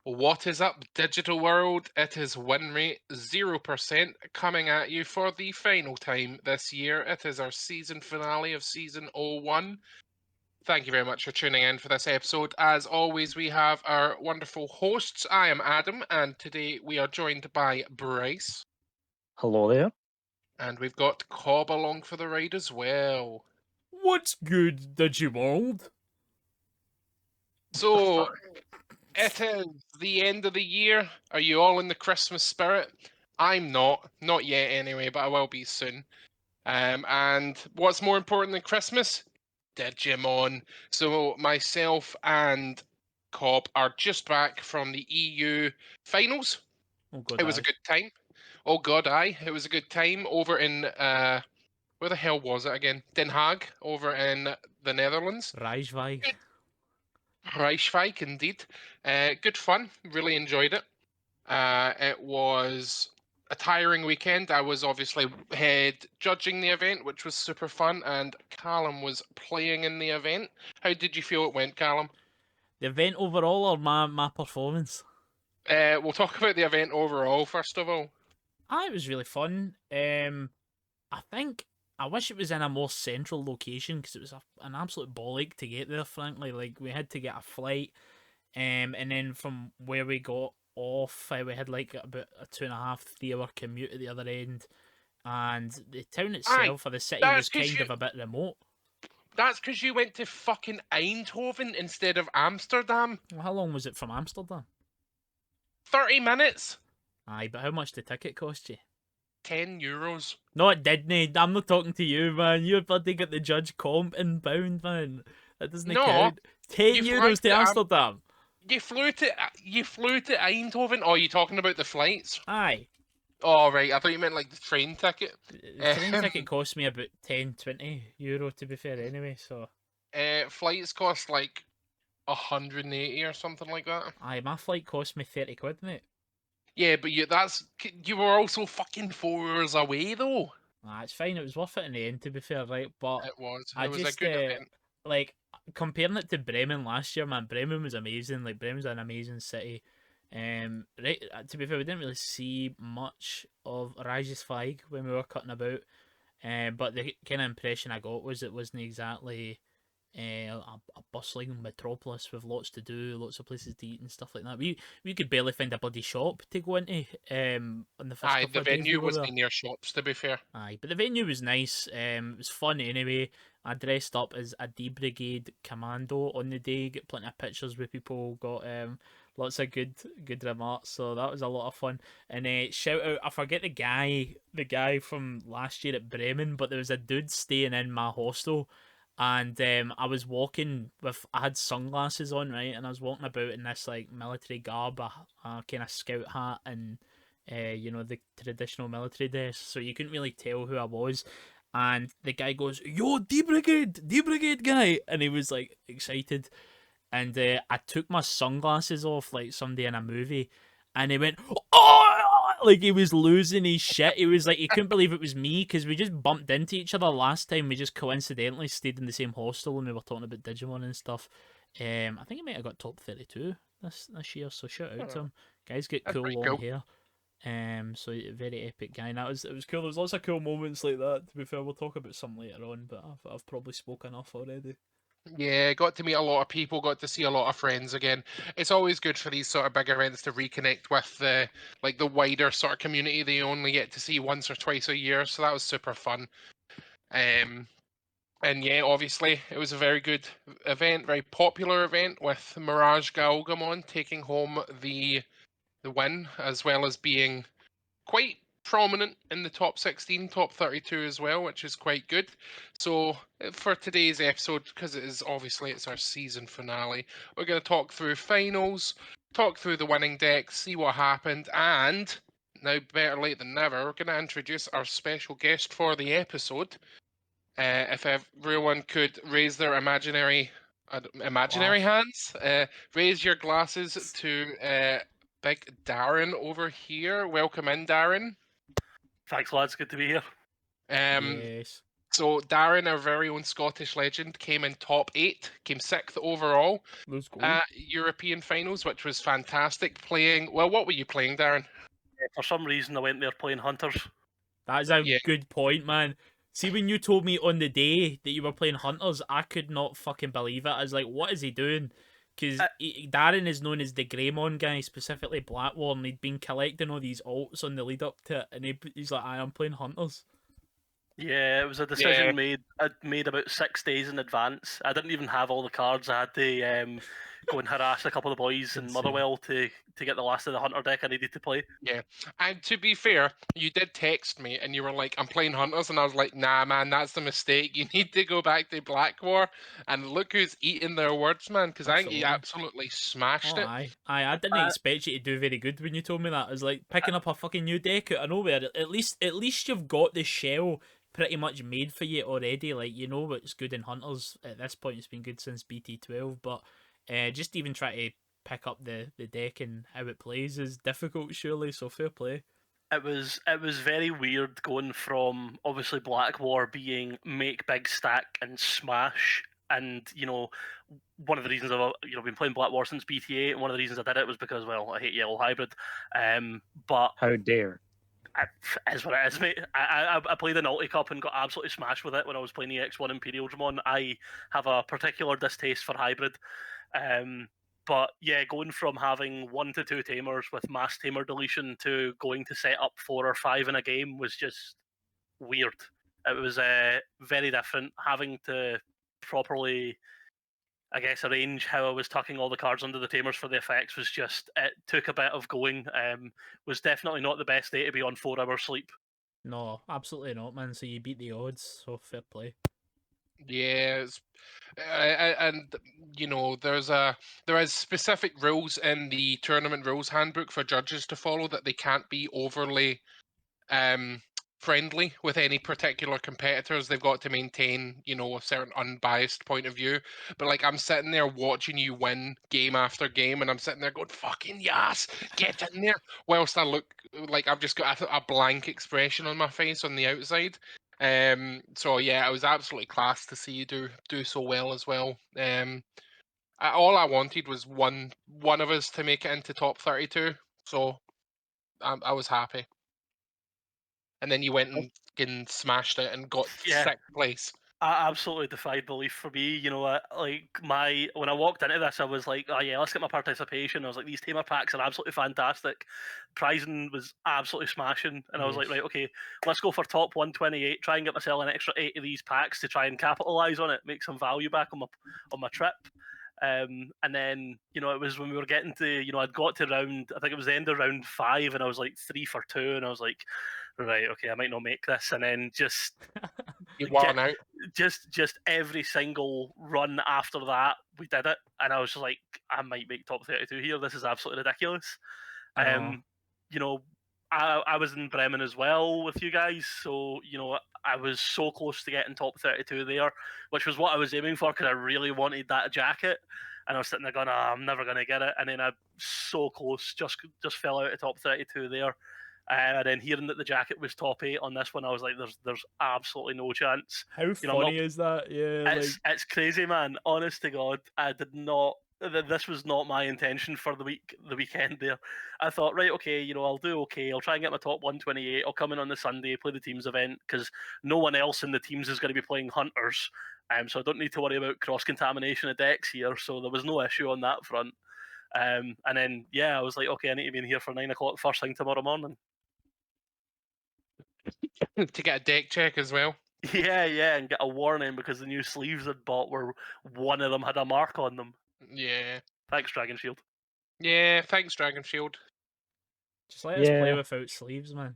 What is up, digital world? It is win rate 0% coming at you for the final time this year. It is our season finale of season 01. Thank you very much for tuning in for this episode. As always, we have our wonderful hosts. I am Adam, and today we are joined by Bryce, Hello there. and we've got Cobb along for the ride as well. What's good, Digimon? So, it is the end of the year. Are you all in the Christmas spirit? I'm not yet anyway, but I will be soon. And what's more important than Christmas? Digimon. So myself and Cobb are just back from the EU finals. Oh god, It was a aye. good time. Oh god, aye. It was a good time over in where the hell was it again? Den Haag, over in the Netherlands. Rijswijk. Good. Rijswijk, indeed. Good fun. Really enjoyed it. It was a tiring weekend. I was obviously head judging the event, which was super fun, and Callum was playing in the event. How did you feel it went, Callum? The event overall or my performance? We'll talk about the event overall first of all. It was really fun. I think I wish it was in a more central location because it was an absolute bollock to get there. Frankly, like we had to get a flight, and then from where we got off, we had like about a 2.5 3 hour commute at the other end, and the town Aye, itself or the city that's was because kind you of a bit remote. went to fucking Eindhoven instead of Amsterdam. Well, how long was it from Amsterdam? 30 minutes. Aye, but how much the ticket cost you? €10. No, it didn't. I'm not talking to you, man. You're bloody got the judge comp inbound, man. That doesn't No, count. 10 you flew euros to to Amsterdam. you flew to Eindhoven. Oh, you talking about the flights? Aye. Oh, right. I thought you meant like the train ticket. The train ticket cost me about 10 20 euro, to be fair, anyway, so. Flights cost like 180 or something like that. Aye, my flight cost me 30 quid, mate. Yeah, but you were also fucking 4 hours away though. It's fine. It was worth it in the end, to be fair, right? But It was. I It was a just, good event. like, comparing it to Bremen last year, man, Bremen was amazing. Like, Bremen's an amazing city. Right, to be fair, we didn't really see much of Rijswijk when we were cutting about. But the kind of impression I got was it wasn't exactly a bustling metropolis with lots to do, lots of places to eat and stuff like that. We could barely find a bloody shop to go into on the first Aye, couple the of days we venue were was there. near shops, to be fair. Aye, but the venue was nice. It was fun anyway. I dressed up as a D Brigade commando on the day. Get plenty of pictures with people. Got lots of good remarks. So that was a lot of fun. And shout out, I forget the guy from last year at Bremen, but there was a dude staying in my hostel. And I was walking I had sunglasses on, right, and I was walking about in this like military garb, a kind of scout hat, and the traditional military dress, so you couldn't really tell who I was. And the guy goes, "Yo, D Brigade guy," and he was like excited. And I took my sunglasses off like somebody in a movie, and he went, "Oh!" Like he was losing his shit. He was like, he couldn't believe it was me because we just bumped into each other last time. We just coincidentally stayed in the same hostel and we were talking about Digimon and stuff. I think he might have got top 32 this year, so shout out to him. Guy's got That's cool pretty long cool. hair. So very epic guy. And it was cool. There's lots of cool moments like that. To be fair, we'll talk about some later on, but I've probably spoken enough already. Yeah, got to meet a lot of people, got to see a lot of friends again. It's always good for these sort of big events to reconnect with the wider sort of community that you only get to see once or twice a year. So that was super fun. Um, and yeah, obviously it was a very good event, very popular event with Mirage Galgamon taking home the win, as well as being quite prominent in the top 16, top 32 as well, which is quite good. So for today's episode, because it's our season finale, we're going to talk through finals, talk through the winning decks, see what happened, and now better late than never, we're going to introduce our special guest for the episode. If everyone could raise their imaginary Glass. hands, raise your glasses to Big Darren over here. Welcome in, Darren. Thanks, lads. Good to be here. Um, Yes. So Darren, our very own Scottish legend, came in top 8, came 6th overall Let's go. at European finals, which was fantastic. Playing, well, what were you playing, Darren? For some reason, I went there playing Hunters. That is a Yeah, good point, man. See, when you told me on the day that you were playing Hunters, I could not fucking believe it. I was like, what is he doing? Because Uh, Darren is known as the Greymon guy, specifically Blackwater, and he'd been collecting all these alts on the lead up to it, and he's like, I am playing Hunters. Yeah, it was a yeah, decision I'd made about 6 days in advance. I didn't even have all the cards. I had to go and harass a couple of the boys in Insane. Motherwell to get the last of the Hunter deck I needed to play. yeah. And to be fair, you did text me and you were like, I'm playing Hunters. And I was like, nah, man, that's the mistake. You need to go back to Black War. And look who's eating their words, man, because I think you Absolutely. absolutely smashed Oh, it. I didn't I, expect you to do very good when you told me that. I was like picking up a fucking new deck out of nowhere. At least you've got the shell pretty much made for you already. Like you know what's good in Hunters at this point. It's been good since BT12, but just even try to pick up the deck and how it plays is difficult, surely. So fair play. it was very weird going from obviously Black War being make big stack and smash, and one of the reasons I've been playing Black War since BT8, and one of the reasons I did it was because I hate yellow hybrid, but How dare. is what it is, mate. I played an Ulti Cup and got absolutely smashed with it when I was playing EX1 Imperial Dramon. I have a particular distaste for hybrid. But yeah, going from having 1 to 2 tamers with mass tamer deletion to going to set up 4 or 5 in a game was just weird. It was very different. Having to properly, I guess, arrange how I was tucking all the cards under the tamers for the effects was just, it took a bit of going. Was definitely not the best day to be on 4 hours sleep. No, absolutely not, man. So you beat the odds. So fair play. Yeah, and there is specific rules in the tournament rules handbook for judges to follow that they can't be overly um friendly with any particular competitors. They've got to maintain, a certain unbiased point of view. But like I'm sitting there watching you win game after game, and I'm sitting there going, "Fucking yes, get in there!" Whilst I look like I've just got a blank expression on my face on the outside. So yeah, it was absolutely class to see you do so well as well. All I wanted was one of us to make it into top 32. So I was happy. And then you went and fucking smashed it and got Yeah, 6th place. I absolutely defied belief for me. Like when I walked into this, I was like, oh yeah, let's get my participation. I was like, these tamer packs are absolutely fantastic. Pricing was absolutely smashing, and I was like, Yes. right, okay, let's go for top 128. Try and get myself an extra 8 of these packs to try and capitalize on it, make some value back on my trip. And then it was when we were getting to I'd got to round, I think it was the end of round 5, and I was like 3 for 2, and I was like, right, okay, I might not make this, and then just You get won out. just every single run after that we did it, and I was just like, I might make top 32 here. This is absolutely ridiculous. I know. Um, you know, I was in Bremen as well with you guys, so I was so close to getting top 32 there, which was what I was aiming for because I really wanted that jacket. And I was sitting there going, I'm never going to get it. And then I so close, just fell out of top 32 there. And then hearing that the jacket was top 8 on this one, I was like, there's absolutely no chance. How I'm not. funny is that? Yeah, like It's crazy, man. Honest to God, I did not. This was not my intention for the weekend. There, I thought, right, okay, I'll do okay. I'll try and get my top 128. I'll come in on the Sunday, play the teams event because no one else in the teams is going to be playing hunters, so I don't need to worry about cross contamination of decks here. So there was no issue on that front. And then yeah, I was like, okay, I need to be in here for 9 o'clock first thing tomorrow morning. To get a deck check as well. Yeah, and get a warning because the new sleeves I'd bought were, one of them had a mark on them. Yeah. Thanks, Dragon Shield. Yeah, thanks, Dragon Shield. just let us play Yeah. without sleeves, man.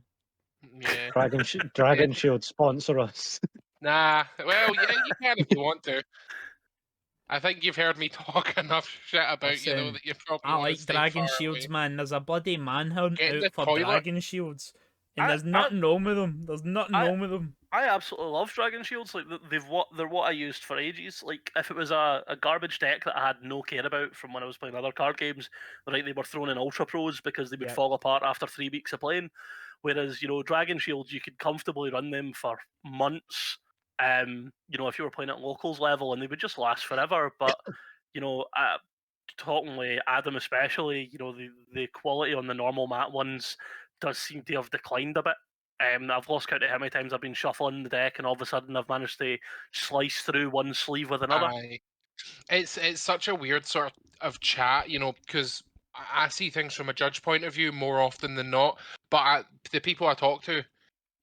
Yeah. Dragon Shield sponsor us. Nah. Well, yeah, you can if you want to. I think you've heard me talk enough shit about you, though, Listen, that you probably I want to like stay dragon far shields, away. man. There's a bloody manhunt Get in the out for toilet. dragon shields, and I, there's I, nothing wrong with them. There's nothing I, wrong with them. I absolutely love Dragon Shields. Like they're what I used for ages. Like if it was a garbage deck that I had no care about from when I was playing other card games, right, they were thrown in Ultra Pros because they would Yep. fall apart after 3 weeks of playing. Whereas Dragon Shields, you could comfortably run them for months You know, if you were playing at locals level, and they would just last forever. But you know, talking with Adam especially, you know, the quality on the normal mat ones does seem to have declined a bit. I've lost count of how many times I've been shuffling the deck, and all of a sudden I've managed to slice through one sleeve with another. Aye. It's such a weird sort of chat, you know, because I see things from a judge point of view more often than not. But the people I talk to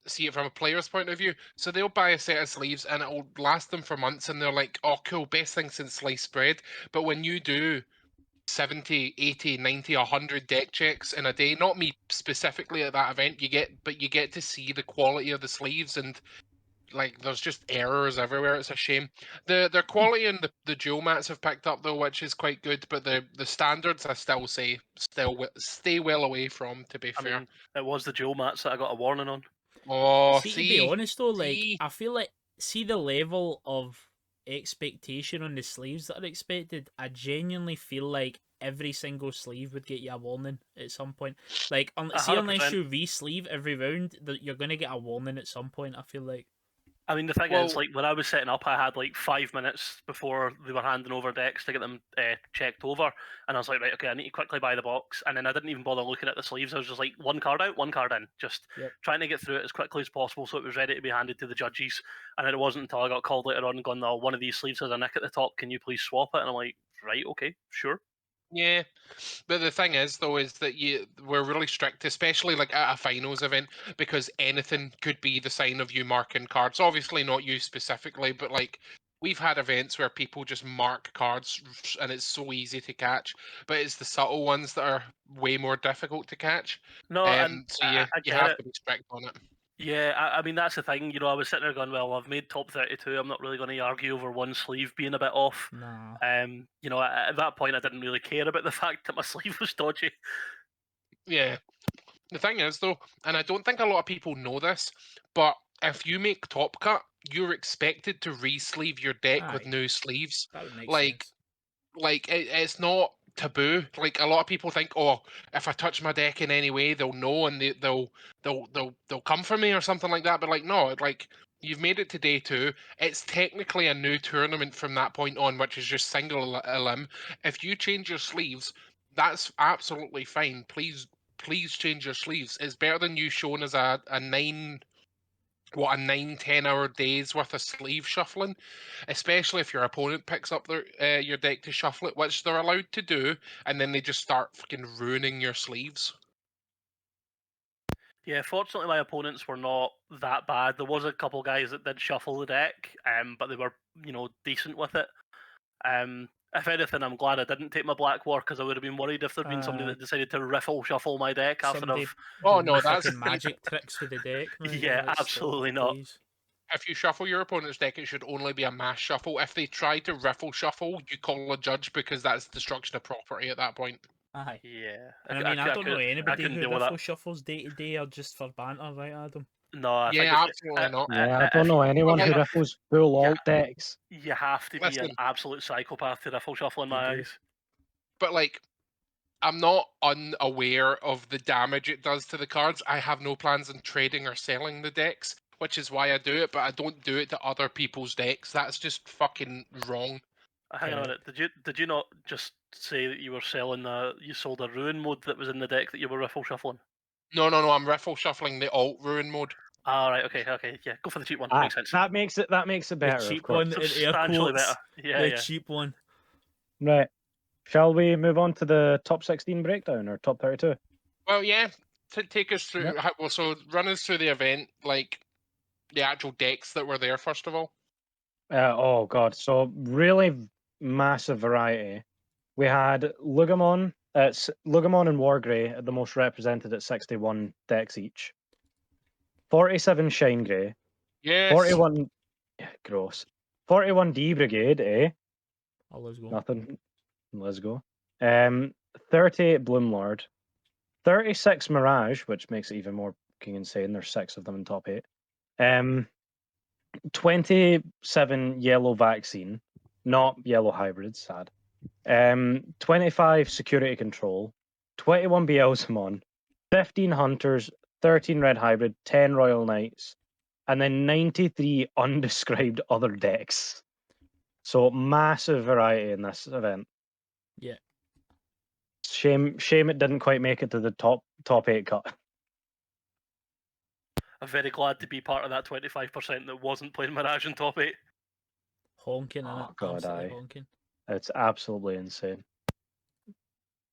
see it from a player's point of view. So they'll buy a set of sleeves and it'll last them for months, and they're like, "Oh, cool, best thing since sliced bread." But when you do 70, 80, 90, 100 deck checks in a day, not me specifically at that event, you get to see the quality of the sleeves, and like there's just errors everywhere. It's a shame. The quality and the dual mats have picked up though, which is quite good. But the standards, I still say, stay well away from. To be I fair. mean, it was the dual mats that I got a warning on. Oh, See, to be honest though, like see. I feel like see the level of expectation on the sleeves that are expected. I genuinely feel like every single sleeve would get you a warning at some point. Like, see, unless 100%. you re-sleeve every round, you're gonna get a warning at some point. I feel like. I mean, the thing Well, is, like when I was setting up, I had like 5 minutes before they were handing over decks to get them checked over, and I was like, right, okay, I need to quickly buy the box, and then I didn't even bother looking at the sleeves. I was just like, one card out, one card in, just Yep. trying to get through it as quickly as possible so it was ready to be handed to the judges. And then it wasn't until I got called later on and gone, "No, one of these sleeves has a nick at the top. Can you please swap it?" And I'm like, right, okay, sure. yeah. But the thing is, though, is that we're really strict, especially like at a finals event, because anything could be the sign of you marking cards. Obviously, not you specifically, but like we've had events where people just mark cards, and it's so easy to catch. But it's the subtle ones that are way more difficult to catch. No, and So I you get have it. to be strict on it. Yeah, I mean that's the thing. You know, I was sitting there going, "Well, I've made top 32. I'm not really going to argue over one sleeve being a bit off." Nah. You know, at that point, I didn't really care about the fact that my sleeve was dodgy. Yeah. The thing is, though, and I don't think a lot of people know this, but if you make Top Cut, you're expected to re-sleeve your deck with Aye, new sleeves. that would make Like, sense. it's not taboo. Like a lot of people think, oh, if I touch my deck in any way, they'll know and they'll come for me or something like that. But like, no, like you've made it to day 2. It's technically a new tournament from that point on, which is just single elim. If you change your sleeves, that's absolutely fine. Please change your sleeves. It's better than you showing as a 9-10 hour days worth of sleeve shuffling, especially if your opponent picks up your deck to shuffle it, which they're allowed to do, and then they just start fucking ruining your sleeves. Yeah, fortunately, my opponents were not that bad. There was a couple guys that did shuffle the deck, but they were, you know, decent with it. If anything, I'm glad I didn't take my Black War because I would have been worried if there'd been somebody that decided to riffle shuffle my deck after Somebody I've. Oh doing no, the that's fucking magic tricks with the deck, mate. Yeah, Stop, absolutely not. please. if you shuffle your opponent's deck, it should only be a mass shuffle. If they try to riffle shuffle, you call a judge because that's destruction of property at that point. Aye. Yeah, And I mean, I don't know I anybody couldn't who deal with that. riffle shuffles day to day or just for banter, right, Adam? No, I think Yeah, absolutely not. Yeah, I don't if know anyone who Like, riffles full yeah, alt decks. you have to be an listen, absolute psychopath to riffle shuffle in They my do. eyes. but like I'm not unaware of the damage it does to the cards. I have no plans on trading or selling the decks, which is why I do it, but I don't do it to other people's decks. That's just fucking wrong. Hang on a minute. Correct. Did you not just say that you were selling you sold a ruin mode that was in the deck that you were riffle shuffling? No, no, no, I'm riffle shuffling the alt ruin mode. Ah, right, okay, yeah, go for the cheap one. Ah, Makes sense. that makes it The better, of cheap course. one in air Substantially quotes. better. Yeah, The yeah. cheap one. Right. Shall we move on to the top 16 breakdown or top 32? Well, yeah, take us through. Yep. Well, so run us through the event, like the actual decks that were there, first of all. Oh god, so really massive variety. We had Lugamon, Lugamon and Wargrey are the most represented at 61 decks each. 47 Shine Grey, Yes. 41 gross. 41 D Brigade, eh? Oh, let's go. Nothing. Let's go. 38 Bloomlord, 36 Mirage, which makes it even more fucking insane. There's 6 of them in top 8. 27 Yellow Vaccine, not Yellow Hybrid, sad. 25 Security Control, 21 Beelzemon, 15 Hunters, 13 Red Hybrid, 10 Royal Knights, and then 93 undescribed other decks. So massive variety in this event. Yeah. Shame it didn't quite make it to the top 8 cut. I'm very glad to be part of that 25% that wasn't playing Mirage in top 8. Honking, innit? Oh god, Absolutely aye. honking. It's absolutely insane.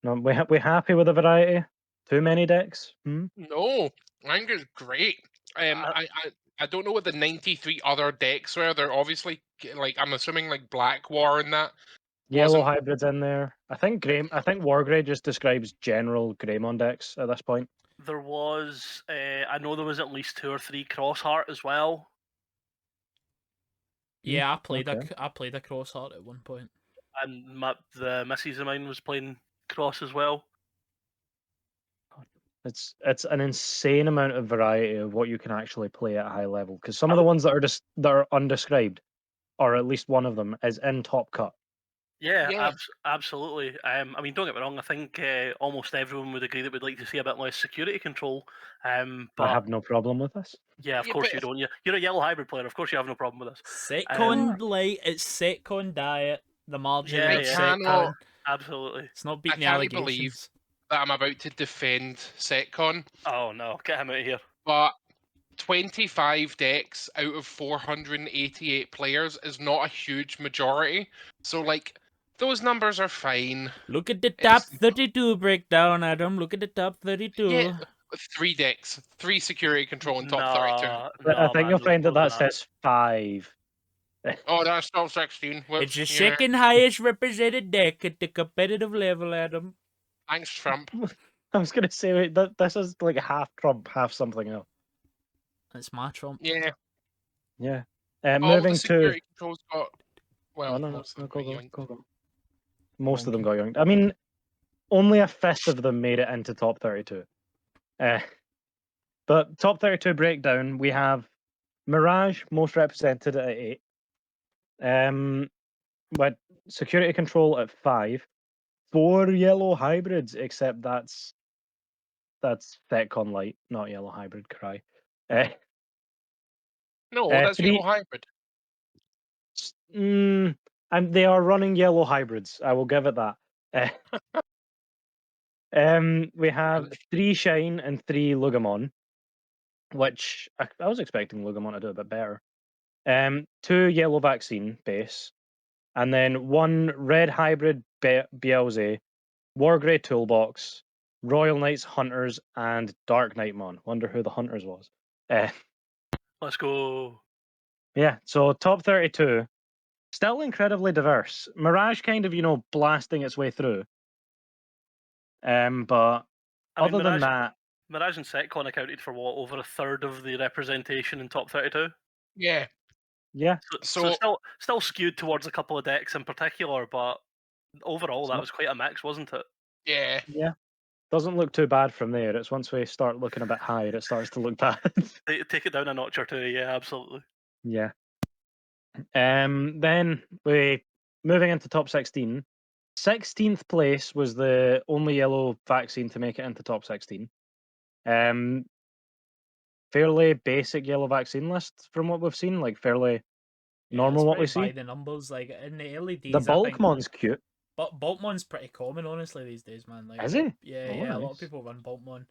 No, we happy with the variety? Too many decks? Hmm? No, I think it's great. I don't know what the 93 other decks were. They're obviously like I'm assuming like Black War and that. Yellow Wasn't hybrids in there. I think Wargrey just describes general Greymon decks at this point. There was, I know there was at least 2 or 3 Crossheart as well. Yeah, I played okay. a Crossheart at one point. And the missus of mine was playing Cross as well. It's an insane amount of variety of what you can actually play at a high level. Because some of the ones that are undescribed, or at least one of them, is in top cut. Yeah, Yeah. absolutely. I mean, don't get me wrong. I think almost everyone would agree that we'd like to see a bit less security control. I But have no problem with this. yeah, of Yeah, course but you don't. You're a yellow hybrid player. Of course you have no problem with this. Setcon light, it's Setcon diet, the margin Yeah, of yeah. Setcon. Absolutely. It's not I beating the can't believe allegations. that I'm about to defend Setcon, Oh no, get him out of here. but 25 decks out of 488 players is not a huge majority. So like those numbers are fine. Look at the top It's 32 breakdown, Adam. Look at the top 32. yeah, 3 decks, 3 security control in top 32. I No, think man, you'll find more that than says 5. Oh, that's top 16. Whoops. It's the Yeah. second highest represented deck at the competitive level, Adam. Thanks, Trump. I was gonna say wait, this is like half Trump, half something else. It's my Trump. Yeah. Yeah. All Moving the to security controls got well, no, most of them go, got yoinked. go. Most of them got young. I mean, only a fifth of them made it into top 32. But top 32 breakdown, we have Mirage most represented at 8. With security control at 5. 4 yellow hybrids, except that's Thetcon Light, not yellow hybrid. Cry. No, that's 3. yellow hybrid. And they are running yellow hybrids. I will give it that. We have 3 Shine and 3 Lugamon, which I was expecting Lugamon to do a bit better. 2 yellow vaccine base, and then 1 red hybrid Bielze, Wargrey toolbox, Royal Knights Hunters, and Dark Knightmon. Wonder who the Hunters was. Let's go. Yeah, so top 32. Still incredibly diverse. Mirage kind of, blasting its way through. But I mean, other than that, Mirage and Setcon accounted for what, over a third of the representation in top 32. Yeah. yeah, So still skewed towards a couple of decks in particular, but overall that was quite a mix, wasn't it? Yeah. Doesn't look too bad from there. It's once we start looking a bit higher, it starts to look bad. Take it down a notch or two, yeah, absolutely. Yeah. Then we moving into top 16. 16th place was the only yellow vaccine to make it into top 16. Fairly basic yellow vaccine list from what we've seen, like fairly normal it's what we pretty by see. the numbers, like in the early The days. I think Bulkmon's cute. But Bulkmon's pretty common, honestly, these days, man. Like, Is he? Yeah, Oh, yeah. A lot nice. of people run Bulkmon.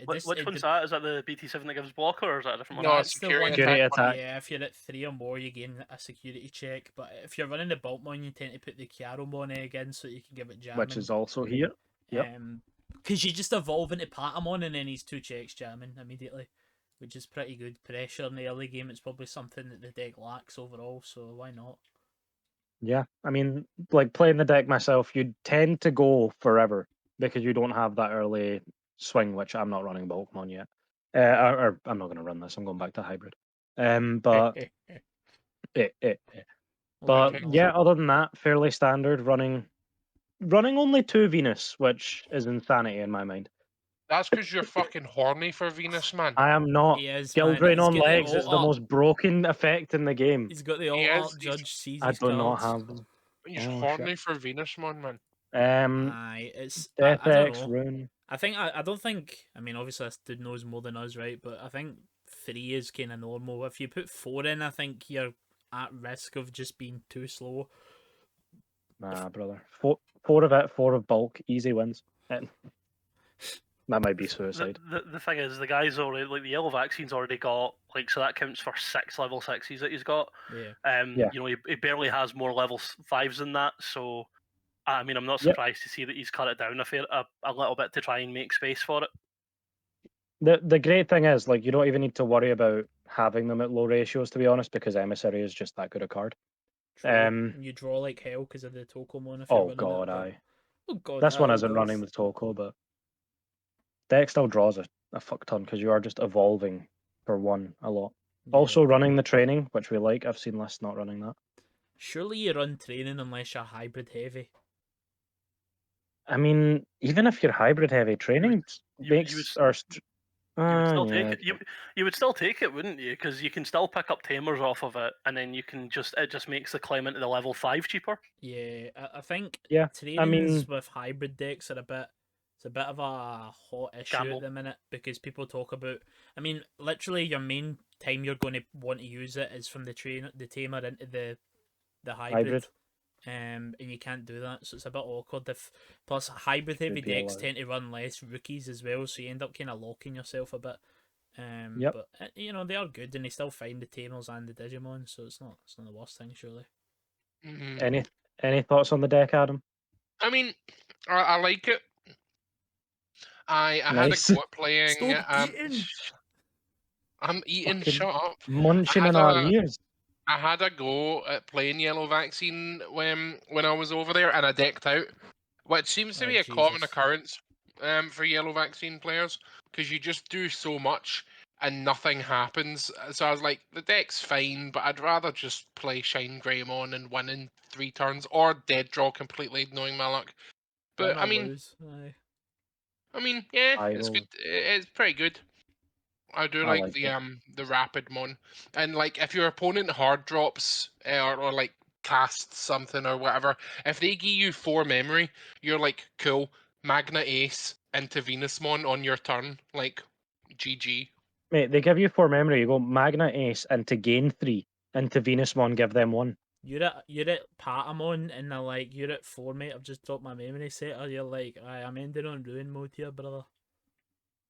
Which one's that? Is that the BT7 that gives blocker, or is that a different one? No, That's the security one. Security attack. attack. Yeah, if you're at 3 or more, you gain a security check. But if you're running the Bulkmon, you tend to put the Chiaromon egg in so you can give it jamming. Which is also here. Yep. Because you just evolve into Patamon and then he's 2 checks jamming immediately, which is pretty good. Pressure in the early game, it's probably something that the deck lacks overall, so why not? Yeah, I mean, like playing the deck myself, you tend to go forever because you don't have that early swing, which I'm not running Pokemon yet. Or I'm not going to run this. I'm going back to hybrid. But but Okay. yeah, other than that, fairly standard running only 2 Venus, which is insanity in my mind. That's because you're fucking horny for Venus, man. I am not. He is, Guild man. Rain He's on got the legs is the alt-art. most broken effect in the game. He's got the He alt-art. is. Judge sees I his do not cards. have them. He's Oh, horny for Venus, man. Aye, it's Death I don't X, know. Rune. I don't think. I mean, obviously, this dude knows more than us, right? But I think 3 is kind of normal. If you put 4 in, I think you're at risk of just being too slow. Nah, brother. Four of it, 4 of bulk, easy wins. That might be suicide. The thing is, the guy's already like the yellow vaccine's already got like, so that counts for 6 level 6s that he's got. Yeah. Yeah. You know, he barely has more level 5s than that. So, I mean, I'm not Yep. surprised to see that he's cut it down a little bit to try and make space for it. The great thing is, like, you don't even need to worry about having them at low ratios, to be honest, because Emissary is just that good a card. True. Um, And you draw like hell because of the Tokomon if you're Oh running god, it. But... aye. Oh god, This one aye, isn't running both. with Toko, but deck still draws a fuck ton because you are just evolving for 1 a lot. Yeah. Also running the training, which we like. I've seen lists not running that. Surely you run training unless you're hybrid heavy. I mean, even if you're hybrid heavy, training you would makes our You would still yeah, take it. You would still take it, wouldn't you? Because you can still pick up tamers off of it, and then you can it just makes the climb into the level 5 cheaper. Yeah, I think yeah. trainings I mean, with hybrid decks are it's a bit of a hot issue Gamble. at the minute because people talk about. I mean, literally, your main time you're going to want to use it is from the tamer into the hybrid. And you can't do that, so it's a bit awkward. Plus hybrid heavy Should be decks allowed. tend to run less rookies as well, so you end up kind of locking yourself a bit. Yep. But you know they are good, and they still find the Tamers and the Digimon, so it's not the worst thing, surely. Mhm. Any thoughts on the deck, Adam? I mean, I like it. I had a Nice. go at playing. Stop eating. I'm eating. Fucking Shut up. munching I in had our a ears. I had a go at playing Yellow Vaccine when I was over there, and I decked out, which seems to Oh, be a common Jesus. occurrence for Yellow Vaccine players, because you just do so much and nothing happens. So I was like, the deck's fine, but I'd rather just play Shine Greymon and win in 3 turns, or dead draw completely, knowing my luck. Win But or lose. Aye. yeah, I it's will. good. It's pretty good. I do I like like it. the rapid mon, and like if your opponent hard drops or like casts something or whatever, if they give you 4 memory, you're like cool, Magna Ace into Venusmon on your turn, like GG. Mate, they give you 4 memory. You go Magna Ace and to gain 3. Into Venusmon, give them 1. You're at Patamon and they're like, you're at 4, mate, I've just dropped my memory setter. You're like, I'm ending on ruin mode here, brother.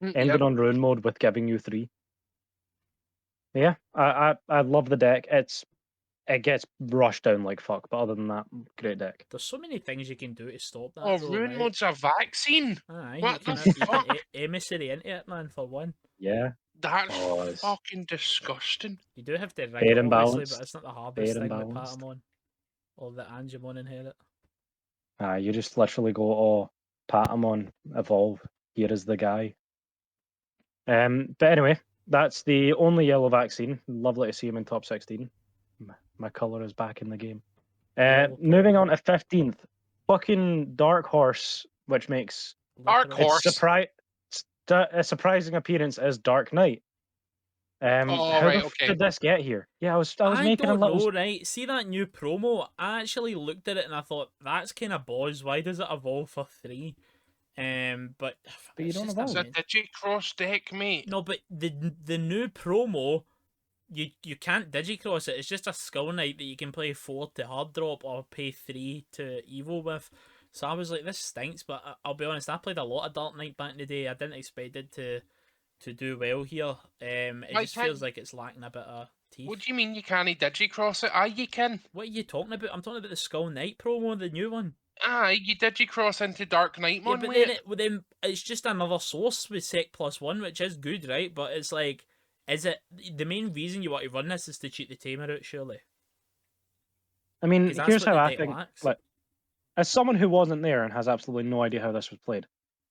Ended on ruin mode with giving you 3. Yeah, I love the deck. It gets rushed down like fuck, but other than that, great deck. There's so many things you can do to stop that, Oh, though, ruin right? mode's a vaccine. Aye, What the you can fuck? emissary into it, man, for one. Yeah. That's Oh, it's fucking disgusting. You do have to rig fair it, and obviously, but balanced. it's not the hardest Fair and thing with balanced. Patamon. Or that Angemon inherit. You just literally go, oh, Patamon, evolve. Here is the guy. But anyway, that's the only yellow vaccine. Lovely to see him in top 16. My colour is back in the game. Yellow Moving Pokemon. on to 15th. Fucking Dark Horse, which makes Dark Literal. Horse. a surprising appearance as Dark Knight. Oh, How the right, f okay. did this get here? Yeah, I was I making a don't little. know, right? See that new promo? I actually looked at it and I thought, that's kind of boss. Why does it evolve for 3? But But you it's don't just It's evolve. a mean. Digicross deck, mate. No, but the new promo, you can't digicross it. It's just a Skull Knight that you can play 4 to hard drop or pay 3 to Evo with. So I was like, this stinks. But I'll be honest, I played a lot of Dark Knight back in the day. I didn't expect it to do well here. It Why just feels can't? like it's lacking a bit of teeth. What do you mean you can't Digicross it? Aye, you can. What are you talking about? I'm talking about the Skull Knight promo, the new one. Aye, you Digicross into Dark Yeah, Knightmon but with then it's just another source with Sec +1, which is good, right? But it's like, is it the main reason you want to run this is to cheat the tamer out, surely? I mean, Because that's here's what how the I deck think. lacks. Like, as someone who wasn't there and has absolutely no idea how this was played,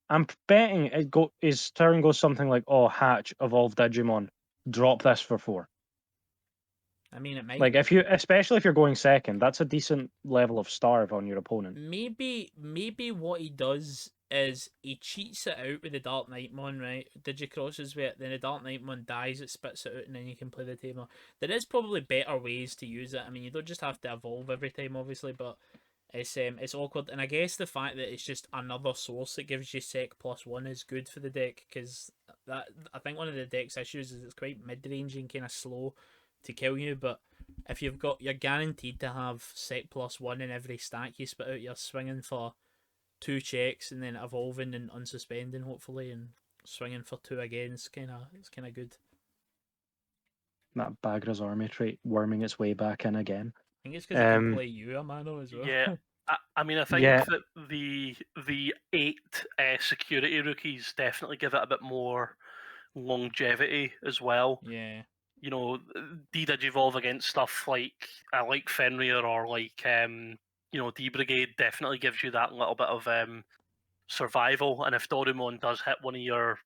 I'm betting his turn goes something like, "Oh, Hatch, evolve Digimon, drop this for 4." I mean, it might. Like especially if you're going second, that's a decent level of starve on your opponent. Maybe what he does is he cheats it out with the Dark Knightmon, right? Digicrosses with it, then the Dark Knightmon dies, it spits it out, and then you can play the tamer. There is probably better ways to use it. I mean, you don't just have to evolve every time, obviously, but it's awkward. And I guess the fact that it's just another source that gives you Sec +1 is good for the deck, because that I think one of the deck's issues is it's quite mid-range and kind of slow to kill you. But if you're guaranteed to have sec+1 in every stack you spit out, you're swinging for 2 checks and then evolving and unsuspending hopefully and swinging for 2 again. It's kind of good. That Bagra's army trait worming its way back in again. I think it's because it can play you a mano as well. Yeah, I mean, I think Yeah. that the 8 security rookies definitely give it a bit more longevity as well. Yeah. You know, D-Digivolve against stuff like Fenrir or like D Brigade definitely gives you that little bit of survival. And if Dorumon does hit one of your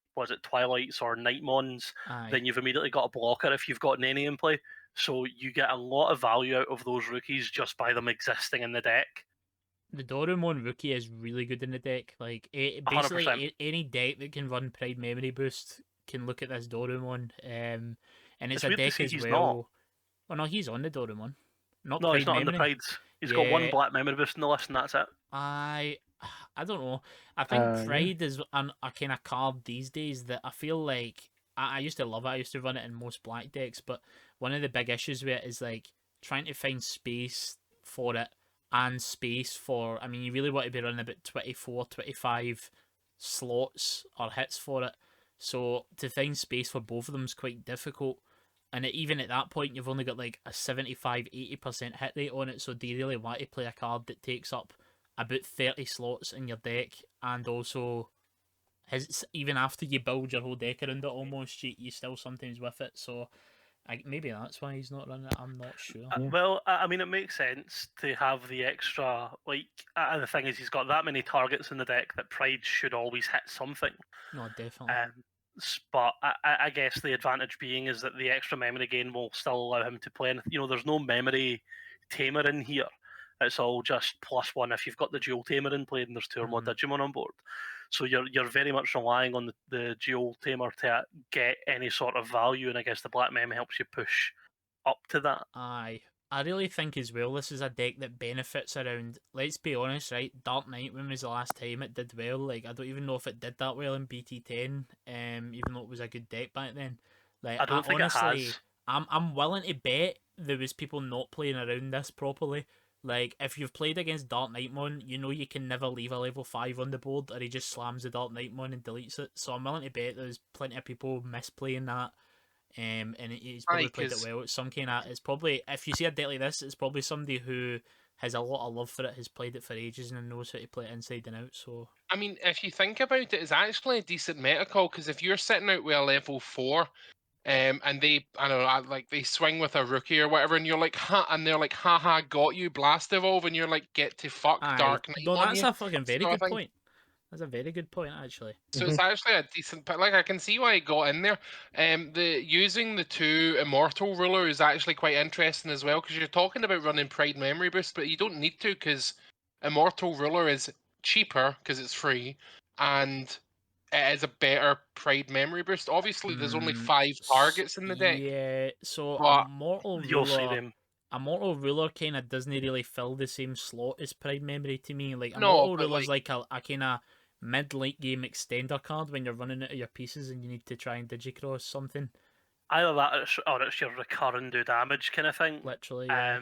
Twilights or Nightmons, Aye. then you've immediately got a blocker if you've got Nene in play. So you get a lot of value out of those rookies just by them existing in the deck. The Dorumon rookie is really good in the deck. Like, basically, 100%. any deck that can run Pride Memory Boost can look at this Dorumon. And it's It's a weird to deck see as he's well. not. Oh no, he's on the Dorumon. Not No, Pride he's not on the Memory. Prides. He's got one Yeah. black memory boost in the list, and that's it. I don't know. I think Yeah. Pride is a kind of card these days that I feel like I used to love it. I used to run it in most black decks, but one of the big issues with it is like trying to find space for it and space for. I mean, you really want to be running about 24, 25 slots or hits for it. So to find space for both of them is quite difficult. And even at that point, you've only got like a 75-80% hit rate on it. So do you really want to play a card that takes up about 30 slots in your deck and also even after you build your whole deck around it almost, you still sometimes with it. So maybe that's why he's not running it. I'm not sure. Yeah. Well, I mean, it makes sense to have the extra. Like, the thing is, he's got that many targets in the deck that Pride should always hit something. No, definitely. But I guess the advantage being is that the extra memory gain will still allow him to play. And there's no memory tamer in here. It's all just +1 if you've got the dual tamer in play and there's 2 or more Digimon on board. So you're very much relying on the dual tamer to get any sort of value, and I guess the black mem helps you push up to that. Aye. I really think as well this is a deck that benefits around, let's be honest, right? Dark Knight, when was the last time it did well? Like, I don't even know if it did that well in BT10, even though it was a good deck back then. Like, I don't think honestly, it has. I'm willing to bet there was people not playing around this properly. Like, if you've played against Dark Knightmon, you know you can never leave a level 5 on the board, or he just slams the Dark Knightmon and deletes it. So I'm willing to bet there's plenty of people misplaying that. And he's probably played it well. It's some kind of. It's probably, if you see a deck like this, it's probably somebody who has a lot of love for it, has played it for ages, and knows how to play it inside and out. So I mean, if you think about it, it's actually a decent meta call because if you're sitting out with a level 4, and they, I don't know, like they swing with a rookie or whatever, and you're like, ha, and they're like, haha, got you, blast evolve, and you're like, get to fuck, Dark Knight no, on that's you. a fucking very sort of good thing. point. That's a very good point, actually. So it's actually a decent pick. Like I can see why it got in there. The using the 2 Immortal Ruler is actually quite interesting as well because you're talking about running Pride Memory Boost, but you don't need to because Immortal Ruler is cheaper because it's free and it is a better Pride Memory Boost. Obviously, there's only 5 targets in the deck. Yeah, so but You'll see them. A Mortal Ruler kind of doesn't really fill the same slot as Pride Memory to me. Like, a No, Mortal but, Ruler's like a kind of mid-late game extender card when you're running out of your pieces and you need to try and digicross something. Either that or it's your recurring do damage kind of thing. Literally, yeah.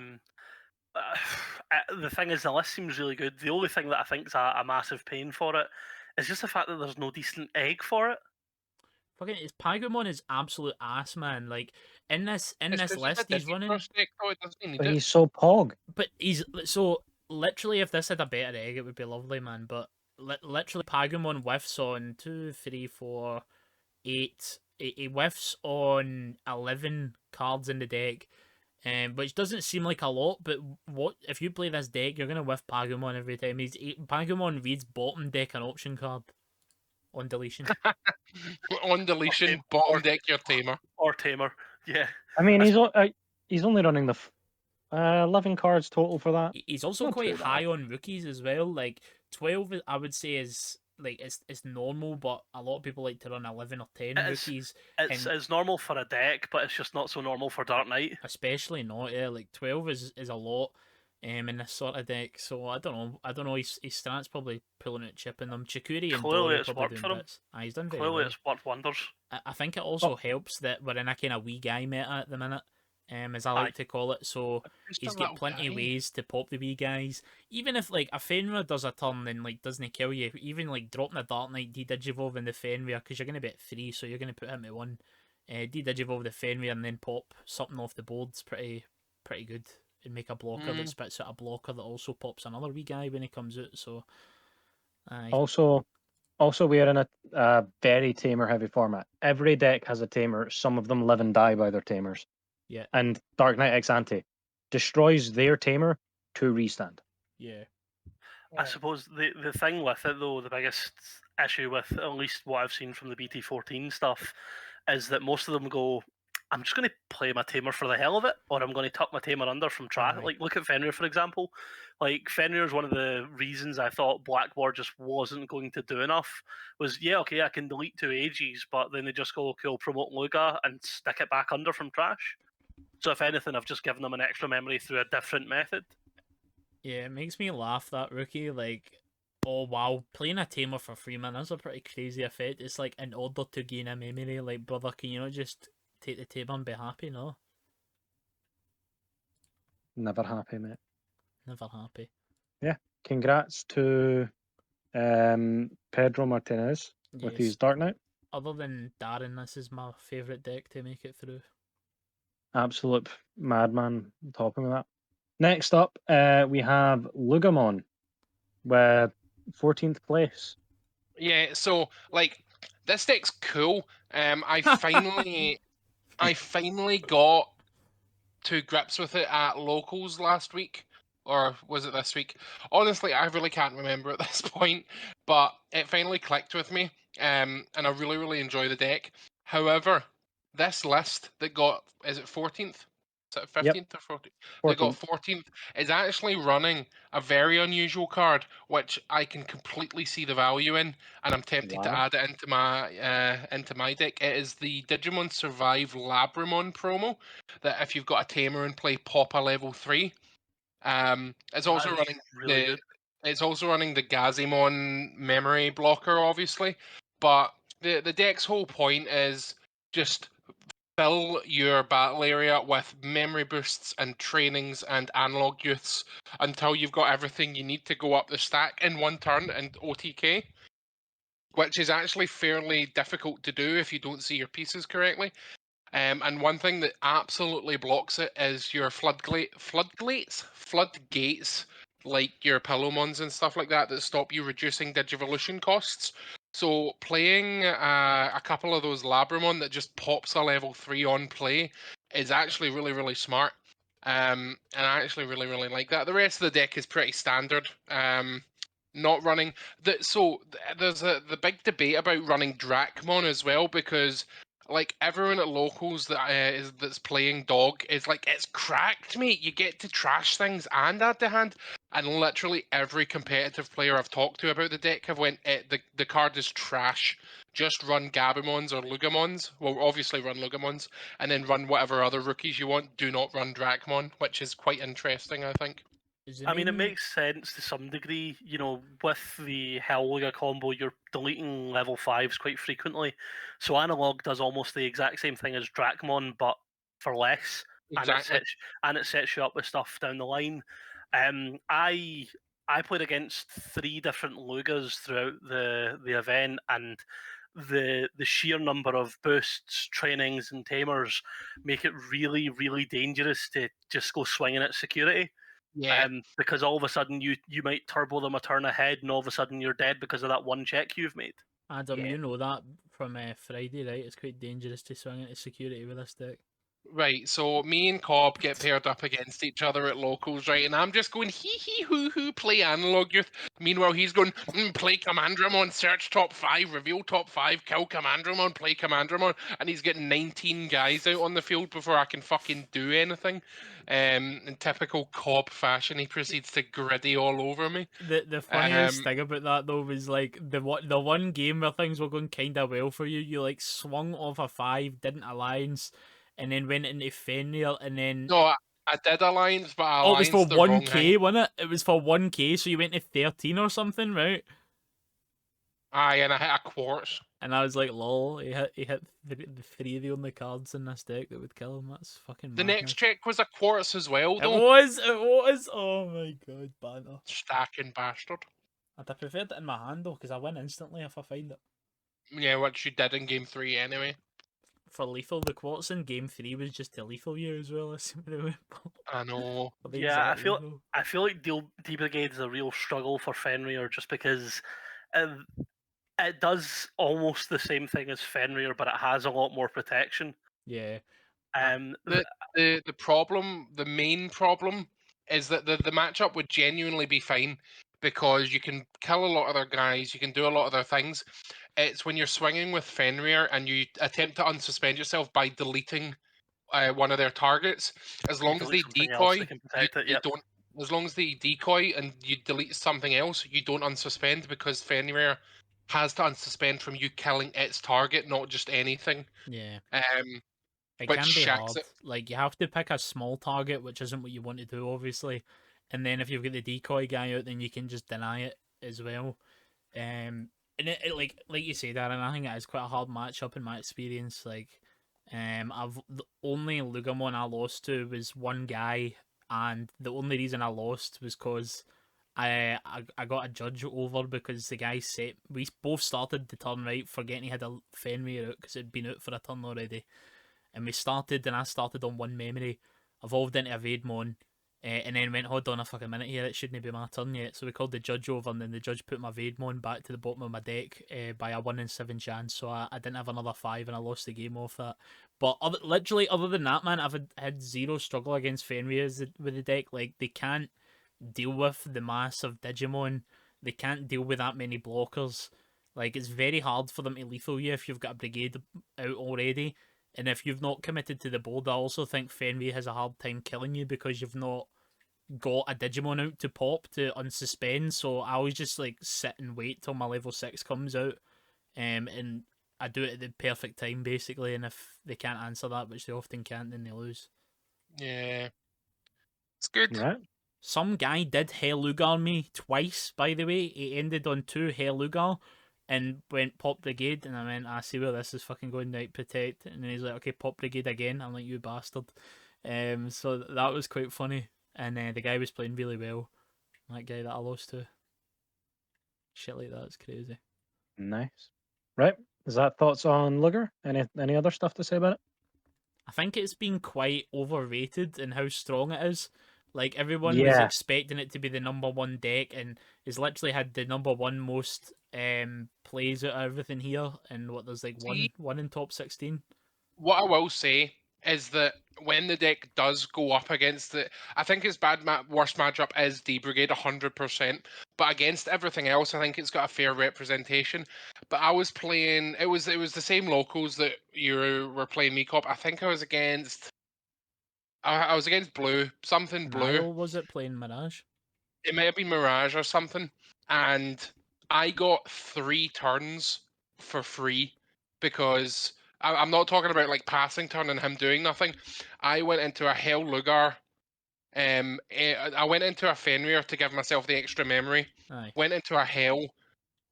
The thing is, the list seems really good. The only thing that I think's a massive pain for it is just the fact that there's no decent egg for it. Fucking, his Pagumon is absolute ass, man. Like, in this it's just list a he's running, Digicross deck, though, it doesn't need But it. he's so pog. but he's so literally, if this had a better egg, it would be lovely, man. But literally, Pagumon whiffs on 2, 3, 4, 8. He whiffs on 11 cards in the deck, which doesn't seem like a lot. But what if you play this deck, you're gonna whiff Pagumon every time. Pagumon reads bottom deck an option card on deletion. On deletion, Okay, bottom deck your tamer. Or tamer, yeah. I mean, he's only running the 11 cards total for that. He's also Not quite too bad. high on rookies as well. Like 12, I would say is like it's normal, but a lot of people like to run 11 or 10 rookies. It's normal for a deck, but it's just not so normal for Dark Knight. Especially not, yeah. Like 12 is a lot. in this sort of deck. So I don't know. I don't know. His stance probably pulling out, chipping them. Chikuri and Clearly, Dory it's probably worked doing for him. bits. He's done very Clearly, well. it's worked wonders. I think it also helps that we're in a kind of wee guy meta at the minute, as I like to call it. So Just a he's got little plenty of guy. ways to pop the wee guys. Even if like a Fenrir does a turn and like doesn't kill you, even like dropping a Dark Knight Digivolve in the Fenrir because you're gonna be at 3, so you're gonna put him at 1. Digivolve the Fenrir and then pop something off the board's pretty good. And make a blocker that spits out a blocker that also pops another wee guy when he comes out. So, aye. Also, we are in a very tamer heavy format. Every deck has a tamer. Some of them live and die by their tamers. Yeah. And Dark Knight Ex Ante destroys their tamer to restand. Yeah. I suppose the thing with it though, the biggest issue with at least what I've seen from the BT14 stuff, is that most of them go, I'm just going to play my tamer for the hell of it, or I'm going to tuck my tamer under from trash. Aye. Like look at Fenrir for example. Like Fenrir is one of the reasons I thought Blackboard just wasn't going to do enough. Was yeah okay I can delete 2 AGs, but then they just go okay, I'll promote Luga and stick it back under from trash. So if anything, I've just given them an extra memory through a different method. Yeah, it makes me laugh that rookie. Like, oh wow, playing a tamer for 3 man, that's a pretty crazy effect. It's like in order to gain a memory, like brother, can you not just take the tamer and be happy? No, Never happy, mate. never happy. Yeah. Congrats to Pedro Martinez with his Yes. Dark Knight. Other than Darren, this is my favourite deck to make it through. Absolute madman topping of that. Next up, we have Lugamon with 14th place. Yeah, so like this deck's cool. I finally got to grips with it at locals last week, or was it this week? Honestly, I really can't remember at this point, but it finally clicked with me, and I really, really enjoy the deck. However, this list that got, is it 14th? Is it Yep. 15th or 14th? That 14th. got 14th is actually running a very unusual card, which I can completely see the value in, and I'm tempted to Wow. add it into my deck. It is the Digimon Survive Labramon promo that if you've got a tamer and play pop a level 3. It's also That is running really good. it's also running the Gazimon memory blocker, obviously. But the deck's whole point is just fill your battle area with memory boosts and trainings and analog youths until you've got everything you need to go up the stack in one turn and OTK, which is actually fairly difficult to do if you don't see your pieces correctly. And one thing that absolutely blocks it is your floodgates, like your Pillowmons and stuff like that stop you reducing Digivolution costs. So playing a couple of those Labramon that just pops a level 3 on play is actually really, really smart. And I actually really, really like that. The rest of the deck is pretty standard. Not running there's the big debate about running Dracmon as well, because like everyone at locals that's playing dog is like, it's cracked, mate. You get to trash things and add to hand. And literally every competitive player I've talked to about the deck have went, the card is trash. Just run Gabumons or Lugamons. Well, obviously run Lugamons, and then run whatever other rookies you want. Do not run Dracmon, which is quite interesting, I think. Is the I mean, it main makes sense to some degree. You know, with the Hellliga combo, you're deleting level 5s quite frequently. So Analog does almost the exact same thing as Dracmon, but for less, Exactly. and it sets you up with stuff down the line. I played against 3 different Lugas throughout the event, and the sheer number of boosts, trainings, and tamers make it really, really dangerous to just go swinging at security. Yeah. Because all of a sudden you might turbo them a turn ahead, and all of a sudden you're dead because of that one check you've made. Adam? Yeah. You know that from Friday, right? It's quite dangerous to swing into security with this deck. Right, so me and Cobb get paired up against each other at locals, right? And I'm just going hee hee hoo hoo, play analog youth. Meanwhile, he's going play Commandramon, search top 5, reveal top 5, kill Commandramon, play Commandramon, and he's getting 19 guys out on the field before I can fucking do anything. In typical Cobb fashion, he proceeds to griddy all over me. The funniest thing about that though was like the one game where things were going kind of well for you. You like swung off a 5, didn't alliance, and then went into Fenrir, and then No, I did Alliance, but I Oh, it was for Alliance the wrong 1K, thing. wasn't it? It was for 1K, so you went to 13 or something, right? Aye, and I hit a quartz. And I was like, lol, he hit the three of the only cards in this deck that would kill him. That's fucking The madness. next check was a quartz as well, It though. was. Oh my god, banner. Stacking bastard. I'd have preferred it in my hand though, because I win instantly if I find it. Yeah, which you did in game 3 anyway. For lethal, the quartz in game 3 was just to lethal you as well. I seem to remember. I know. For the Yeah, exact lethal. I feel like D Brigade is a real struggle for Fenrir just because it does almost the same thing as Fenrir, but it has a lot more protection. Yeah. The problem, the main problem, is that the matchup would genuinely be fine because you can kill a lot of their guys, you can do a lot of their things. It's when you're swinging with Fenrir and you attempt to unsuspend yourself by deleting one of their targets. As long as delete they something else, decoy, they can protect it. they Yep. don't. As long as they decoy and you delete something else, you don't unsuspend because Fenrir has to unsuspend from you killing its target, not just anything. Yeah. Um, It which can be shacks hard. it. Like, you have to pick a small target, which isn't what you want to do, obviously. And then if you've got the decoy guy out, then you can just deny it as well. And it like you say, Darren, I think it is quite a hard matchup in my experience. Like, I've the only Lugamon I lost to was one guy, and the only reason I lost was because I got a judge over because the guy said we both started the turn right, forgetting he had a Fenrir out because it'd been out for a turn already, and we started and I started on one memory, evolved into a Vaidmon, and then went, hold on a fucking minute here, it shouldn't be my turn yet. So we called the judge over, and then the judge put my Vaidmon back to the bottom of my deck by a 1 in 7 chance. So I didn't have another 5 and I lost the game off that. But literally, other than that, man, I've had zero struggle against Fenrir with the deck. Like, they can't deal with the mass of Digimon, they can't deal with that many blockers. Like, it's very hard for them to lethal you if you've got a brigade out already. And if you've not committed to the board, I also think Fenrir has a hard time killing you because you've not got a Digimon out to pop to unsuspend. So I always just like sit and wait till my level 6 comes out. And I do it at the perfect time basically. And if they can't answer that, which they often can't, then they lose. Yeah, it's good. Right. Some guy did Lugar me twice, by the way. He ended on 2 Lugar and went Pop Brigade, and I went, I see where this is fucking going, right, protect. And then he's like, okay, Pop Brigade again. I'm like, you bastard. So that was quite funny. And the guy was playing really well. That guy that I lost to. Shit like that's crazy. Nice. Right. Is that thoughts on Luger? Any other stuff to say about it? I think it's been quite overrated in how strong it is. Like, everyone was Yeah. expecting it to be the number 1 deck, and it's literally had the number 1 most plays out of everything here. And what, there's like See, one in top 16. what I will say is that when the deck does go up against it, I think its worst matchup is D Brigade 100%. But against everything else, I think it's got a fair representation. But I was playing; it was the same locals that you were playing me cop. I think I was against. I was against Blue, something Blue. Nile, was it, playing Mirage? It may have been Mirage or something, and I got 3 turns for free because I'm not talking about like passing turn and him doing nothing. I went into a Hell Lugar. I went into a Fenrir to give myself the extra memory. Aye. Went into a Hell,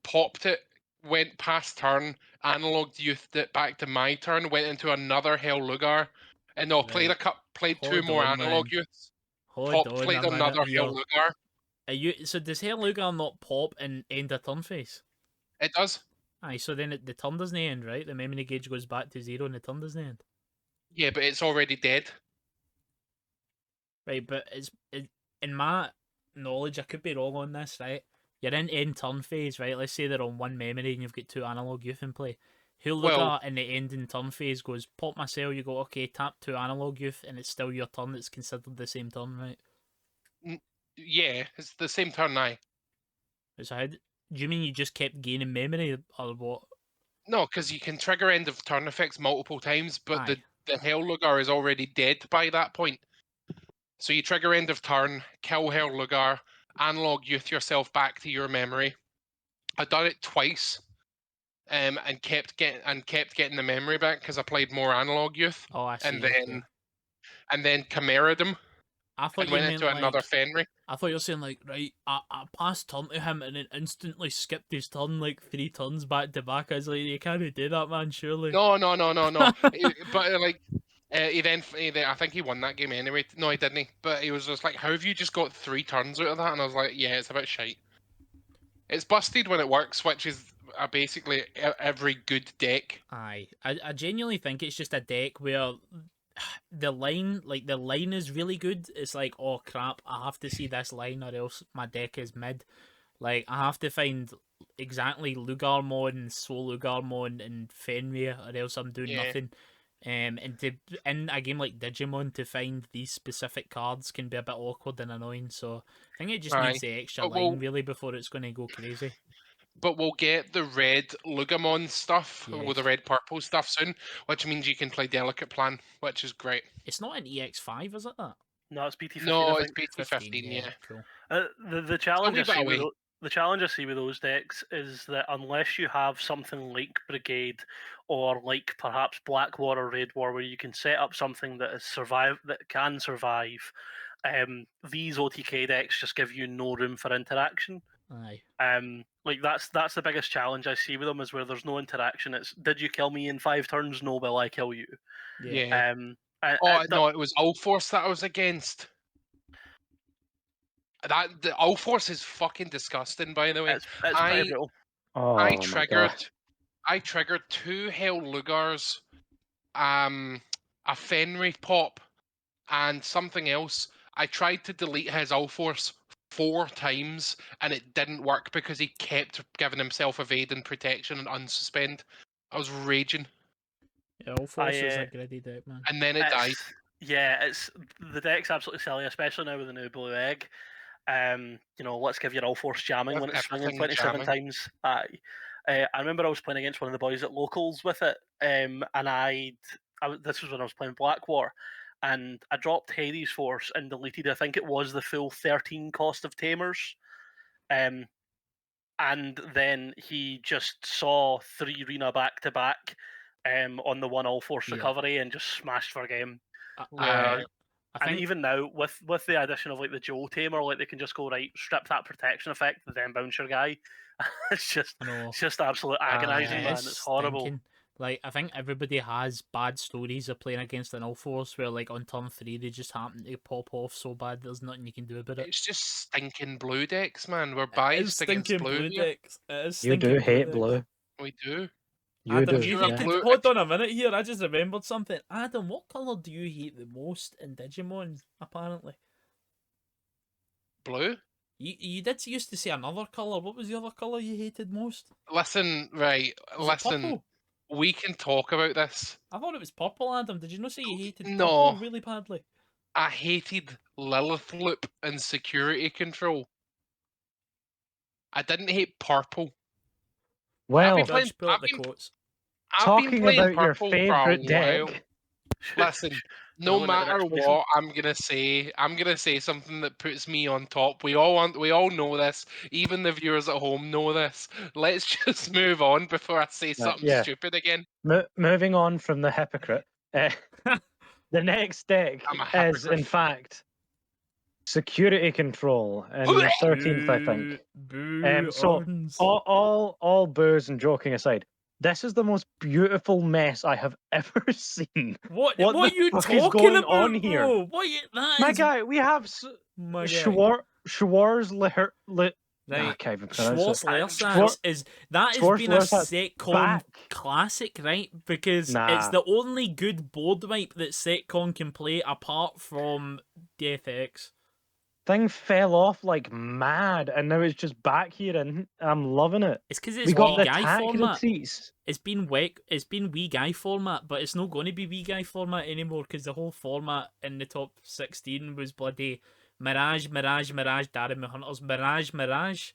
popped it, went past turn, analog youthed it back to my turn, went into another Hell Lugar, and no, Right. played 2 Hold more on, analog man. youths, Hold on played a minute another Hell here. Lugar. So does Lugar not pop and end a turn phase? It does. Aye, so then the turn doesn't end, right? The memory gauge goes back to 0 and the turn doesn't end. Yeah, but it's already dead. Right, but in my knowledge, I could be wrong on this, right? You're in end turn phase, right? Let's say they're on 1 memory and you've got 2 analog youth in play. Well, Hulaga in the ending turn phase goes pop my cell, you go, okay, tap 2 analog youth, and it's still your turn. It's considered the same turn, right? yeah, it's the same turn now. So do you mean you just kept gaining memory or what? No, because you can trigger end of turn effects multiple times, but Aye. the Hell Lugar is already dead by that point. So you trigger end of turn, kill Hell Lugar, analog youth yourself back to your memory. I've done it twice, and kept getting the memory back because I played more analog youth, Oh, I and see, okay. then chimera'd him. I thought and you went meant into another like Fenry. I thought you were saying like right. I passed turn to him and then instantly skipped his turn like 3 turns back to back. I was like, you can't do that, man. Surely. No. But like, I think he won that game anyway. No, he didn't. But he was just like, "How have you just got 3 turns out of that?" And I was like, "Yeah, it's a bit shite. It's busted when it works, which is basically every good deck." Aye, I genuinely think it's just a deck where the line is really good. It's like, oh crap, I have to see this line or else my deck is mid. Like I have to find exactly Lugarmon, Soul Lugarmon, and Fenrir, or else I'm doing Yeah. nothing. And to in a game like Digimon to find these specific cards can be a bit awkward and annoying. So I think it just Aye. needs the extra But line really before it's going to go crazy. we'll get the red Lugamon stuff, or the Yes. red purple stuff soon, which means you can play Delicate Plan, which is great. It's not an EX5, is it that? No, it's BT15, No, I it's think. BT15, yeah. Cool. The It's a challenge wee I bit see away. the challenge I see with those decks is that unless you have something like Brigade or like perhaps Black War or Red War, where you can set up something that can survive, these OTK decks just give you no room for interaction. Aye. Like that's the biggest challenge I see with them, is where there's no interaction. It's, did you kill me in 5 turns? No, will I kill you? Yeah. And No, it was Allforce that I was against. The Allforce is fucking disgusting, by the way. it's pretty I brutal. Oh I my god. triggered 2 Hell Lugars, a Fenry pop, and something else. I tried to delete his Allforce 4 times, and it didn't work because he kept giving himself evade and protection and unsuspend. I was raging, Yeah, all Force is a greedy deck, man. and then it died. It's the deck's absolutely silly, especially now with the new blue egg. Let's give your all force jamming when it's swinging Everything 27 jamming. times. I remember I was playing against one of the boys at locals with it, and this was when I was playing Black War, and I dropped Hades Force and deleted, I think it was the full 13 cost of Tamers, and then he just saw 3 Rena back to back, on the one all force recovery and just smashed for game. I And think even now, with the addition of like the Joe Tamer, like they can just go, right, strip that protection effect, then bounce your guy. it's just absolute agonizing, man. It's horrible. stinking. Like I think everybody has bad stories of playing against an All-Force where like on turn 3 they just happen to pop off so bad there's nothing you can do about it. It's just stinking blue decks, man. We're It is biased against stinking blue blue here. decks. It is You stinking do hate decks. blue. We do. You Adam, do. you You're a hated. blue- Hold on a minute here. I just remembered something. Adam, what color do you hate the most in Digimon? Apparently, Blue? you did used to say another color. What was the other color you hated most? Listen, right. Was it Listen. purple? We can talk about this. I thought it was purple, Adam. Did you not say you hated No. purple really badly? I hated Lilith Loop and security control. I didn't hate purple. Well, Judge, pull up the quotes. I've been talking playing about your purple favourite for a while. deck. Listen, no Rolling at the matter next person. what I'm gonna say something that puts me on top. We all know this. Even the viewers at home know this. Let's just move on before I say something yeah. stupid again. Moving on from the hypocrite. The next deck I'm a is, in hypocrite. fact, security control and the 13th, I think. Boo, So Owens. all boos and joking aside, this is the most beautiful mess I have ever seen. What the are you fuck talking is going about, on here? bro? What you, that My is... guy, we have My guy. Schwarzler. Right. I can't even pronounce it. Schwarzlersatz has been a Schwarzlersatz Setcon back. classic, right? Because Nah. it's the only good board wipe that Setcon can play apart from Death X. Thing fell off like mad, and now it's just back here, and I'm loving it. It's because it's We got Wee the Guy attack format. retreats. It's been Wee Guy format, but it's not going to be Wee Guy format anymore because the whole format in the top 16 was bloody Mirage, Darren Hunters, Mirage.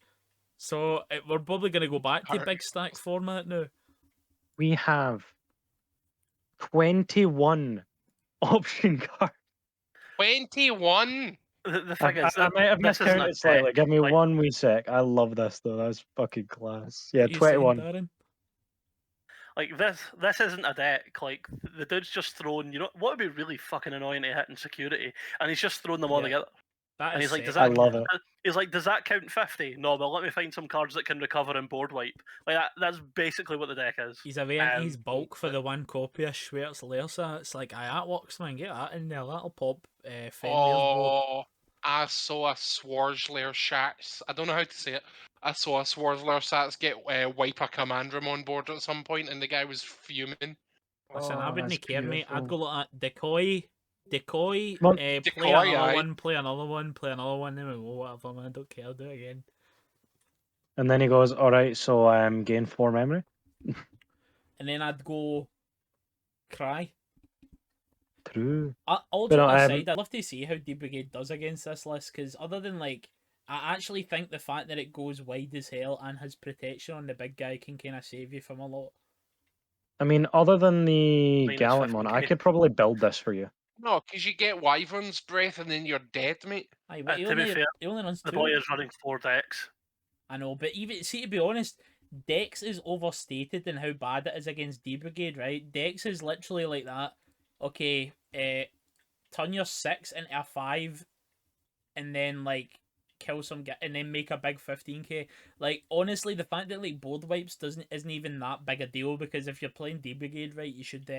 So we're probably going to go back to big stack format now. We have 21 option cards. 21. The thing is, I might have this isn't a miscounted slightly. deck, Give me like, one wee sec. I love this though. That's fucking class. Yeah, What are you saying, 21. Darren? Like this isn't a deck. Like the dude's just thrown. You know what would be really fucking annoying to hit in security, and he's just thrown them all Yeah. together. That And is he's like, sick. I love it. He's like, does that count 50? No, but let me find some cards that can recover and board wipe. Like that's basically what the deck is. He's away into his Um, bulk for the one copy of Schwert's Lersa. It's like, aye, that works, man. Get that in there. That'll pop Fenrir's board. Oh, I saw a Swarzler Shats. I don't know how to say it. I saw a Swarzler Shats get wipe a Commandrum on board at some point, and the guy was fuming. Listen, I Oh, wouldn't that's care, mate. I'd beautiful. go like that. Decoy, play Decoy, another aye. one, play another one, play another one, then we go, whatever, man. Don't care, do it again. And then he goes, all right, so gain 4 memory. And then I'd go cry. True. All But joke no, aside, I'd love to see how Deep Brigade does against this list, because other than like, I actually think the fact that it goes wide as hell and has protection on the big guy can kind of save you from a lot. I mean, other than the Minus Gallant one, I 15k. could probably build this for you. No, because you get Wyvern's Breath and then you're dead, mate. Aye, but to be fair, he only runs the two. boy is running 4 decks. I know, but even see, to be honest, Dex is overstated in how bad it is against D Brigade, right? Dex is literally like that. Okay, turn your 6 into a 5, and then like kill some guy, and then make a big 15k. Like honestly, the fact that like board wipes isn't even that big a deal, because if you're playing D Brigade right, you should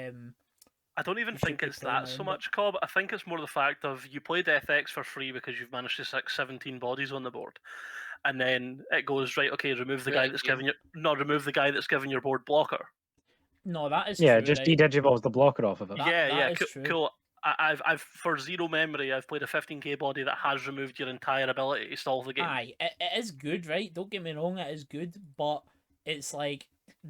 I don't even You should think be it's playing that so around it. much, Cobb. I think it's more the fact of you play Death X for free because you've managed to stick 17 bodies on the board. And then it goes, right, okay, remove the Do it guy that's again. giving you remove the guy that's giving your board blocker. No, that is Yeah, true, just right? de-digivolves the blocker off of it. That is true. Cool. I've for zero memory, I've played a 15k body that has removed your entire ability to solve the game. Aye, it is good, right? Don't get me wrong, it is good, but it's like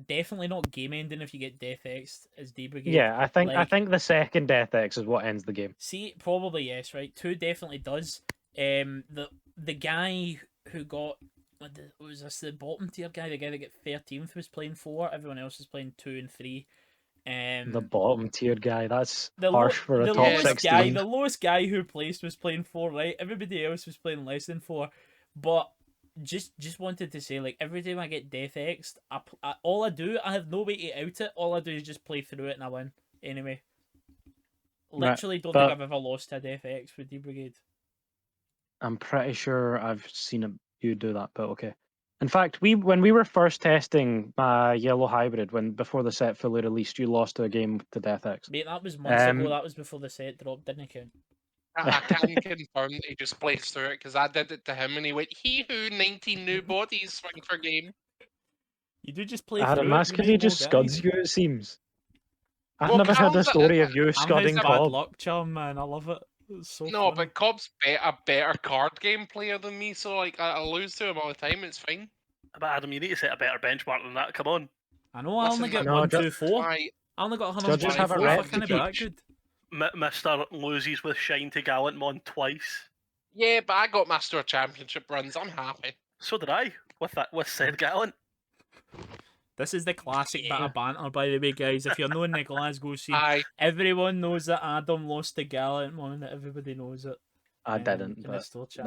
definitely not game ending if you get Death X as D Brigade. Yeah, I Like, think the second Death X is what ends the game. see, probably yes, right? 2 definitely does. The guy who got what was this, the bottom tier guy, the guy that got 13th was playing 4, everyone else was playing 2 and 3. The bottom tier guy, that's The harsh for a the top lowest 16. guy, the lowest guy who placed was playing 4, right? Everybody else was playing less than 4, but just wanted to say, like, every time I get Death X, all I do, I have no way to out it. All I do is just play through it and I win. Anyway, literally don't think I've ever lost to a Death X with D Brigade. I'm pretty sure I've seen you do that, but okay. In fact, when we were first testing Yellow Hybrid, before the set fully released, you lost to a game to Death X. Mate, that was months ago. That was before the set dropped. Didn't count. I can confirm that he just plays through it because I did it to him and he went, "He who 19 new bodies swing for game." You do just play Adam, through that's it. because he just scuds you, it seems. I've Well, never heard a Cal's story of you I'm his scudding bad Cobb. luck charm, man. I love it. It's so No, funny. but Cobb's a better card game player than me, so like I lose to him all the time. It's fine. But Adam, you need to set a better benchmark than that. Come on. I know. I only Listen, got no, 1, ju- 2, 4. I I only got Judges have a 124. I rep can't to be that teach. good. Mister loses with Shine to Gallantmon twice. yeah, but I got Master Championship runs. I'm happy. So did I with said Gallant. This is the classic bit of banter, by the way, guys. If you're knowing the Glasgow scene, I everyone knows that Adam lost to Gallant, man. Everybody knows it. I didn't, in the but store chat.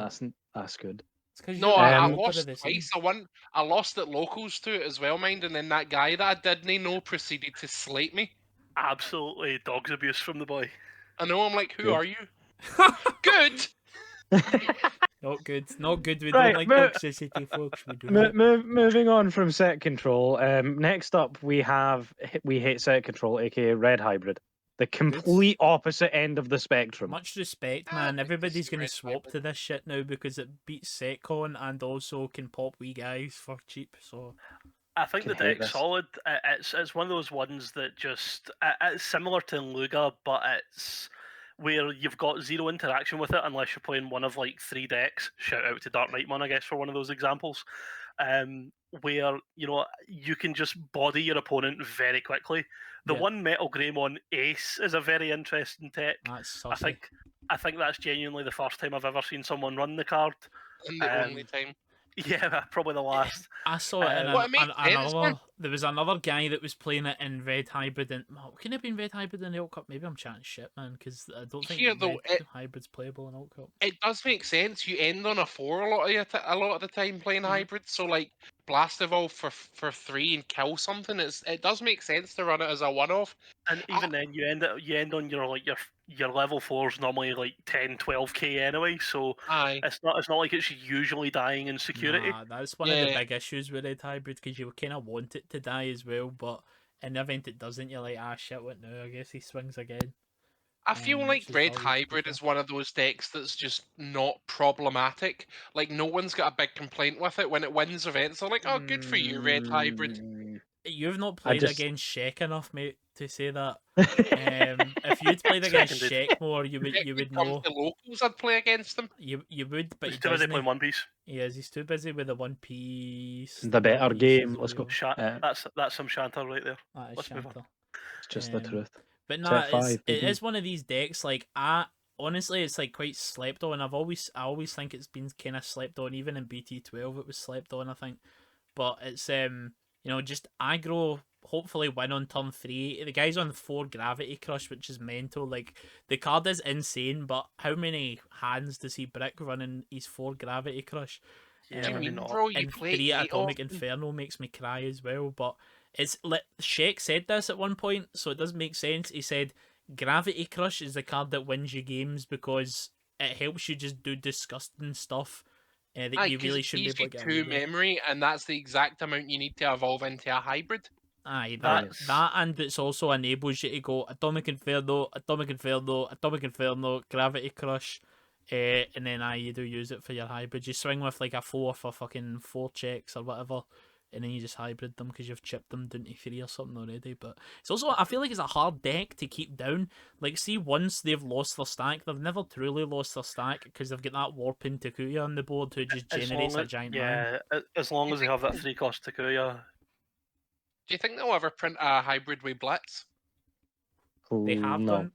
that's good. It's 'cause no, you're I a keeper lost of the scene. twice. I lost at locals to it as well, mind, and then that guy that I didn't know proceeded to slate me. Absolutely dogs abuse from the boy. I know. I'm like, who Good. are you? Good. Not good. Not good. We Right, don't like toxicity, folks. We do not. Moving on from set control. Next up, we hate set control, aka Red Hybrid, the complete opposite end of the spectrum. Much respect, Ah, man. this Everybody's is going to Red swap Hybrid. to this shit now because it beats Setcon and also can pop wee guys for cheap. So I think the Can hate deck's this. solid. It's one of those ones that just it's similar to Luga, but it's where you've got zero interaction with it unless you're playing one of like 3 decks. Shout out to Dark Knightmon, I guess, for one of those examples. Where you can just body your opponent very quickly. The Yeah. one Metal Greymon Ace is a very interesting tech. that's I sussy. think that's genuinely the first time I've ever seen someone run the card. And the only time. Yeah, probably the last. I saw it in Well, it makes sense, another. man. There was another guy that was playing it in Red Hybrid, and can it have been Red Hybrid in the Alt Cup? Maybe I'm chatting shit, man, because I don't think Here, though, Red Hybrid's playable in Alt Cup. It does make sense. You end on a 4 a lot of the time playing hybrid. So like Blast Evolve for 3 and kill something, it does make sense to run it as a one-off. And even then, you end on your level 4's normally like 10, 12k anyway. So Aye. it's not like it's usually dying in security. Nah, that's one of the Yeah. big issues with Red Hybrid, because you kind of want it to die as well, but in the event it doesn't, you're like, ah, shit, what now? I guess he swings again. I feel like which is Red valued, to be Hybrid fair. is one of those decks that's just not problematic. Like, no one's got a big complaint with it. When it wins events, they're like, oh, good for you, Red Hybrid. You've not I played just- against Shek enough, mate, to say that. If you'd played against Seconded. Shek more, you If would it comes know. to locals, I'd play against them. You would, but He's he too busy doesn't. playing One Piece. He is. He's too busy with the One Piece. The better pieces game. as Let's go. well. That's some Shantar right there. That is Let's move on. Shantar. It's just the truth. But Set nah, five, it baby. is one of these decks. Like, honestly, it's like quite slept on. I always think it's been kind of slept on. Even in BT12, it was slept on, I think. But it's just aggro. Hopefully, win on turn 3. The guy's on 4 Gravity Crush, which is mental. Like, the card is insane, but how many hands does he brick running his 4 Gravity Crush? Yeah, What do you maybe mean, not. bro? You And play 3 8 Atomic of them? Inferno makes me cry as well. But it's like Shek said this at one point, so it does make sense. He said Gravity Crush is the card that wins you games because it helps you just do disgusting stuff that Aye, you 'cause really it shouldn't be gives able you to get 2 away with. memory, and that's the exact amount you need to evolve into a hybrid. Aye, That's- that and it's also enables you to go Atomic Inferno, Atomic Inferno, Atomic Inferno, Gravity Crush, and then you do use it for your hybrid. You swing with like a 4 for fucking 4 checks or whatever, and then you just hybrid them because you've chipped them down to 3 or something already. But it's also, I feel like it's a hard deck to keep down. Like, see, once they've lost their stack, they've never truly lost their stack because they've got that Warping Takuya on the board who just generates a giant man. as long as they have that 3-cost Takuya. Do you think they'll ever print a hybrid with Blitz? They have No. done.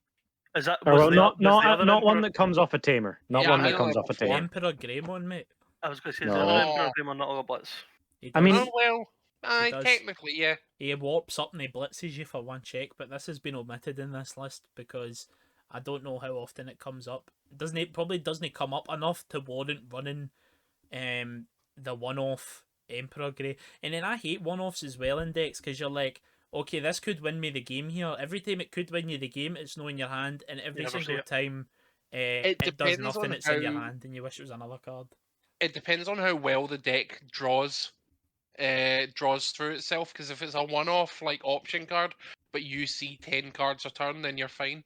Is that Or, was well, the, not was the other not one Emperor- that comes off a tamer. Not Yeah, one I that comes like off a the tamer. Emperor Greymon, mate. I was going to say, No. is the other Oh. Emperor Greymon not a Blitz? He I mean- does. Oh, well, aye, does. technically, yeah. He warps up and he blitzes you for 1 check, but this has been omitted in this list because I don't know how often it comes up. Probably doesn't come up enough to warrant running the one-off Emperor Grey. And then I hate one-offs as well in decks because you're like, okay, this could win me the game here. Every time it could win you the game, it's not in your hand, and every never see single it. time It it does depends nothing, on it's in your how- hand, and you wish it was another card. It depends on how well the deck draws through itself, because if it's a one-off like option card, but you see 10 cards a turn, then you're fine.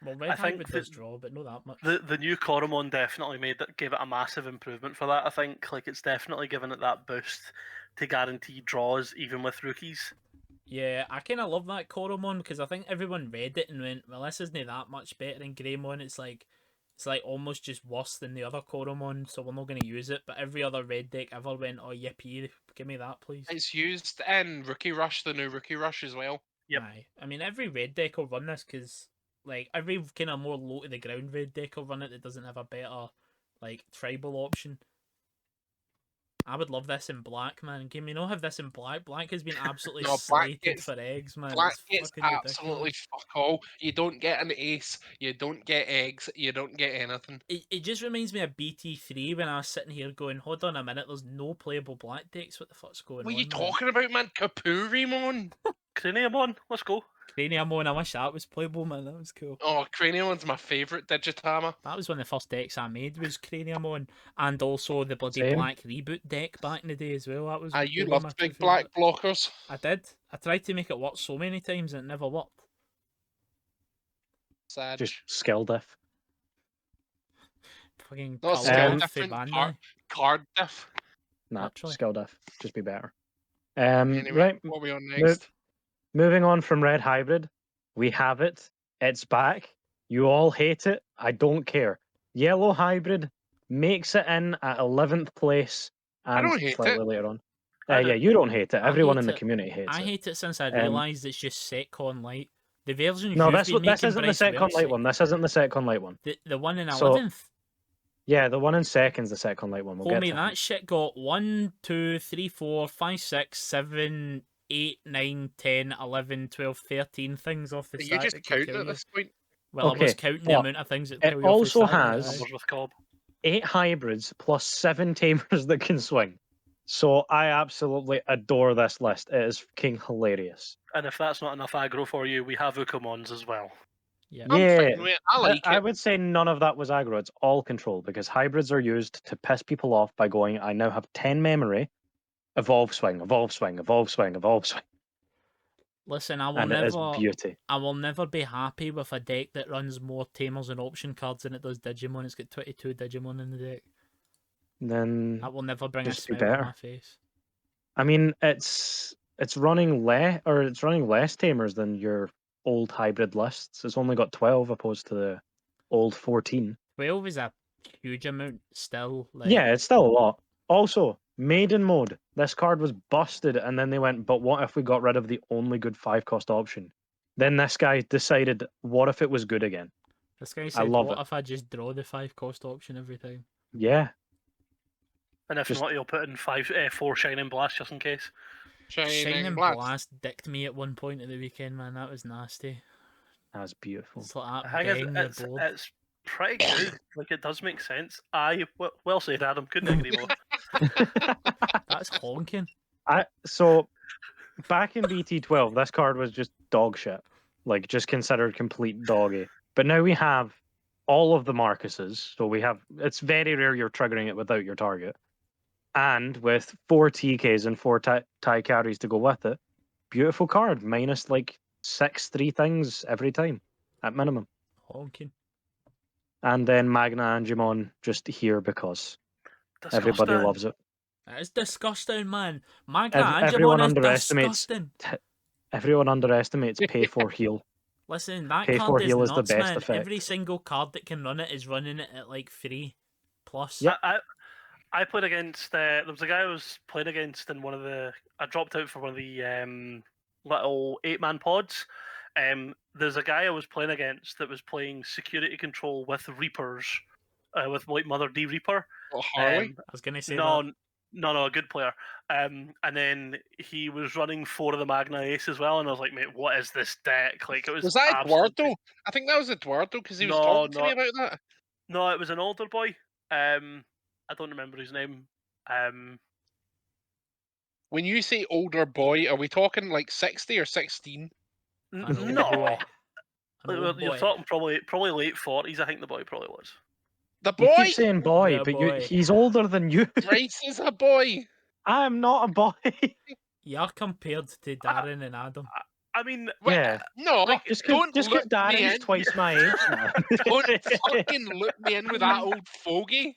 Well, I Red think Hybrid does draw, but not that much. The new Coromon definitely gave it a massive improvement for that. I think like it's definitely given it that boost to guarantee draws even with rookies. Yeah, I kind of love that Coromon because I think everyone read it and went, well, this isn't that much better than Greymon. It's like almost just worse than the other Coromon, so we're not going to use it. But every other red deck ever went, oh, yippee, give me that, please. It's used in Rookie Rush, the new Rookie Rush as well. Yep. Aye. I mean, every red deck will run this because, like, every kind of more low to the ground red deck will run it that doesn't have a better, like, tribal option. I would love this in black, man. Can we not have this in black? Black has been absolutely No, black slated gets- for eggs, man. Black It's gets fucking absolutely ridiculous. fuck all. You don't get an ace, you don't get eggs, you don't get anything. It just reminds me of BT3 when I was sitting here going, hold on a minute, there's no playable black decks. What the fuck's going What on? are you man? talking about, man? Kapurimon? Craniamon, let's go. Craniamon, I wish that was playable, man. That was cool. Oh, Craniumon's my favourite Digitama. That was one of the first decks I made was Craniamon, and also the bloody Same. black reboot deck back in the day as well. That was You probably my loved two big black favourite. blockers. I did. I tried to make it work so many times and it never worked. Sad. Just skill diff. Fucking Not colour skill off different, the Bandai. card diff. Nah, Literally. skill diff. Just be better. Anyway, Right. what are we on next? Moving on from Red Hybrid, we have it. It's back. You all hate it. I don't care. Yellow Hybrid makes it in at 11th place and don't hate slightly it. later on. I Yeah, do. you don't hate it. I Everyone hate in the it. community hates I it. hate it since I Um, realised it's just Setcon Light. The version No, you've this been this making, isn't the Bryce, Setcon works. Light one. This isn't the Setcon Light one. The one in So, 11th. Yeah, the one in second's the Setcon Light one. We'll get Homie, to that it. shit got 1, 2, 3, 4, 5, 6, 7, 8, 9, 10, 11, 12, 13 things off the Are you stack just that can counting kill at you. this point? Well, I was Okay, counting the but amount of things that it kill you off also the stack. has- aye. Numbers with Cobb. 8 hybrids plus 7 tamers that can swing. So I absolutely adore this list. It is fucking hilarious. And if that's not enough aggro for you, we have Ukamons as well. Yeah. I'm Yeah, fine with it. I like I it. would say none of that was aggro. It's all control because hybrids are used to piss people off by going, I now have 10 memory, evolve swing, evolve swing, evolve swing, evolve swing. Listen, I will And it is never. beauty. I will never be happy with a deck that runs more Tamers and option cards than it does Digimon. It's got 22 Digimon in the deck. Then That will never bring a just do smile on my better. face. I mean, it's running less tamers than your old hybrid lists. It's only got 12 opposed to the old 14. 12 is a huge amount still. Like, Yeah, it's still a lot. Also, maiden mode. This card was busted, and then they went, but what if we got rid of the only good 5-cost option? Then this guy decided, what if it was good again? this guy I said, love what it. if I just draw the 5-cost option every time? Yeah. And if Just- not, you'll put in 4 Shining Blast just in case. Shining Blast. Blast dicked me at one point at the weekend, man. That was nasty. That was beautiful. It's like I that think bang the board. it's pretty good. Like, it does make sense. Well said, Adam. Couldn't agree more. That's honking. So back in BT12, this card was just dog shit. Like, just considered complete doggy. But now we have all of the Marcuses. So we have, it's very rare you're triggering it without your target. And with 4 TKs and 4 tie carries to go with it, beautiful card. Minus like 6-3 things every time at minimum. Honking. And then Magna Angemon just here because Disgusting. everybody loves it. It's disgusting, man. Magna Everyone Angemon is underestimates. disgusting. Everyone underestimates pay for heal. Listen, that Pay card for is heal is the nuts, best man. effect. Every single card that can run it is running it at like 3+. Yep. I played against. There was a guy I was playing against in one of the. I dropped out for one of the little 8-man pods. There's a guy I was playing against that was playing security control with Reapers, with like Mother D Reaper. Oh, Harley. I was gonna say No, that. no, a good player. And then he was running 4 of the Magna Ace as well, and I was like, mate, what is this deck? Like, it Was that absolutely- Eduardo? I think that was Eduardo because he was No, talking to me no. about that. No, it was an older boy. I don't remember his name. When you say older boy, are we talking like 60 or 16? An old No, boy. An old you're boy. talking probably late 40s. I think the boy probably was. The You boy? keep saying boy, The but boy. he's older than you. Bryce is a boy. I am not a boy. You are compared to Darren and Adam. I mean, Yeah. No, Like, Just don't because look me Darren's in. twice my age now. Don't fucking look me in with that old fogey.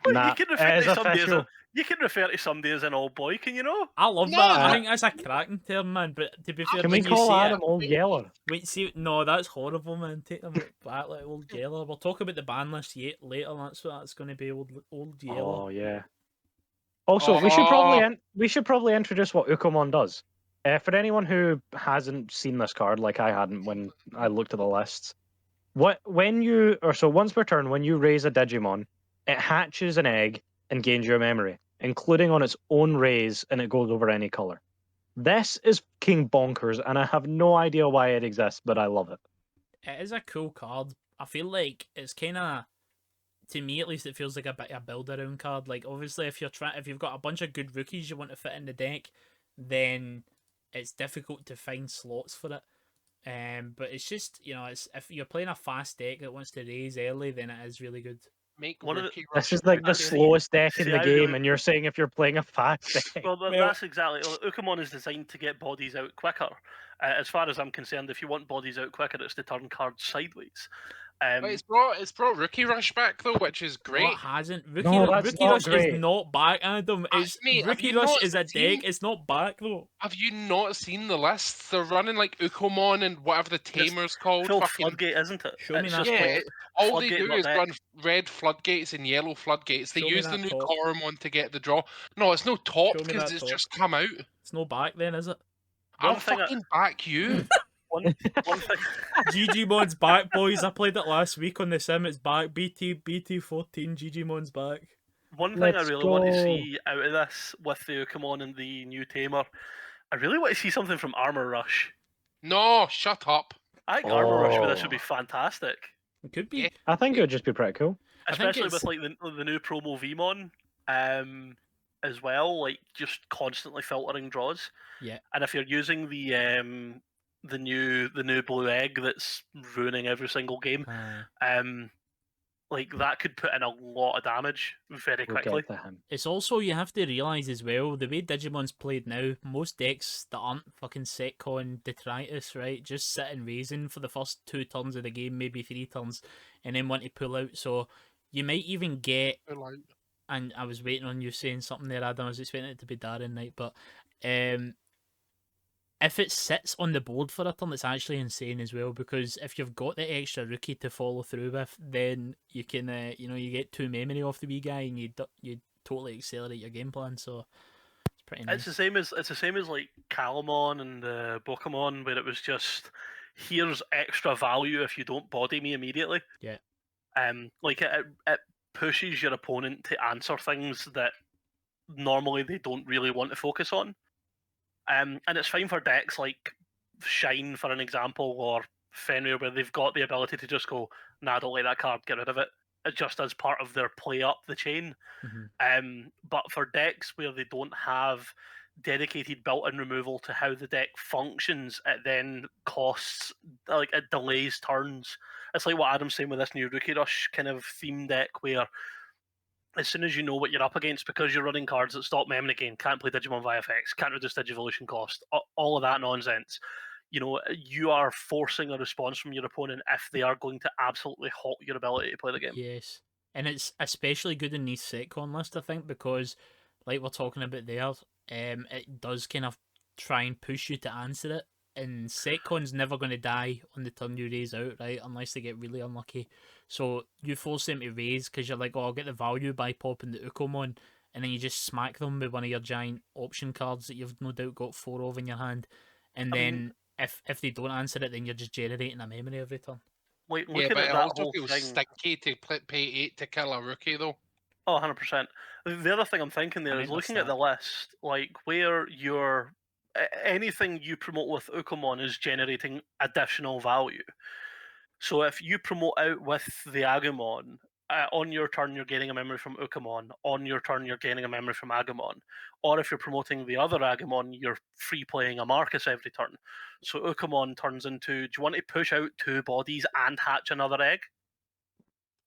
well, Nah, you can it refer is to somebody as official. you can refer to somebody as an old boy. Can you know? I love No. that. I think that's a cracking term, man. But to be fair, Can we when you call say Adam it, Old Yeller? wait, see, no, that's horrible, man. Take them back like old Yeller. We'll talk about the ban list later. That's what that's going to be, old Yeller. Oh yeah. Also, we should probably introduce what Ukomon does. For anyone who hasn't seen this card, like I hadn't when I looked at the lists, once per turn, when you raise a Digimon, it hatches an egg and gains your memory, including on its own raise, and it goes over any color. This is king bonkers, and I have no idea why it exists, but I love it. It is a cool card. I feel like it's kind of, to me at least, it feels like a bit of a build around card. Like obviously, if you've got a bunch of good rookies you want to fit in the deck, then it's difficult to find slots for it. But it's just, it's if you're playing a fast deck that wants to raise early, then it is really good. Make One of the- Rookie This Rush is like the back. slowest deck in See, the I game, really- and you're saying if you're playing a fast deck. Well, Well- that's exactly. Ukamon is designed to get bodies out quicker. As far as I'm concerned, if you want bodies out quicker, it's to turn cards sideways. But it's brought Rookie Rush back though, which is No, great. it hasn't. No, that's Rookie not Rush great. is not back, Adam. It's Mate, have Rookie you Rush not is a seen- deck. It's not back though. Have you not seen the lists? They're running like Ukomon and whatever the tamer's called. full Fucking floodgate, isn't it? Show me It's that just top. yeah. All they Floodgate, do not is deck. run red floodgates and yellow floodgates. They Show me use the that new top. Coromon to get the draw. No, it's no top Show me because that it's top. just come out. It's no back then, is it? I'll One thing I- fucking back you. one thing. Gigimon's back, boys. I played it last week on the sim. It's back. BT14. Gigimon's back. One thing I Let's really want to go. see out of this with the Ukamon and the new Tamer, I really want to see something from Armor Rush. No, shut up. I think Armor Rush with this would Oh. be fantastic, It could be. Yeah. I think it would just be pretty cool. I think especially it's- with like the new promo Vmon. as well, like just constantly filtering draws. Yeah. And if you're using the new blue egg that's ruining every single game, Aye. like that could put in a lot of damage very We'll quickly. get to him. It's also, you have to realise as well, the way Digimon's played now, most decks that aren't fucking Setcon detritus, right, just sit and raising for the first 2 turns of the game, maybe 3 turns, and then want to pull out. So you might even get, and I was waiting on you saying something there, Adam, I was expecting it to be Darren, right, but if it sits on the board for a turn, it's actually insane as well, because if you've got the extra rookie to follow through with, then you can, you get 2 memory off the wee guy, and you totally accelerate your game plan. So it's pretty nice. It's the same as like Calamon and Pokemon, where it was just here's extra value if you don't body me immediately. Yeah. Like it pushes your opponent to answer things that normally they don't really want to focus on. And it's fine for decks like Shine, for an example, or Fenrir, where they've got the ability to just go, nah, don't like that card, get rid of it. It just as part of their play up the chain. But for decks where they don't have dedicated built-in removal to how the deck functions, it then costs, like, it delays turns. It's like what Adam's saying with this new Rookie Rush kind of theme deck, where as soon as you know what you're up against, because you're running cards that stop memory gain, can't play Digimon VFX, can't reduce Digivolution cost, all of that nonsense, you are forcing a response from your opponent if they are going to absolutely halt your ability to play the game. Yes. And it's especially good in these Setcon lists, I think, because, like we're talking about there, it does kind of try and push you to answer it. And Setcon's never going to die on the turn you raise out, right? Unless they get really unlucky. So you force them to raise because you're like, oh, I'll get the value by popping the Ukomon. And then you just smack them with one of your giant option cards that you've no doubt got 4 of in your hand. And then if they don't answer it, then you're just generating a memory every turn. Like, Yeah, looking but at it that also whole feels thing, stinky to pay 8 to kill a rookie, though. Oh, 100%. The other thing I'm thinking there I is meant looking the at the list, like where anything you promote with Ukomon is generating additional value. So if you promote out with the Agumon, on your turn you're gaining a memory from Ukomon, on your turn you're gaining a memory from Agumon. Or if you're promoting the other Agumon, you're free playing a Marcus every turn. So Ukomon turns into, do you want to push out 2 bodies and hatch another egg?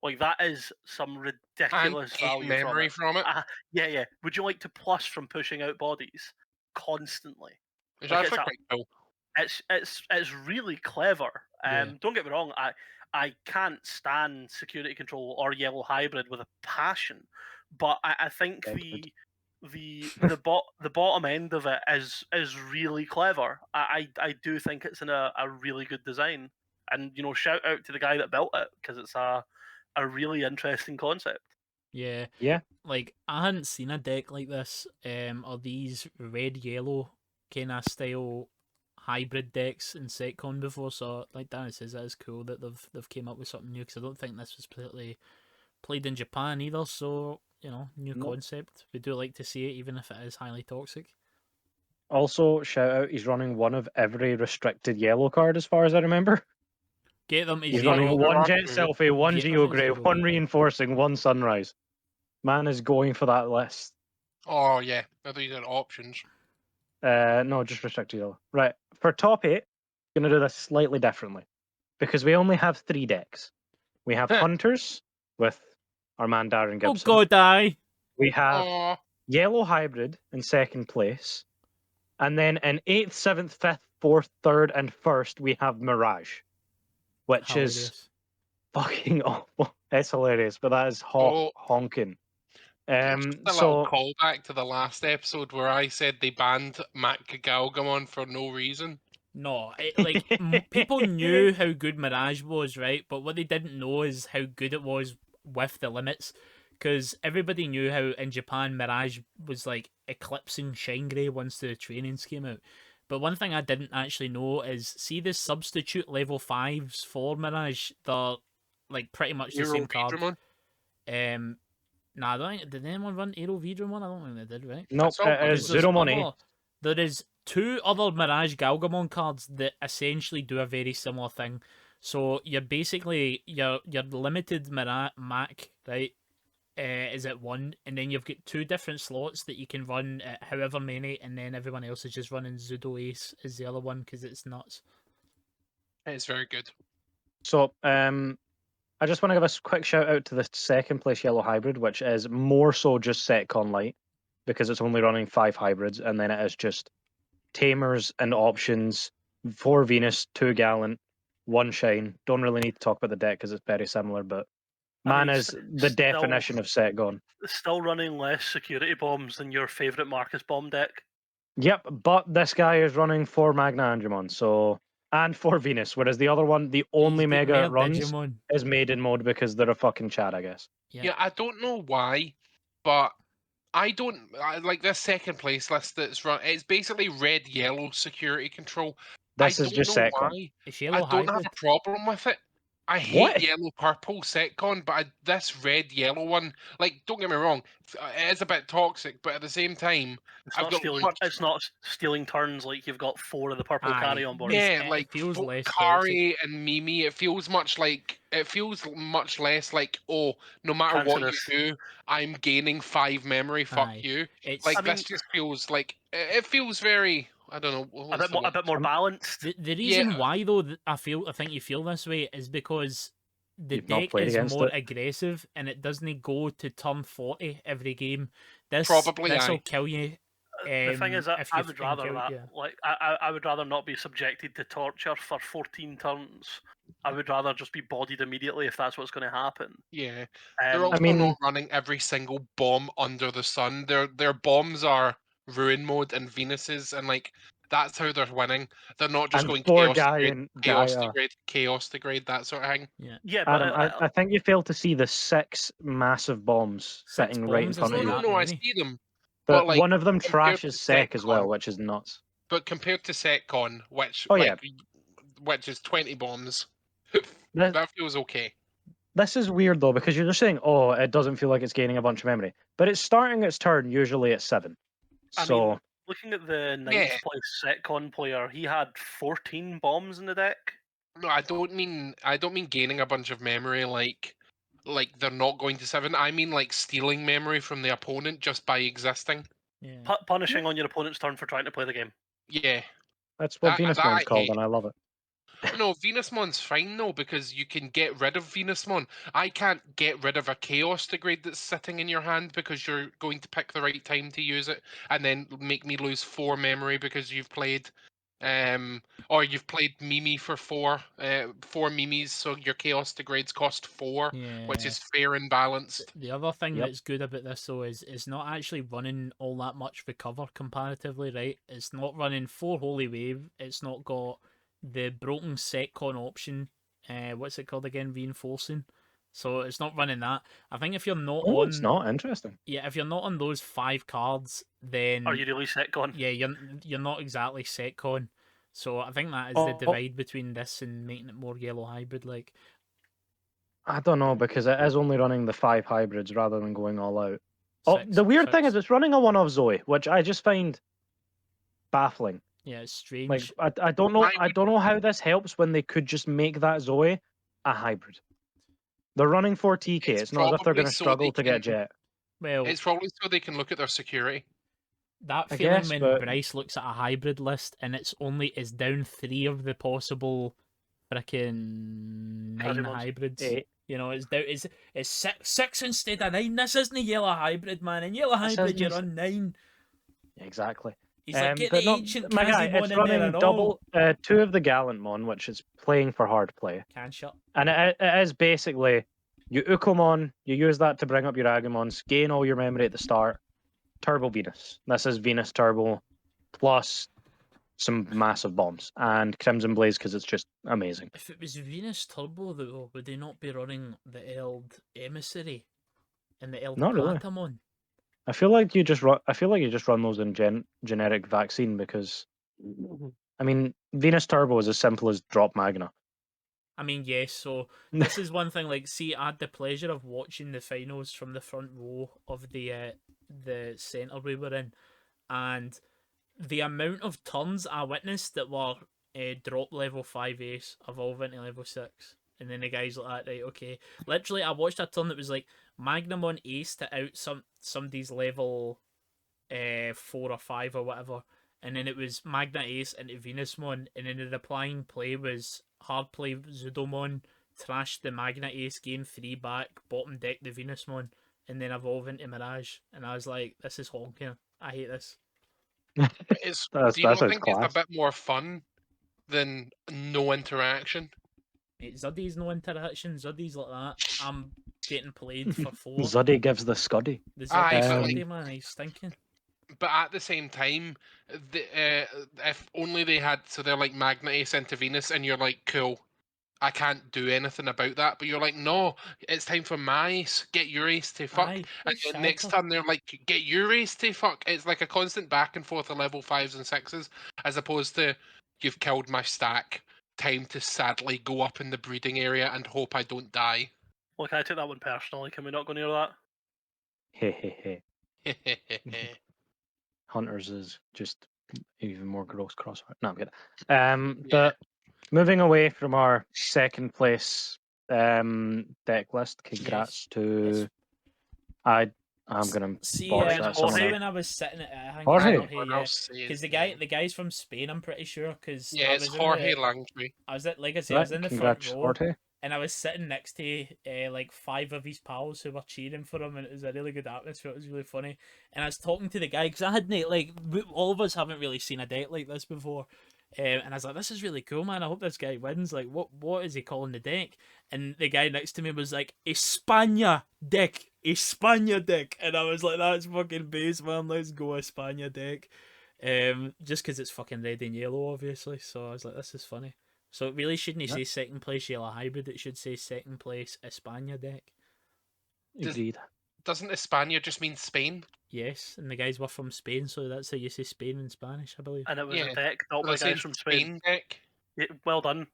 Like, that is some And ridiculous take value memory from it. Yeah. Would you like to plus from pushing out bodies constantly? It's Like, actually quite cool. it's really clever. Yeah. Don't get me wrong. I can't stand security control or yellow hybrid with a passion, but I think Deadwood. the bottom end of it is really clever. I do think it's in a really good design, and shout out to the guy that built it, because it's a really interesting concept. Yeah. Yeah. Like, I hadn't seen a deck like this, or these red-yellow kind of style hybrid decks in Setcon before, so like Darren says, that is cool that they've came up with something new, because I don't think this was particularly played in Japan either, so, new Nope. concept. We do like to see it, even if it is highly toxic. Also, shout out, he's running one of every restricted yellow card, as far as I remember. Get them to He's zero. running one Jet Mhm. Selfie, one Get them to Geograve, zero. one Reinforcing, one Sunrise. Man is going for that list. Oh, yeah. I thought you said options. No, just restricted yellow. Right. For top 8, I'm going to do this slightly differently, because we only have 3 decks. We have Hunters with our man Darren Oh Gibson. god, aye! We have Oh, Yellow Hybrid in second place. And then in 8th, 7th, 5th, 4th, 3rd, and 1st, we have Mirage, which is Hilarious. fucking awful. It's hilarious, but that is honking. just a little callback to the last episode where I said they banned Matt Galgamon for no reason. No, people knew how good Mirage was, right? But what they didn't know is how good it was with the limits. Because everybody knew how in Japan Mirage was like eclipsing Shine Grey once the trainings came out. But one thing I didn't actually know is, see the substitute level 5s for Mirage, they're like pretty much the same card. Nah, I don't think, did anyone run Aero Vidramon? I don't think they did, right? Nope, it is There's Zero Money. There is 2 other Mirage Galgamon cards that essentially do a very similar thing. So you're basically, you're limited Mac, right? is at 1, and then you've got 2 different slots that you can run at however many, and then everyone else is just running Zudo Ace is the other one because it's nuts. It's very good. So, I just want to give a quick shout out to the second place yellow hybrid, which is more so just Setcon Light, because it's only running 5 hybrids, and then it is just tamers and options, 4 Venus, 2 Gallant, 1 Shine. Don't really need to talk about the deck because it's very similar, but man mean, is the definition of Setcon. Still running less security bombs than your favourite Marcus bomb deck. Yep, but this guy is running 4 Magna Angemon, so and 4 Venus, whereas the other one, the only He's got mega it more runs Digimon. is maiden mode because they're a fucking Chad, I guess. Yeah. Yeah, I don't know why, but I like this second place list that's run. It's basically red yellow security control. I This is don't just know Setcon. why. It's I yellow don't have hybrid. a problem with it. I hate What? yellow purple Setcon, but this red yellow one, like, don't get me wrong, it is a bit toxic, but at the same time, It's I've not got stealing. much. It's not stealing turns like you've got 4 of the purple carry Aye. on board. Yeah, It like feels less Kari and Mimi, it feels much less like, oh, no matter what you Cancerous. do, I'm gaining 5 memory. Fuck Aye. you. It's Like I mean, this just feels like it feels very. I don't know. a What's bit the more, word? a bit more balanced. the Yeah, reason why though I think you feel this way is because the You've not deck played is against more it. aggressive and it doesn't go to turn 40 every game. This probably will I. kill you. The thing is, If I you would rather kill, that. yeah. Like, I would rather not be subjected to torture for 14 turns. I would rather just be bodied immediately if that's what's going to happen. Yeah, they're Um, also mean- not running every single bomb under the sun. Their bombs are ruin mode and Venuses, and like that's how they're winning. They're not just And going 4 chaos to Gaia grade, and chaos to Gaia. grade, chaos to grade, that sort of thing. Yeah. yeah, but Adam, I think you failed to see the 6 massive bombs 6 sitting right in bombs front No, of isn't you. no, that no. I many. see them, But but like one of them compared trashes to Sec as well, Setcon, which is nuts. but compared to Setcon, which Oh, like yeah. which is 20 bombs, This, that feels okay. this is weird though, because you're just saying, oh, it doesn't feel like it's gaining a bunch of memory. But it's starting its turn usually at 7. I So, mean, looking at the ninth Yeah. place Setcon player, he had 14 bombs in the deck. No, I don't mean gaining a bunch of memory like they're not going to 7. I mean like stealing memory from the opponent just by existing. Yeah. Punishing on your opponent's turn for trying to play the game. Yeah, that's what that Venusmon's I called, hate. and I love it. No, Venusmon's fine though because you can get rid of Venusmon. I can't get rid of a Chaos Degrade that's sitting in your hand because you're going to pick the right time to use it, and then make me lose 4 memory because you've played, or you've played Mimi for 4 Mimis, so your Chaos Degrades cost 4, which Yeah. is fair and balanced. The other thing Yep. that's good about this though is it's not actually running all that much recover comparatively, right? It's not running 4 Holy Wave. It's not got the broken Setcon option. What's it called again? Reinforcing. So it's not running that. I think if you're not Oh, on, it's not interesting. yeah, if you're not on those 5 cards, then Are you really Setcon? yeah, you're not exactly Setcon. So I think that is the Oh. divide between this and making it more yellow hybrid. Like, I don't know, because it is only running the 5 hybrids rather than going all out. Oh, six- the weird thing six. is it's running a one of Zoe, which I just find baffling. Yeah, it's strange. Like I don't know I I don't know how this helps when they could just make that Zoe a hybrid. They're running 4 TK. It's It's not as if they're probably going to so struggle they to get can. Jet. Well, It's probably so they can look at their security. that I feeling guess, when but- Bryce looks at a hybrid list and it's down 3 of the possible frickin' 9 Digimons. hybrids. 8. You know, it's down it's six instead of 9. This isn't a yellow hybrid, man. In yellow This hybrid you're isn't- on 9. Exactly. He's like, get but the no, ancient my guy, Kazimon it's in there running and all. double 2 of the Gallantmon, which is playing for hard play. Can shut. And it is basically you Ukomon, you use that to bring up your Agumons, gain all your memory at the start. Turbo Venus. This is Venus Turbo plus some massive bombs and Crimson Blaze because it's just amazing. If it was Venus Turbo though, would they not be running the Eld Emissary and the Eld Not really. Patamon? I feel like you just run those in generic vaccine because I mean Venus Turbo is as simple as drop Magna. I mean, yes, so this is one thing, like, see, I had the pleasure of watching the finals from the front row of the centre we were in, and the amount of turns I witnessed that were drop level 5 ace, evolve into level 6. And then the guy's like, right, okay. Literally, I watched a turn that was like Magnamon Ace to out somebody's level 4 or 5 or whatever. And then it was Magna Ace into Venusmon. And then the replying play was hard play Zudomon, trash the Magna Ace, gain 3 back, bottom deck the Venusmon, and then evolve into Mirage. And I was like, this is honking. I hate this. But it's, That's do you that not sounds think it's a class. bit more fun than no interaction? Zuddy's no interaction. Zuddy's like that. I'm getting played for 4. Zuddy gives the Scuddy. The Aye, Zuddy's but Um, like, Zuddy, man, he's stinking. but at the same time, if only they had, so they're like Magna Ace into Venus, and you're like, cool, I can't do anything about that. But you're like, no, it's time for my ace. Get your ace to fuck. Aye, And it's then next Shatter. turn they're like, get your ace to fuck. It's like a constant back and forth of level 5s and 6s, as opposed to, you've killed my stack. Time to sadly go up in the breeding area and hope I don't die. Look, I took that one personally. Can we not go near that? hey. Hunters is just even more gross crossfire. No, I'm kidding. Yeah. But moving away from our second place deck list, congrats to I'm gonna See, botch It's that. Jorge. see Someone when I was sitting at, I think Jorge. it's Jorge, yeah. Because the guy's from Spain, I'm pretty sure. Because Yeah, I it's was Jorge in the, Langtree. I was at, like I say, I Right, was in the front congrats, row, Jorge. and I was sitting next to like 5 of his pals who were cheering for him, and it was a really good atmosphere. It was really funny, and I was talking to the guy because I hadn't all of us haven't really seen a deck like this before, and I was like, "This is really cool, man. I hope this guy wins. Like, what is he calling the deck?" And the guy next to me was like, "España deck, España deck," and I was like, "That's fucking base, man. Let's go España deck." Just because it's fucking red and yellow, obviously. So I was like, "This is funny." So it really shouldn't say second place Yellow Hybrid, it should say second place España deck. Agreed. Doesn't España just mean Spain? Yes, and the guys were from Spain, so that's how you say Spain in Spanish, I believe. And it was Yeah. a deck built So by they're guys from Spain. Spain deck? Yeah, well done.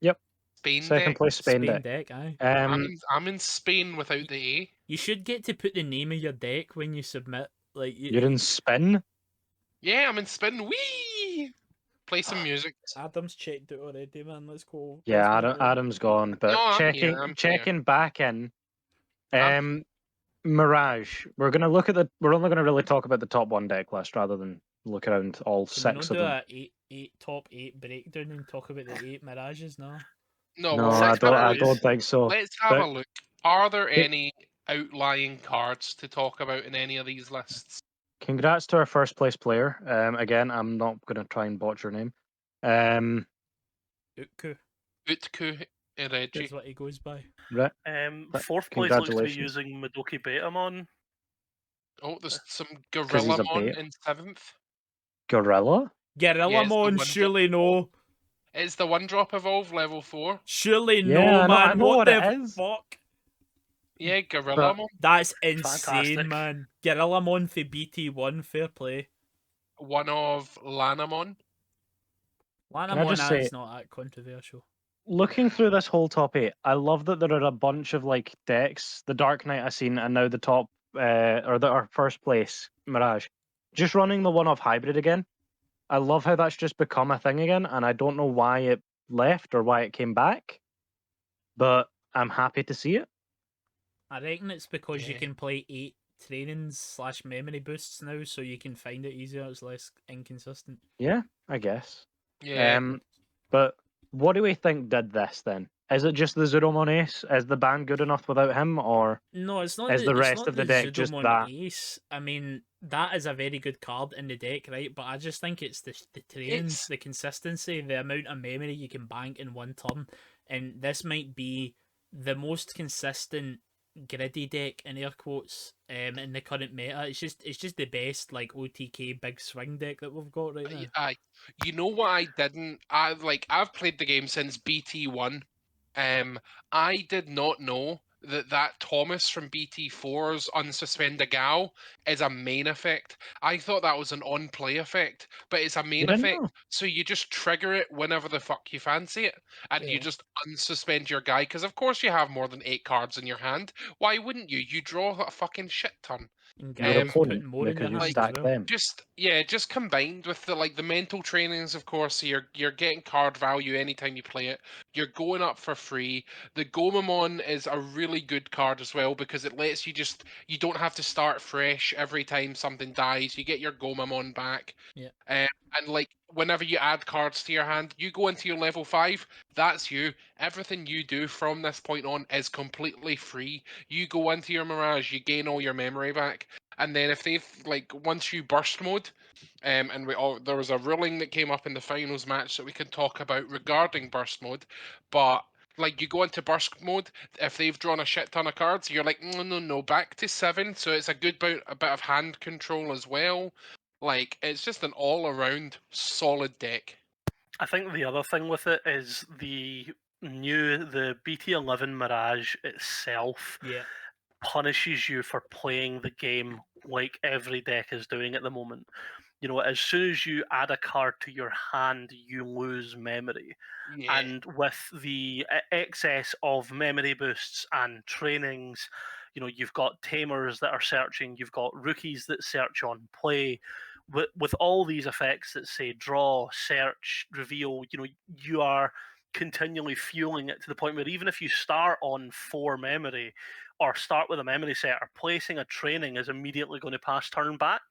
Yep. Spain Second deck? place Spain deck. deck, aye. I'm in Spain without the A. You should get to put the name of your deck when you submit. Like You're in spin. Yeah, I'm in Spain. Wee! Play some music. Adam's checked it already, man. Let's go. Yeah, Adam's gone. But No, I'm checking here. I'm checking back in. I'm- Mirage. We're only gonna really talk about the top one deck list rather than look around all Can we 6 not of do them. a top 8 breakdown and talk about the 8 Mirages now? No, No, well, I let's have a I look. don't think so. Let's have But a look. Are there it- any outlying cards to talk about in any of these lists? Congrats to our first place player. Again, I'm not gonna try and botch your name. Utku Utku is Reggie. what he goes by. Right. Fourth place looks to be Congratulations. using Madoki Betamon. Oh, there's some he's a Gorillamon bait. in 7th. Gorilla? Gorillamon, one surely no. It's the 1-drop evolve level 4. Surely Yeah, no, I man. know What what it the is. fuck? Yeah, Gorillamon. That's insane, Fantastic. man. Gorillamon for BT1, fair play. One of Lanamon. Lanamon just say- is not that controversial. Looking through this whole top 8, I love that there are a bunch of like decks. The Dark Knight I seen, and now the top our first place Mirage, just running the one off hybrid again. I love how that's just become a thing again, and I don't know why it left or why it came back, but I'm happy to see it. I reckon it's because you Yeah. can play 8 trainings / memory boosts now, so you can find it easier. It's less inconsistent. Yeah, I guess. Yeah. But what do we think did this then? Is it just the Zuromon Ace? Is the ban good enough without him, or No, it's not. is the it's rest not of the deck just Zudomon that? Ace. I mean, that is a very good card in the deck, right? But I just think it's the trains, It's- the consistency, the amount of memory you can bank in one turn, and this might be the most consistent griddy deck in air quotes in the current meta. It's just the best like OTK big swing deck that we've got right now. You know what I didn't? I've played the game since BT1. I did not know that Thomas from BT4's Unsuspend a Gal is a main effect. I thought that was an on-play effect, but it's a main didn't effect. know? So you just trigger it whenever the fuck you fancy it, and you Yeah. just unsuspend your guy. Because of course you have more than 8 cards in your hand. Why wouldn't you? You draw a fucking shit ton. And Your guys Um, putting opponent, more in their because you hands like, as stack well. them. just Yeah, just combined with the mental trainings, of course. So you're getting card value anytime you play it. You're going up for free. The Gomamon is a really good card as well because it lets you don't have to start fresh every time something dies. You get your Gomamon back. Yeah. Um, and like whenever you add cards to your hand, you go into your level 5. That's you. Everything you do from this point on is completely free. You go into your Mirage, you gain all your memory back. And then if they've once you burst mode, and there was a ruling that came up in the finals match that we can talk about regarding burst mode, but like you go into burst mode, if they've drawn a shit ton of cards, you're like no no no back to 7. So it's a bit of hand control as well. Like it's just an all around solid deck. I think the other thing with it is the BT11 Mirage itself Yeah. punishes you for playing the game like every deck is doing at the moment. You know, as soon as you add a card to your hand, you lose memory. Yeah. And with the excess of memory boosts and trainings, you know, you've got tamers that are searching, you've got rookies that search on play. With all these effects that say draw, search, reveal, you know, you are continually fueling it to the point where even if you start on 4 memory or start with a memory setter, placing a training is immediately going to pass turn back.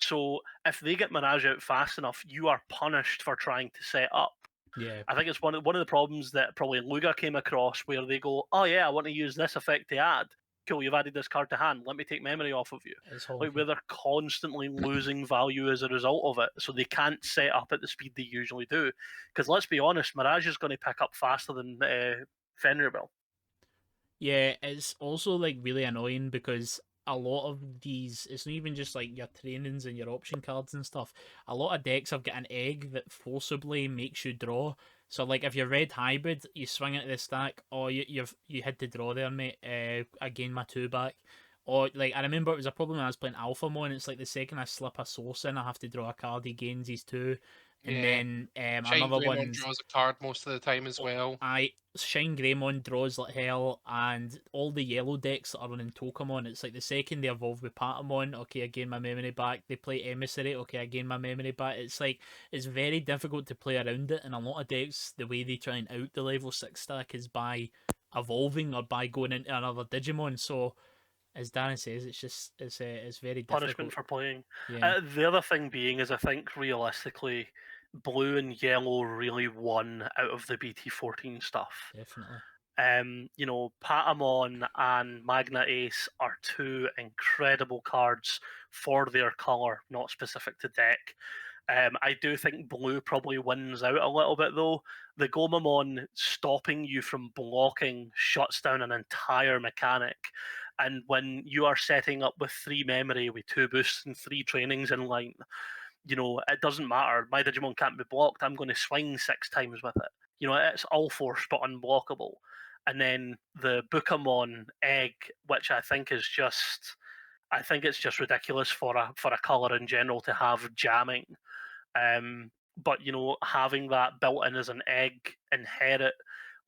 So if they get Mirage out fast enough, you are punished for trying to set up. Yeah. I think it's one of the problems that probably Luga came across, where they go, "Oh yeah, I want to use this effect to add. Cool, you've added this card to hand. Let me take memory off of you." It's Like where honky. they're constantly losing value as a result of it, so they can't set up at the speed they usually do. Because let's be honest, Mirage is going to pick up faster than Fenrir will. Yeah, it's also like really annoying because a lot of these, it's not even just like your trainings and your option cards and stuff. A lot of decks have got an egg that forcibly makes you draw. So like if you're red hybrid, you swing into the stack, or you had to draw there, mate. I gain my 2 back. Or like I remember it was a problem when I was playing Alpha Mon. It's like the second I slip a source in, I have to draw a card. He gains his 2, and Yeah. then Shine another Greymon one's draws a card most of the time as well. I Shine Greymon draws like hell, and all the yellow decks that are running Tokamon, it's like the second they evolve with Patamon, okay, I gain my memory back. They play Emissary, okay, I gain my memory back. It's like it's very difficult to play around it, and a lot of decks, the way they try and out the level 6 stack is by evolving or by going into another Digimon. So as Darren says, it's very Punishment difficult. for playing. Yeah, The other thing being is I think realistically, blue and yellow really won out of the BT14 stuff. definitely. You know, Patamon and Magna Ace are two incredible cards for their colour, not specific to deck. I do think blue probably wins out a little bit though. The Gomamon stopping you from blocking shuts down an entire mechanic. And when you are setting up with 3 memory with 2 boosts and 3 trainings in line, you know, it doesn't matter. My Digimon can't be blocked. I'm going to swing 6 times with it. You know, it's all force but unblockable. And then the Bookamon egg, which I think it's just ridiculous for a color in general to have jamming. But you know, having that built in as an egg inherit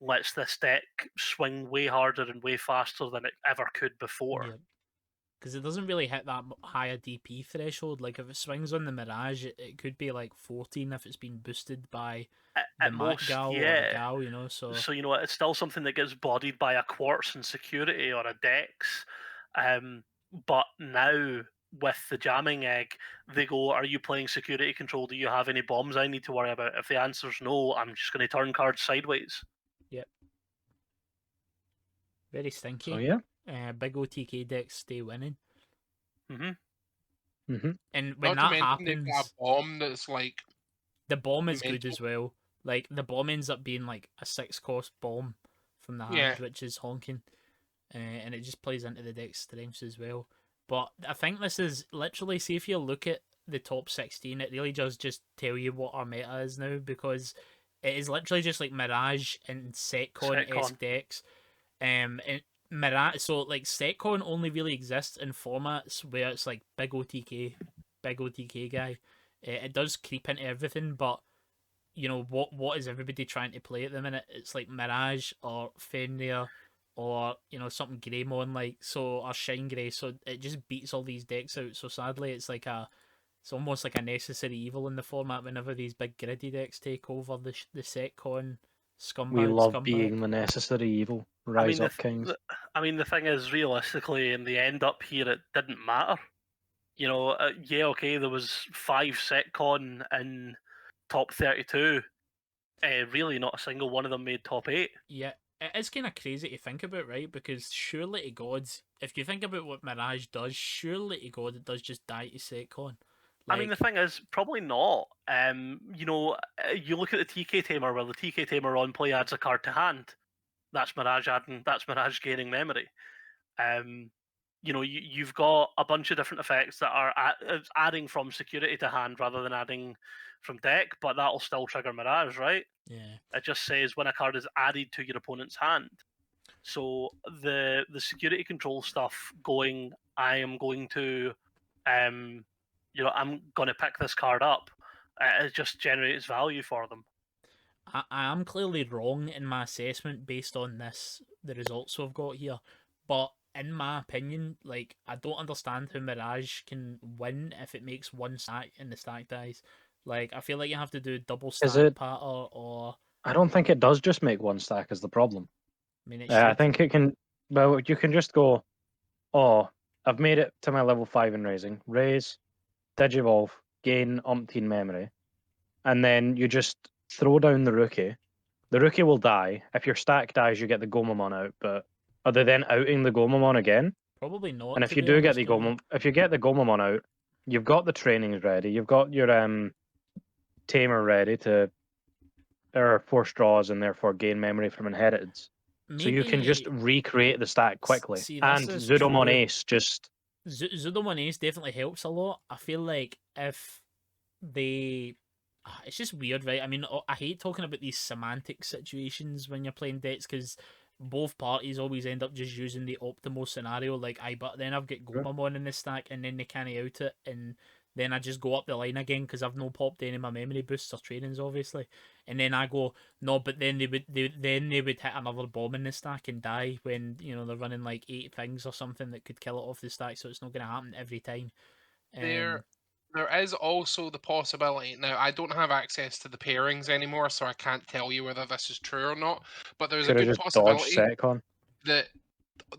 lets this deck swing way harder and way faster than it ever could before. Yeah. Because it doesn't really hit that higher DP threshold. Like if it swings on the Mirage, it could be like 14 if it's been boosted by the At Mat most, Gal or the yeah. Gal, you know. So So you know, it's still something that gets bodied by a Quartz and security or a Dex. But now with the jamming egg, they go, "Are you playing security control? Do you have any bombs I need to worry about?" If the answer's no, I'm just going to turn cards sideways. yep, very So stinky. yeah. Big OTK decks stay winning, Hmm and when Not to that mention they've got a happens, bomb that's like the bomb is good mental. as well. Like the bomb ends up being like a 6 cost bomb from the Yeah. hand, which is honking, and it just plays into the deck's strengths as well. But I think this is literally, see if you look at the top 16, it really does just tell you what our meta is now, because it is literally just like Mirage and Setcon esque Setcon. decks. And Mirage, so like Setcon only really exists in formats where it's like big OTK guy. It does creep into everything, but you know what is everybody trying to play at the minute? It's like Mirage or Fenrir or you know something Greymon like, so or Shine Grey, so it just beats all these decks out. So sadly it's like It's almost like a necessary evil in the format whenever these big griddy decks take over. The Setcon We scumbags love come being back. the necessary evil. I Rise mean, up, kings. the thing is, realistically, in the end up here, it didn't matter. You know, yeah, okay, there was 5 Setcon in top 32. Really, not a single one of them made top 8. Yeah, it is kind of crazy to think about, right? Because surely to gods, if you think about what Mirage does, surely to God it does just die to Setcon. I mean, the thing is, probably not. You know, you look at the TK Tamer, where the TK Tamer on play adds a card to hand. That's Mirage gaining memory. You know, you've got a bunch of different effects that are adding from security to hand rather than adding from deck, but that'll still trigger Mirage, right? Yeah. It just says when a card is added to your opponent's hand. So the security control stuff going, I am going to, you know, I'm going to pick this card up. It just generates value for them. I am clearly wrong in my assessment based on the results we've got here. But in my opinion, like, I don't understand how Mirage can win if it makes one stack and the stack dies. Like, I feel like you have to do double stack it- patter, or I don't think it does just make one stack is the problem. I mean, it I should. think it can. Well, you can just go, oh, I've made it to my level 5 in raising. Raise, Digivolve, gain umpteen memory, and then you just throw down the rookie. The rookie will die. If your stack dies, you get the Gomamon out. But are they then outing the Gomamon again? Probably not. And if To you be do get honest, the Johnny. if you get the Gomamon out, you've got the trainings ready. You've got your tamer ready to or force draws and therefore gain memory from inheritance. So you can just Maybe recreate the stack quickly. see this And is Zudomon true. Ace just Zudomon Ace definitely helps a lot. I feel like if they, it's just weird, right? I mean, I hate talking about these semantic situations when you're playing decks because both parties always end up just using the optimal scenario. Like, but then I've got Gomamon in the stack, and then they can't out it, and then I just go up the line again because I've no popped any of my memory boosts or trainings, obviously. And then I go, no, but then they would hit another bomb in the stack and die when, you know, they're running like 8 things or something that could kill it off the stack. So it's not going to happen every time. There is also the possibility. Now, I don't have access to the pairings anymore, so I can't tell you whether this is true or not. But there's a could have good just dodged possibility Setcon. that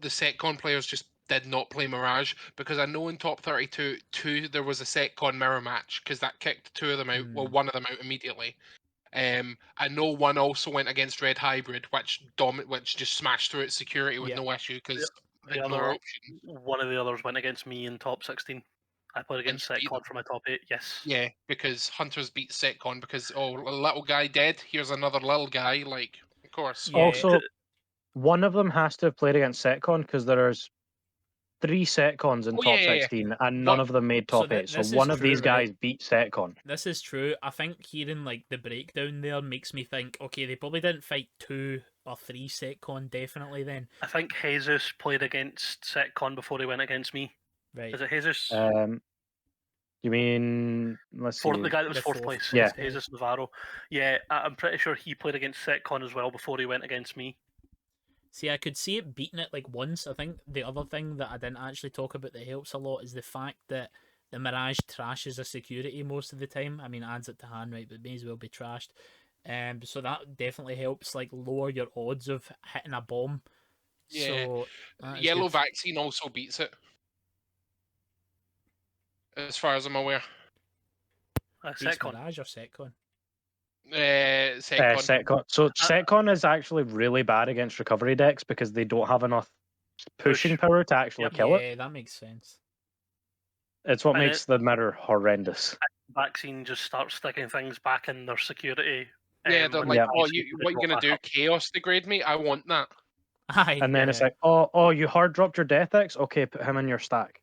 the Setcon players just did not play Mirage, because I know in top 32 there was a Setcon mirror match because that kicked 2 of them out. Well, 1 of them out immediately. I know one also went against Red Hybrid, which just smashed through its security with Yeah. no issue because The had no other option. one of the others went against me in top 16. I played And against you beat them. Setcon for my top 8. Yes. Yeah, because Hunters beat Setcon because, oh, a little guy dead. Here's another little guy. Like, of course. Yeah. Also, one of them has to have played against Setcon because there's 3 Setcons in Oh top yeah. 16 and none of them made So top 8. So this is one of true, these right? guys beat Setcon. This is true. I think hearing like the breakdown there makes me think, okay, they probably didn't fight 2 or 3 Setcon definitely then. I think Jesus played against Setcon before he went against me. Right. Is it Jesus? You mean, let's see. The guy that was The fourth fourth place. Yeah. Jesus Navarro. Yeah, I'm pretty sure he played against Setcon as well before he went against me. See, I could see it beating it like once. I think the other thing that I didn't actually talk about that helps a lot is the fact that the Mirage trashes a security most of the time. I mean, adds it to hand, right, but may as well be trashed. So that definitely helps like lower your odds of hitting a bomb. Yeah. So that is Yellow good. Vaccine also beats it, as far as I'm aware. Beats Setcon. Mirage or Setcon? Setcon. Setcon. So Setcon is actually really bad against recovery decks because they don't have enough pushing power to actually kill it. Yeah, that makes sense. It's what And makes the mirror horrendous. Vaccine just starts sticking things back in their security. Yeah, they're when like, Yeah. oh, basically what they you gonna go do? back up. Chaos degrade me? I want that. Aye, And then it's like, oh, you hard dropped your Death X? Okay, put him in your stack.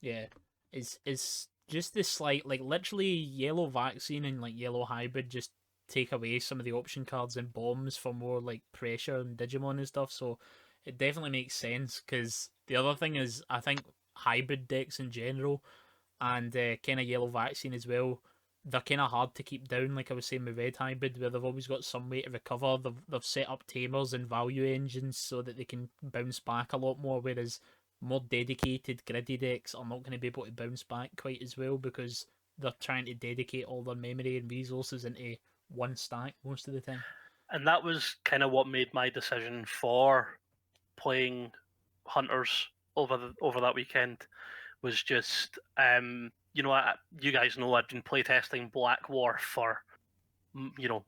yeah, it's just this slight, like, literally Yellow Vaccine and like Yellow Hybrid just take away some of the option cards and bombs for more like pressure and Digimon and stuff. So it definitely makes sense. Because the other thing is, I think hybrid decks in general and kind of Yellow Vaccine as well, they're kind of hard to keep down. Like I was saying with Red Hybrid, where they've always got some way to recover. They've set up tamers and value engines so that they can bounce back a lot more. Whereas more dedicated griddy decks are not going to be able to bounce back quite as well because they're trying to dedicate all their memory and resources into one stack most of the time. And that was kind of what made my decision for playing Hunters over that weekend. Was just you know, you guys know I've been playtesting Black War for Well, you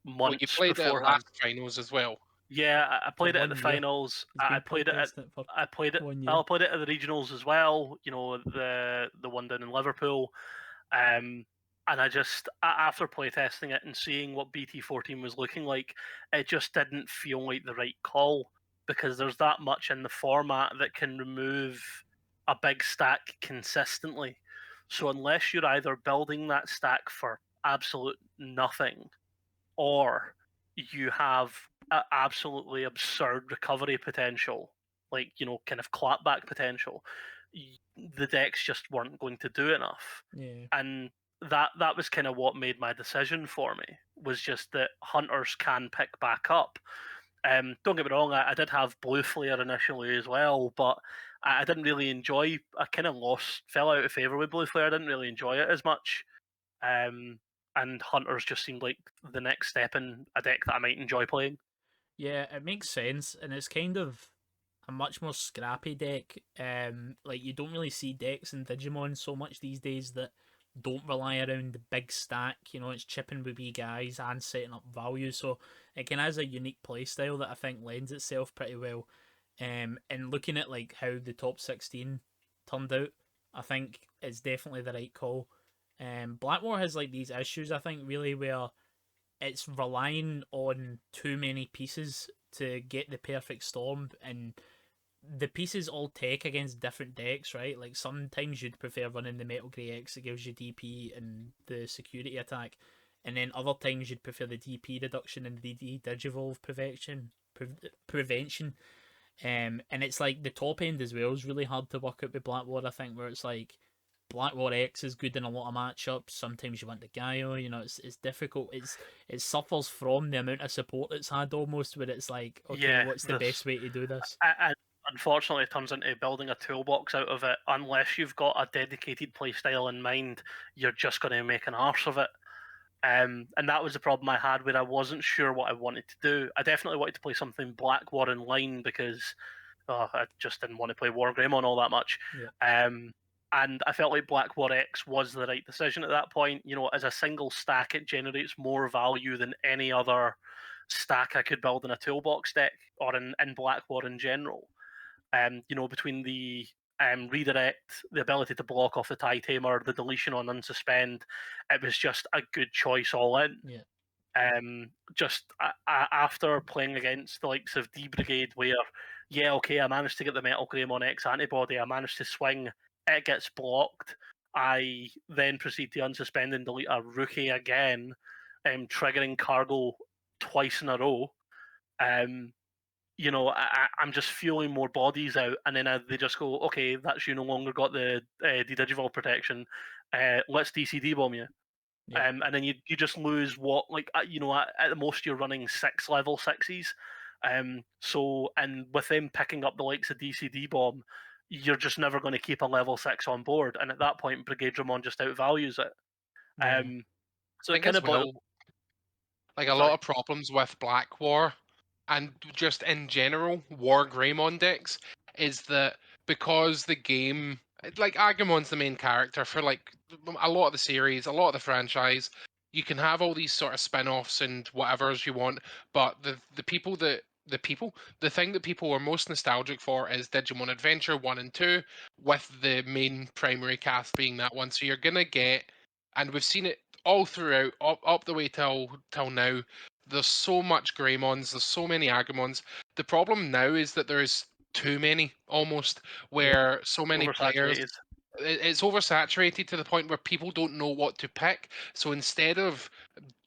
months played it at beforehand. last finals as well. Yeah, I played it at the 1 year. finals. He's been I played it at playtesting it for I played it. 1 I year. played it at the regionals as well. You know, the one down in Liverpool. And I just after playtesting it and seeing what BT14 was looking like, it just didn't feel like the right call because there's that much in the format that can remove a big stack consistently. So unless you're either building that stack for absolute nothing, or you have absolutely absurd recovery potential, like, you know, kind of clapback potential, the decks just weren't going to do enough. Yeah. And that was kind of what made my decision for me, was just that Hunters can pick back up. Don't get me wrong, I did have Blue Flare initially as well, but I didn't really enjoy. I kind of fell out of favour with Blue Flare. I didn't really enjoy it as much. And Hunters just seemed like the next step in a deck that I might enjoy playing. Yeah, it makes sense, and it's kind of a much more scrappy deck. Like you don't really see decks in Digimon so much these days that don't rely around the big stack. You know, it's chipping with wee guys and setting up value. So it can has a unique playstyle that I think lends itself pretty well. And looking at like how the top 16 turned out, I think it's definitely the right call. Blackmore has like these issues, I think, really where it's relying on too many pieces to get the perfect storm, and the pieces all take against different decks, right? Like sometimes you'd prefer running the Metal Grey X that gives you DP and the security attack, and then other times you'd prefer the DP reduction and the Digivolve prevention. And it's like the top end as well is really hard to work out with Blackwater, I think, where it's like Blackwater X is good in a lot of matchups. Sometimes you want the Gaio, you know, it's difficult. It suffers from the amount of support it's had almost, where it's like, okay, Yeah, what's the best way to do this? And unfortunately, it turns into building a toolbox out of it. Unless you've got a dedicated playstyle in mind, you're just going to make an arse of it. And that was the problem I had, where I wasn't sure what I wanted to do. I definitely wanted to play something Black War in line because I just didn't want to play Wargreymon all that much. Yeah. And I felt like Black War X was the right decision at that point. You know, as a single stack, it generates more value than any other stack I could build in a toolbox deck or in Black War in general. You know, between the redirect, the ability to block off the tie tamer, the deletion on unsuspend, it was just a good choice all in. Yeah. Just after playing against the likes of D Brigade, where I managed to get the Metal Greymon X antibody, I managed to swing, it gets blocked. I then proceed to unsuspend and delete a rookie again, triggering cargo twice in a row. You know, I'm just fueling more bodies out, and then they just go, okay, that's you no longer got the Digivolve protection. Let's DCD bomb you. Yeah. And then you just lose what, like, you know, at the most you're running 6 level 6s. So, and with them picking up the likes of DCD bomb, you're just never going to keep a level 6 on board. And at that point, Brigade Dramon just outvalues it. Yeah. So I it think kind as of boiled. well, like a Sorry. lot of problems with Black War and just in general War Greymon decks is that because the game, like Agumon's the main character for like a lot of the series, a lot of the franchise, you can have all these sort of spin-offs and whatever's you want, but the thing that people are most nostalgic for is Digimon Adventure 1 and 2, with the main primary cast being that one. So you're gonna get, and we've seen it all throughout, up the way till now. There's so much Greymons, there's so many Agumons. The problem now is that there's too many almost, where so many players, Oversaturated. it's oversaturated to the point where people don't know what to pick. So instead of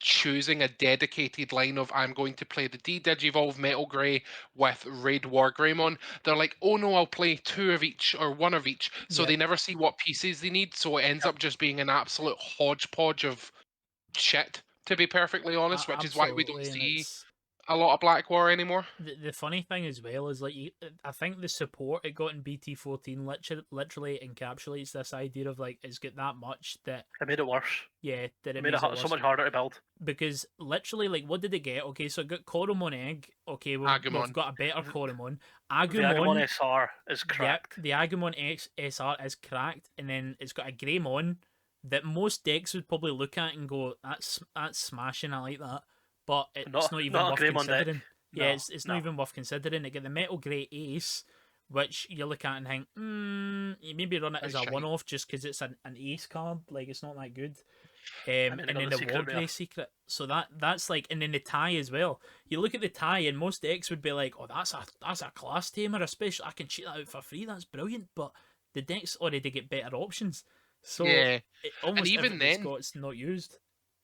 choosing a dedicated line of I'm going to play the D-Digivolve Metal Grey with Raid War Greymon, they're like, oh no, I'll play 2 of each or 1 of each. So Yeah. they never see what pieces they need. So it ends up just being an absolute hodgepodge of shit, to be perfectly honest, which is why we don't Absolutely, and see a lot of Black War anymore. The funny thing as well is I think the support it got in BT14 literally encapsulates this idea of like it's got that much that It made it worse. that It it made makes it it so worse. much harder to build. Because literally, like, what did it get? Okay, so it got Coromon Egg. Okay, we've Agumon. got a better Coromon. The Agumon Agumon, SR is cracked. the Agumon SR is cracked, and then it's got a Greymon that most decks would probably look at and go, "That's smashing. I like that," but it's not even not a worth Greymon deck. considering. No, Yeah, it's no. not even worth considering. They get the Metal Grey Ace, which you look at and think, you maybe run it as That's a shite. one-off just because it's an ace card. Like it's not that good. mean, they And got then the the secret Wargrey rare. secret. So that's like, and then the tie as well. You look at the tie, and most decks would be like, "Oh, that's a class tamer, especially I can cheat that out for free. That's brilliant." But the decks already get better options, so Yeah, and almost even everything it's then, got, it's not used.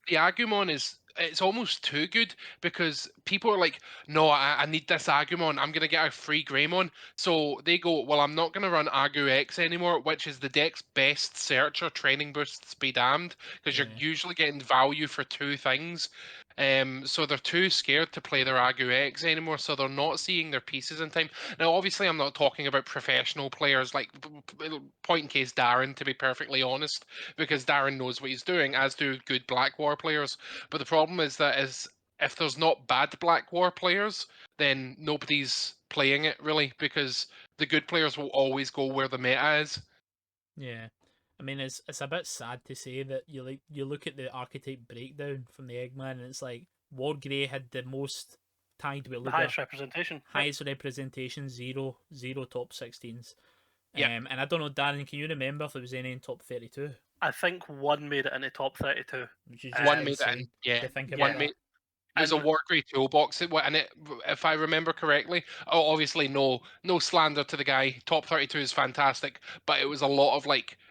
the Agumon it's almost too good because people are like, no, I need this Agumon. I'm gonna get a free Greymon. So they go, well, I'm not gonna run Agu X anymore, which is the deck's best searcher. Training boosts be damned, because you're Yeah. usually getting value for two things. So they're too scared to play their Agu X anymore, so they're not seeing their pieces in time. Now, obviously, I'm not talking about professional players like point in case Darren, to be perfectly honest, because Darren knows what he's doing, as do good Black War players. But the problem is that if there's not bad Black War players, then nobody's playing it really, because the good players will always go where the meta is. Yeah. I mean, it's a bit sad to say that you look at the archetype breakdown from the Eggman, and it's like Wargrey had the most tied with The Luger, highest representation. Yep. highest representation, zero top 16s. Yep. And I don't know, Darren, can you remember if there was any in top 32? I think one made it into top 32. Which is just One made it in, insane yeah. to think Yeah. about One made. that. It was a And Wargrey toolbox, and if I remember correctly, obviously no slander to the guy. Top 32 is fantastic, but it was a lot of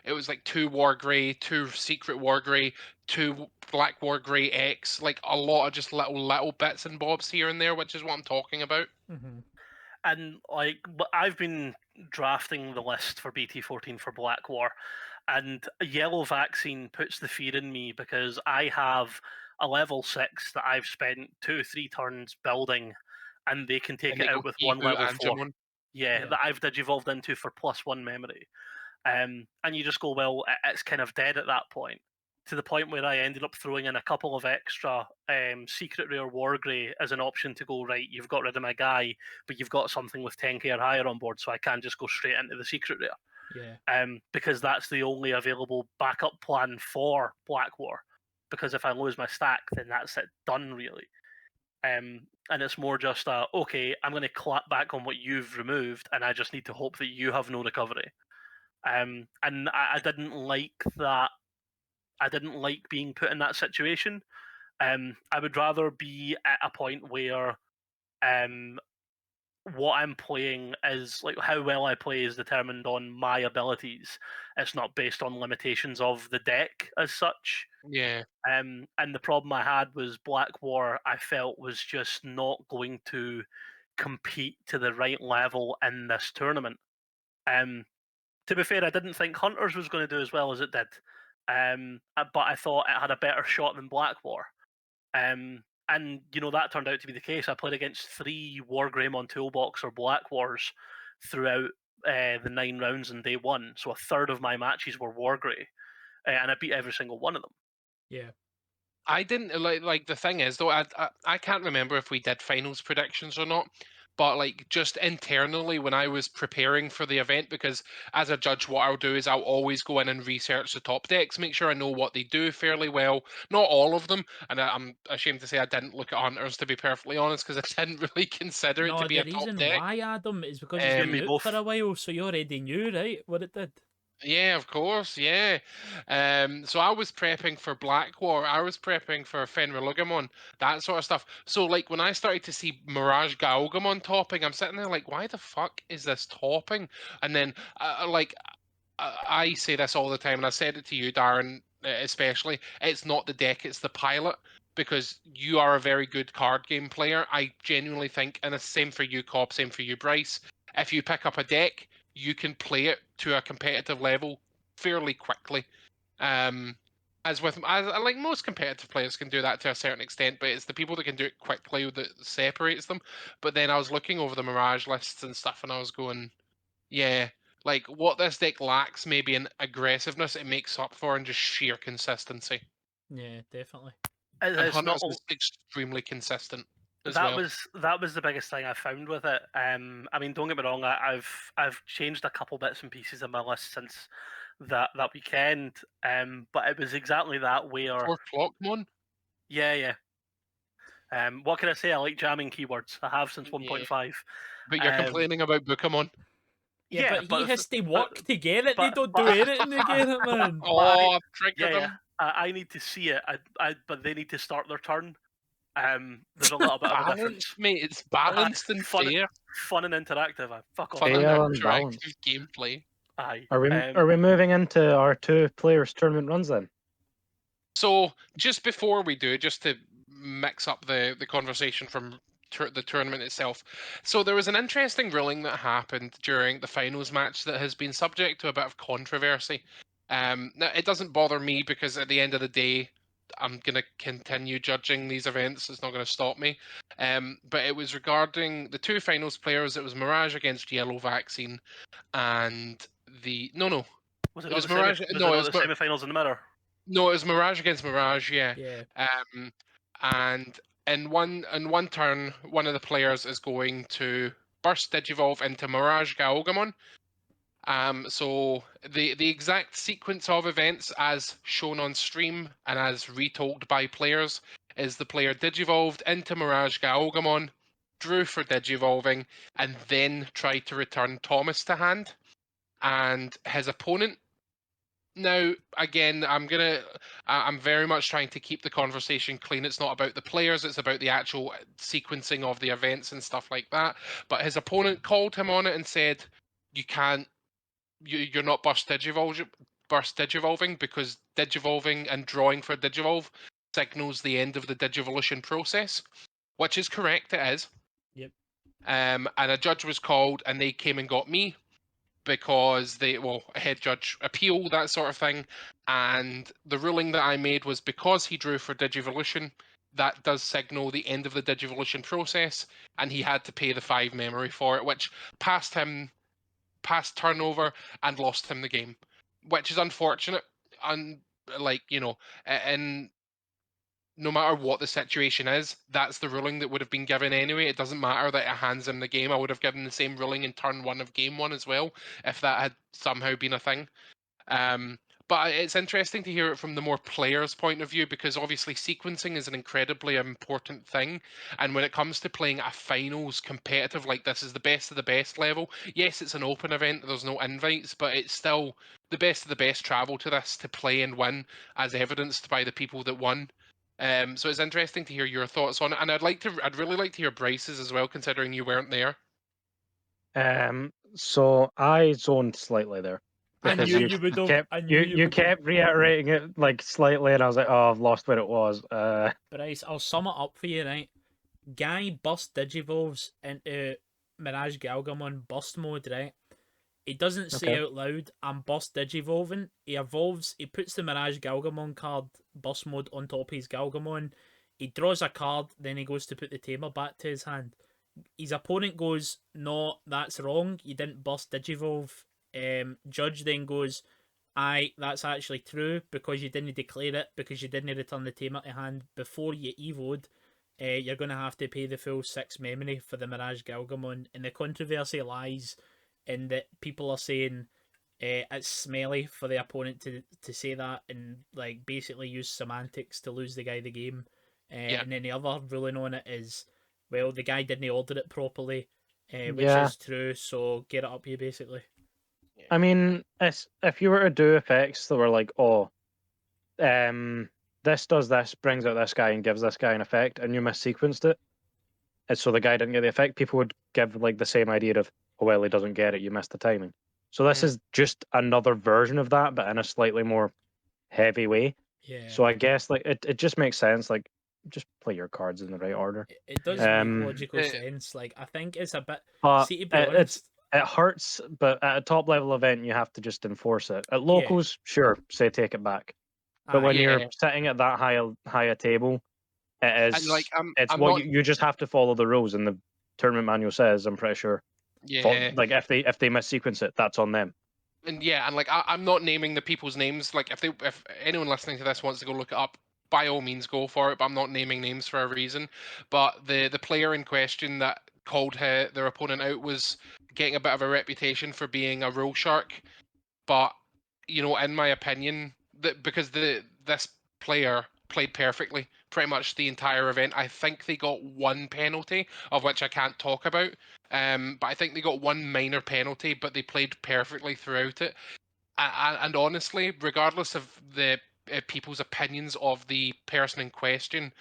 it was like two Wargrey, two Secret Wargrey, two Black Wargrey X, like a lot of just little bits and bobs here and there, which is what I'm talking about. Mm-hmm. and like, but I've been drafting the list for BT14 for Black War, and Yellow Vaccine puts the fear in me because I have a level 6 that I've spent 2-3 turns building, and they can take And it they go out with one Kibu level and 4. Jimon. Yeah, that I've digivolved into for +1 memory. And you just go, well, it's kind of dead at that point. To the point where I ended up throwing in a couple of extra secret rare Wargrey as an option to go, right, you've got rid of my guy, but you've got something with 10k or higher on board, so I can't just go straight into the secret rare. Yeah. Because that's the only available backup plan for Black War. Because if I lose my stack, then that's it done, really. And it's more just okay, I'm going to clap back on what you've removed, and I just need to hope that you have no recovery. And I didn't like that. I didn't like being put in that situation. I would rather be at a point where what I'm playing is like how well I play is determined on my abilities. It's not based on limitations of the deck as such. Yeah. And the problem I had was Black War, I felt was just not going to compete to the right level in this tournament. To be fair, I didn't think Hunters was going to do as well as it did. But I thought it had a better shot than Black War. And that turned out to be the case. I played against 3 Wargreymon Toolbox or Black Wars throughout the 9 rounds in day 1. So a third of my matches were Wargrey, and I beat every single one of them. Yeah. I didn't like the thing is though, I can't remember if we did finals predictions or not, but like just internally when I was preparing for the event, because as a judge what I'll do is I'll always go in and research the top decks, make sure I know what they do fairly well, not all of them, and I'm ashamed to say I didn't look at Hunters, to be perfectly honest, because I didn't really consider it to No, be the a top reason deck. why, Adam, is because it's You been and me out both. for a while, so you already knew, right, what it did. Yeah, of course, yeah. So I was prepping for Black War, I was prepping for Fenrilugamon, that sort of stuff. So like when I started to see Mirage Galgamon topping, I'm sitting there like, why the fuck is this topping? And then I say this all the time, and I said it to you, Darren, especially. It's not the deck; it's the pilot. Because you are a very good card game player. I genuinely think, and it's same for you, Cobb, same for you, Bryce. If you pick up a deck, you can play it to a competitive level fairly quickly. Um, as like most competitive players can do that to a certain extent, but it's the people that can do it quickly that separates them. But then I was looking over the Mirage lists and stuff, and I was going, yeah, like what this deck lacks maybe in aggressiveness, it makes up for in just sheer consistency. Yeah, definitely. And It's not Hunters is extremely consistent as that well. was the biggest thing I found with it. I mean, don't get me wrong. I've changed a couple bits and pieces of my list since that weekend. But it was exactly that where 4 o'clock, Mon? yeah. What can I say? I like jamming keywords. I have since Yeah. 1.5. But you're complaining about Bookemon. Yeah, but he has to but- work to get it. They but- don't but- do anything to get it, man. Oh, I've triggered yeah. them. I need to see it. But they need to start their turn. There's a little bit of a difference. Balanced, mate. It's balanced and fun, fair. fun and interactive. Fuck off. Fun and Fair and interactive balanced. gameplay. Aye. Are we moving into our 2 players tournament runs then? So just before we do, just to mix up the conversation from the tournament itself. So there was an interesting ruling that happened during the finals match that has been subject to a bit of controversy. Now it doesn't bother me because at the end of the day, I'm gonna continue judging these events. It's not gonna stop me. But it was regarding the 2 finals players. It was Mirage against Yellow Vaccine, and no, Was it was Mirage. No, it was the semi-finals in the mirror? no, it was Mirage against Mirage, yeah. Yeah. And in one turn, one of the players is going to burst Digivolve into Mirage Gaogamon. So the exact sequence of events as shown on stream and as retold by players is the player Digivolved into Mirage Gaogamon, drew for Digivolving, and then tried to return Thomas to hand. And his opponent now, again, I'm very much trying to keep the conversation clean. It's not about the players, it's about the actual sequencing of the events and stuff like that. But his opponent called him on it and said, you can't, you're not burst digivolving because digivolving and drawing for digivolve signals the end of the digivolution process, which is correct, it is. Yep. And a judge was called and they came and got me because a head judge appeal, that sort of thing. And the ruling that I made was because he drew for Digivolution, that does signal the end of the Digivolution process, and he had to pay the 5 memory for it, which passed turnover and lost him the game, which is unfortunate. And and no matter what the situation is, that's the ruling that would have been given anyway. It doesn't matter that it hands him the game. I would have given the same ruling in turn 1 of game 1 as well, if that had somehow been a thing. But it's interesting to hear it from the more player's point of view, because obviously sequencing is an incredibly important thing. And when it comes to playing a finals competitive like this is the best of the best level, yes, it's an open event, there's no invites, but it's still the best of the best travel to this to play and win, as evidenced by the people that won. So it's interesting to hear your thoughts on it, and I'd really like to hear Bryce's as well, considering you weren't there. So I zoned slightly there I because knew you would have. kept I knew you you would. kept reiterating it like slightly, and I was like, oh, I've lost where it was. Bryce, I'll sum it up for you, right? Guy burst Digivolves into Mirage Galgamon burst mode, right? He doesn't say Okay. out loud, I'm burst Digivolving. He evolves, he puts the Mirage Galgamon card burst mode on top of his Galgamon. He draws a card, then he goes to put the tamer back to his hand. His opponent goes, no, that's wrong. You didn't burst Digivolve. Judge then goes, aye, that's actually true because you didn't declare it, because you didn't return the tamer to hand before you evoed. You're going to have to pay the full 6 memory for the Mirage Galgamon. And the controversy lies in that people are saying it's smelly for the opponent to say that and like basically use semantics to lose the guy the game. Yeah. And then the other ruling on it is, well, the guy didn't order it properly, which Yeah. is true, so get it up here basically. I mean, if you were to do effects that were like, oh, this does this, brings out this guy and gives this guy an effect, and you missequenced it, and so the guy didn't get the effect, people would give like the same idea of, oh well, he doesn't get it, you missed the timing. So this is just another version of that, but in a slightly more heavy way. Yeah. So I guess like it just makes sense. Like just play your cards in the right order. It does make logical sense. Like I think it's a bit. But See, to be honest, it hurts. But at a top level event, you have to just enforce it. At locals, sure, say take it back. But when Aye. you're Yeah. sitting at that higher table, it And like is it's I'm what not. you just have to follow the rules, and the tournament manual says, I'm pretty sure. Yeah. Like if they missequence it, that's on them. And yeah, and like I'm not naming the people's names. Like if anyone listening to this wants to go look it up, by all means go for it. But I'm not naming names for a reason. But the player in question that called their opponent out was getting a bit of a reputation for being a rule shark. But in my opinion, that because this player played perfectly pretty much the entire event. I think they got one penalty, of which I can't talk about. But I think they got one minor penalty, but they played perfectly throughout it. And honestly, regardless of the people's opinions of the person in question,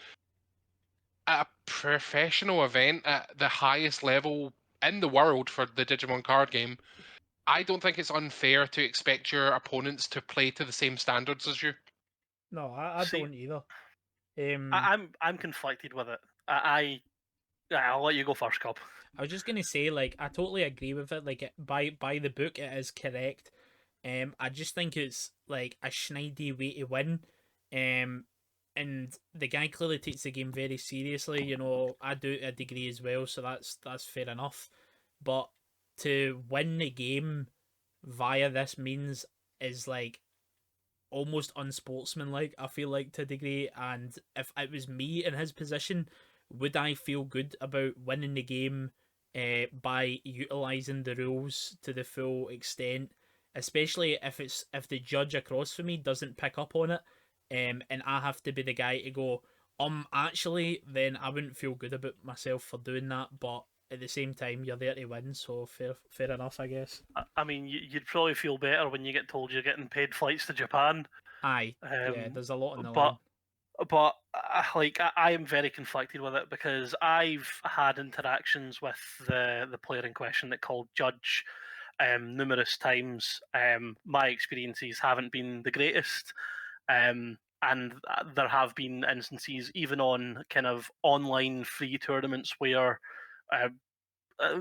at a professional event at the highest level in the world for the Digimon card game, I don't think it's unfair to expect your opponents to play to the same standards as you. No, I See, don't either. I'm conflicted with it. I'll let you go first, Cobb. I was just gonna say, like, I totally agree with it. Like, by the book, it is correct. I just think it's like a schneedy way to win. And the guy clearly takes the game very seriously. You know, I do to a degree as well, so that's fair enough. But to win the game via this means is like almost unsportsmanlike, I feel like, to a degree. And if it was me in his position, would I feel good about winning the game by utilizing the rules to the full extent? Especially if the judge across from me doesn't pick up on it, and I have to be the guy to go, actually, then I wouldn't feel good about myself for doing that. But at the same time, you're there to win, so fair enough, I guess. I mean, you'd probably feel better when you get told you're getting paid flights to Japan. Aye, yeah, there's a lot on the But line. I am very conflicted with it because I've had interactions with the player in question that called judge numerous times. My experiences haven't been the greatest, and there have been instances even on kind of online free tournaments where.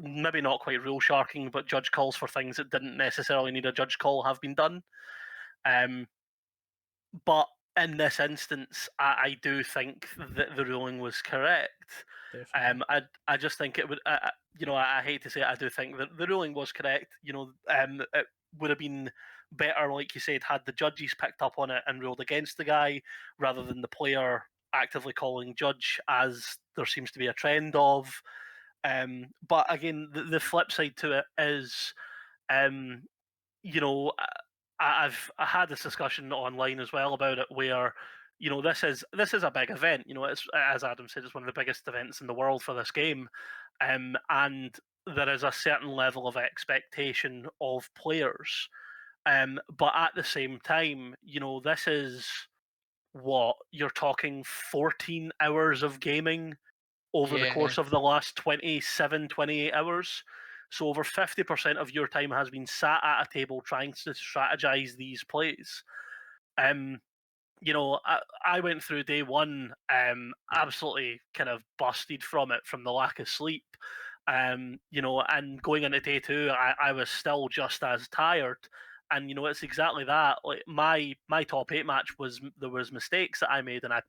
Maybe not quite rule sharking, but judge calls for things that didn't necessarily need a judge call have been done. Um, but in this instance, I do think that the ruling was correct. Definitely. I just think it would, I hate to say it, I do think that the ruling was correct. It would have been better, like you said, had the judges picked up on it and ruled against the guy rather than the player actively calling judge, as there seems to be a trend of. But again, the flip side to it is, um, you know, I had this discussion online as well about it, where this is a big event. It's, as Adam said, it's one of the biggest events in the world for this game, and there is a certain level of expectation of players. But at the same time, this is what you're talking 14 hours of gaming over the Yeah. course of the last 27, 28 hours. So over 50% of your time has been sat at a table trying to strategize these plays. Um, I went through day one absolutely kind of busted from it, from the lack of sleep. And going into day two, I was still just as tired. And it's exactly that. Like my top eight match there was mistakes that I made, and I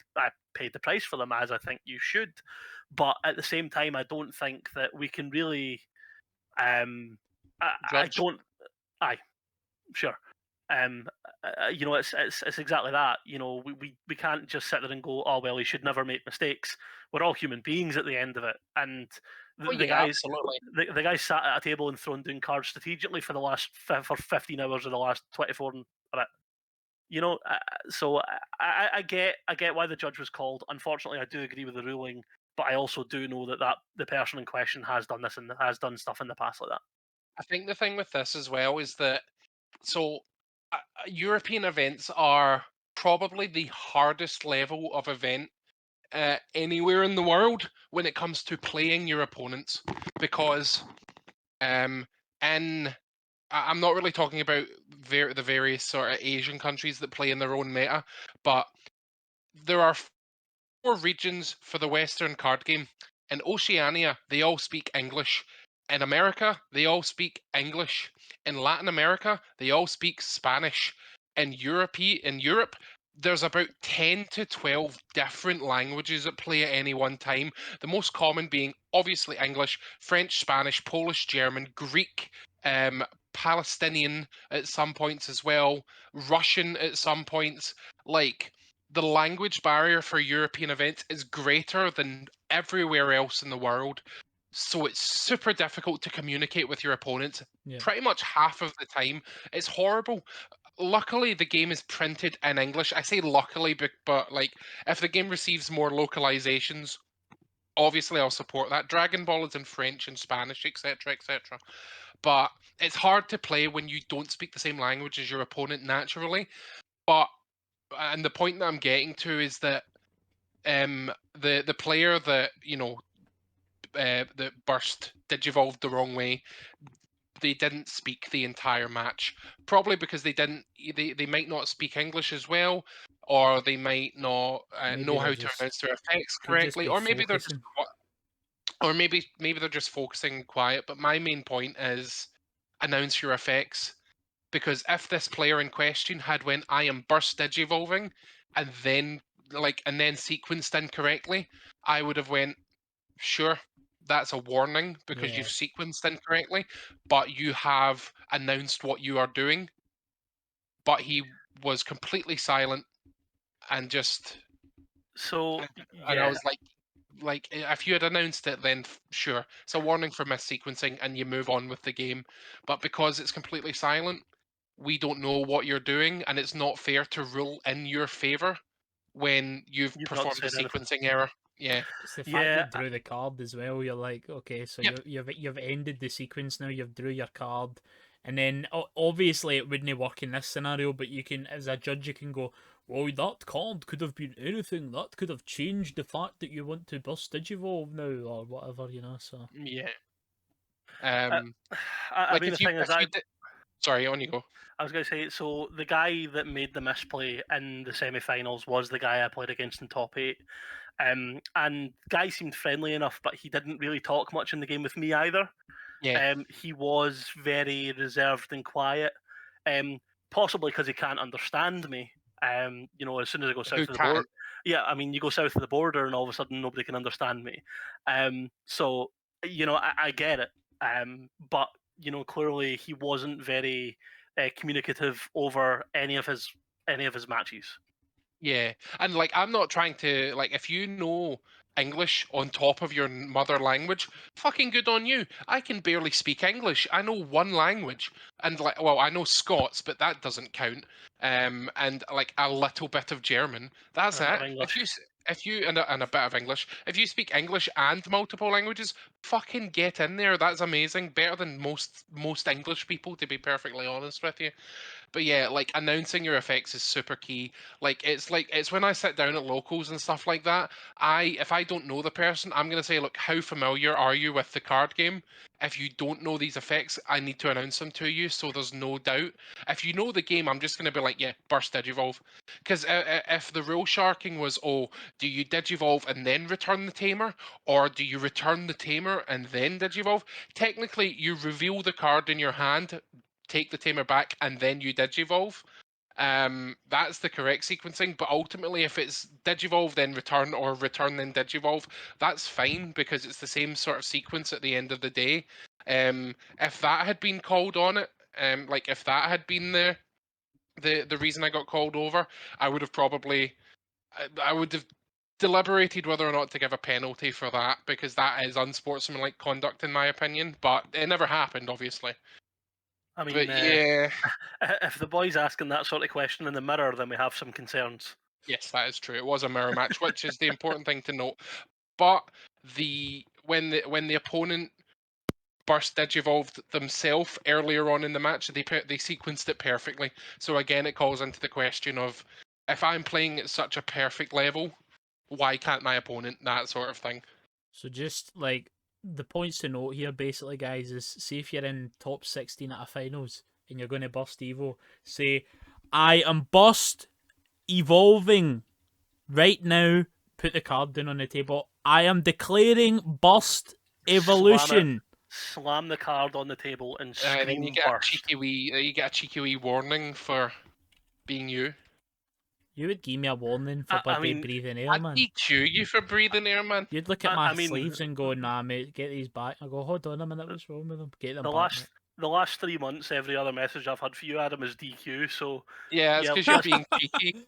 paid the price for them, as I think you should. But at the same time, I don't think that we can really. I Judge. don't. Aye, sure. It's exactly that. We can't just sit there and go, oh well, he should never make mistakes. We're all human beings at the end of it, and Oh the yeah, guys, absolutely. the guys sat at a table and thrown down cards strategically for the last for 15 hours of the last 24 and a bit. So I get why the judge was called. Unfortunately, I do agree with the ruling, but I also do know that the person in question has done this and has done stuff in the past like that. I think the thing with this as well is that European events are probably the hardest level of event anywhere in the world when it comes to playing your opponents, because in I'm not really talking about the various sort of Asian countries that play in their own meta, but there are four regions for the Western card game. In Oceania, they all speak English. In America, they all speak English. In Latin America, they all speak Spanish. In Europe, there's about 10 to 12 different languages at play at any one time. The most common being obviously English, French, Spanish, Polish, German, Greek, Palestinian at some points as well, Russian at some points. Like, the language barrier for European events is greater than everywhere else in the world. So it's super difficult to communicate with your opponents Yeah. pretty much half of the time. It's horrible. Luckily, the game is printed in English. I say luckily, but like, if the game receives more localizations, obviously I'll support that. Dragon Ball is in French and Spanish, etc., etc. But it's hard to play when you don't speak the same language as your opponent naturally. But and the point that I'm getting to is that the player that that burst Digivolved the wrong way, they didn't speak the entire match, probably because they might not speak English as well, or they might not Maybe know they're how to just announce their effects could just correctly, be or maybe they're just focusing. or maybe they're just focusing quiet. But my main point is announce your effects, because if this player in question had went I am burst digivolving and then sequenced incorrectly, I would have went, sure, that's a warning because Yeah. you've sequenced incorrectly, but you have announced what you are doing. But he was completely silent and just, So and I yeah, was like, if you had announced it, then sure, it's a warning for missequencing, and you move on with the game. But because it's completely silent, we don't know what you're doing, and it's not fair to rule in your favor when you've you've not performed a said anything. sequencing error. Yeah. It's the fact Yeah, you drew the card as well. You're like, okay, so Yep. you've ended the sequence now. You've drew your card, and then obviously it wouldn't work in this scenario. But you can, as a judge, you can go, well, that card could have been anything. That could have changed the fact that you want to burst Digivolve now or whatever, you know. So Yeah. uh, I Like mean the thing is if you that did, sorry, on you go. I was going to say, so the guy that made the misplay in the semi-finals was the guy I played against in top eight. And the guy seemed friendly enough, but he didn't really talk much in the game with me either. Yeah. He was very reserved and quiet, um, possibly because he can't understand me. As soon as I go south Who of the border, can't? yeah, I mean, you go south of the border, and all of a sudden nobody can understand me. So I get it, but clearly he wasn't very communicative over any of his matches. Yeah, and like I'm not trying to like if you know English on top of your mother language, fucking good on you. I can barely speak English. I know one language, and like well, I know Scots, but that doesn't count. And like a little bit of German. And That's a bit it. of English. If you and a bit of English. If you speak English and multiple languages, fucking get in there. That's amazing. Better than most English people, to be perfectly honest with you. But yeah, like announcing your effects is super key. Like it's when I sit down at locals and stuff like that. If I don't know the person, I'm gonna say, look, how familiar are you with the card game? If you don't know these effects, I need to announce them to you so there's no doubt. If you know the game, I'm just gonna be like, yeah, burst digivolve. Because if the rule sharking was, oh, do you digivolve and then return the tamer, or do you return the tamer and then digivolve? Technically, you reveal the card in your hand, take the tamer back, and then you digivolve. That's the correct sequencing. But ultimately, if it's digivolve then return or return then digivolve, that's fine because it's the same sort of sequence at the end of the day. If that had been called on it, like if that had been the reason I got called over, I would have probably I would have deliberated whether or not to give a penalty for that because that is unsportsmanlike conduct in my opinion. But it never happened, obviously. I mean, But yeah. if the boy's asking that sort of question in the mirror, then we have some concerns. Yes, that is true. It was a mirror match, which is the important thing to note. But when the opponent burst digivolved themselves earlier on in the match, they sequenced it perfectly. So again, it calls into the question of if I'm playing at such a perfect level, why can't my opponent? That sort of thing. So just like the points to note here, basically, guys, is see if you're in top 16 at a finals and you're going to bust Evo, say, I am bust evolving right now. Put the card down on the table. I am declaring bust evolution. Slam the card on the table and And then scream burst. you get a cheeky wee warning for being you. You would give me a warning for I bloody mean, breathing air, I'd man. DQ you for breathing air, man. You'd look at my I mean, sleeves and go, "Nah, mate, get these back." I go, "Hold on a minute, what's wrong with them? Get them the back." last 3 months, every other message I've had for you, Adam, is DQ. So Yeah, it's yeah, because you're being cheeky.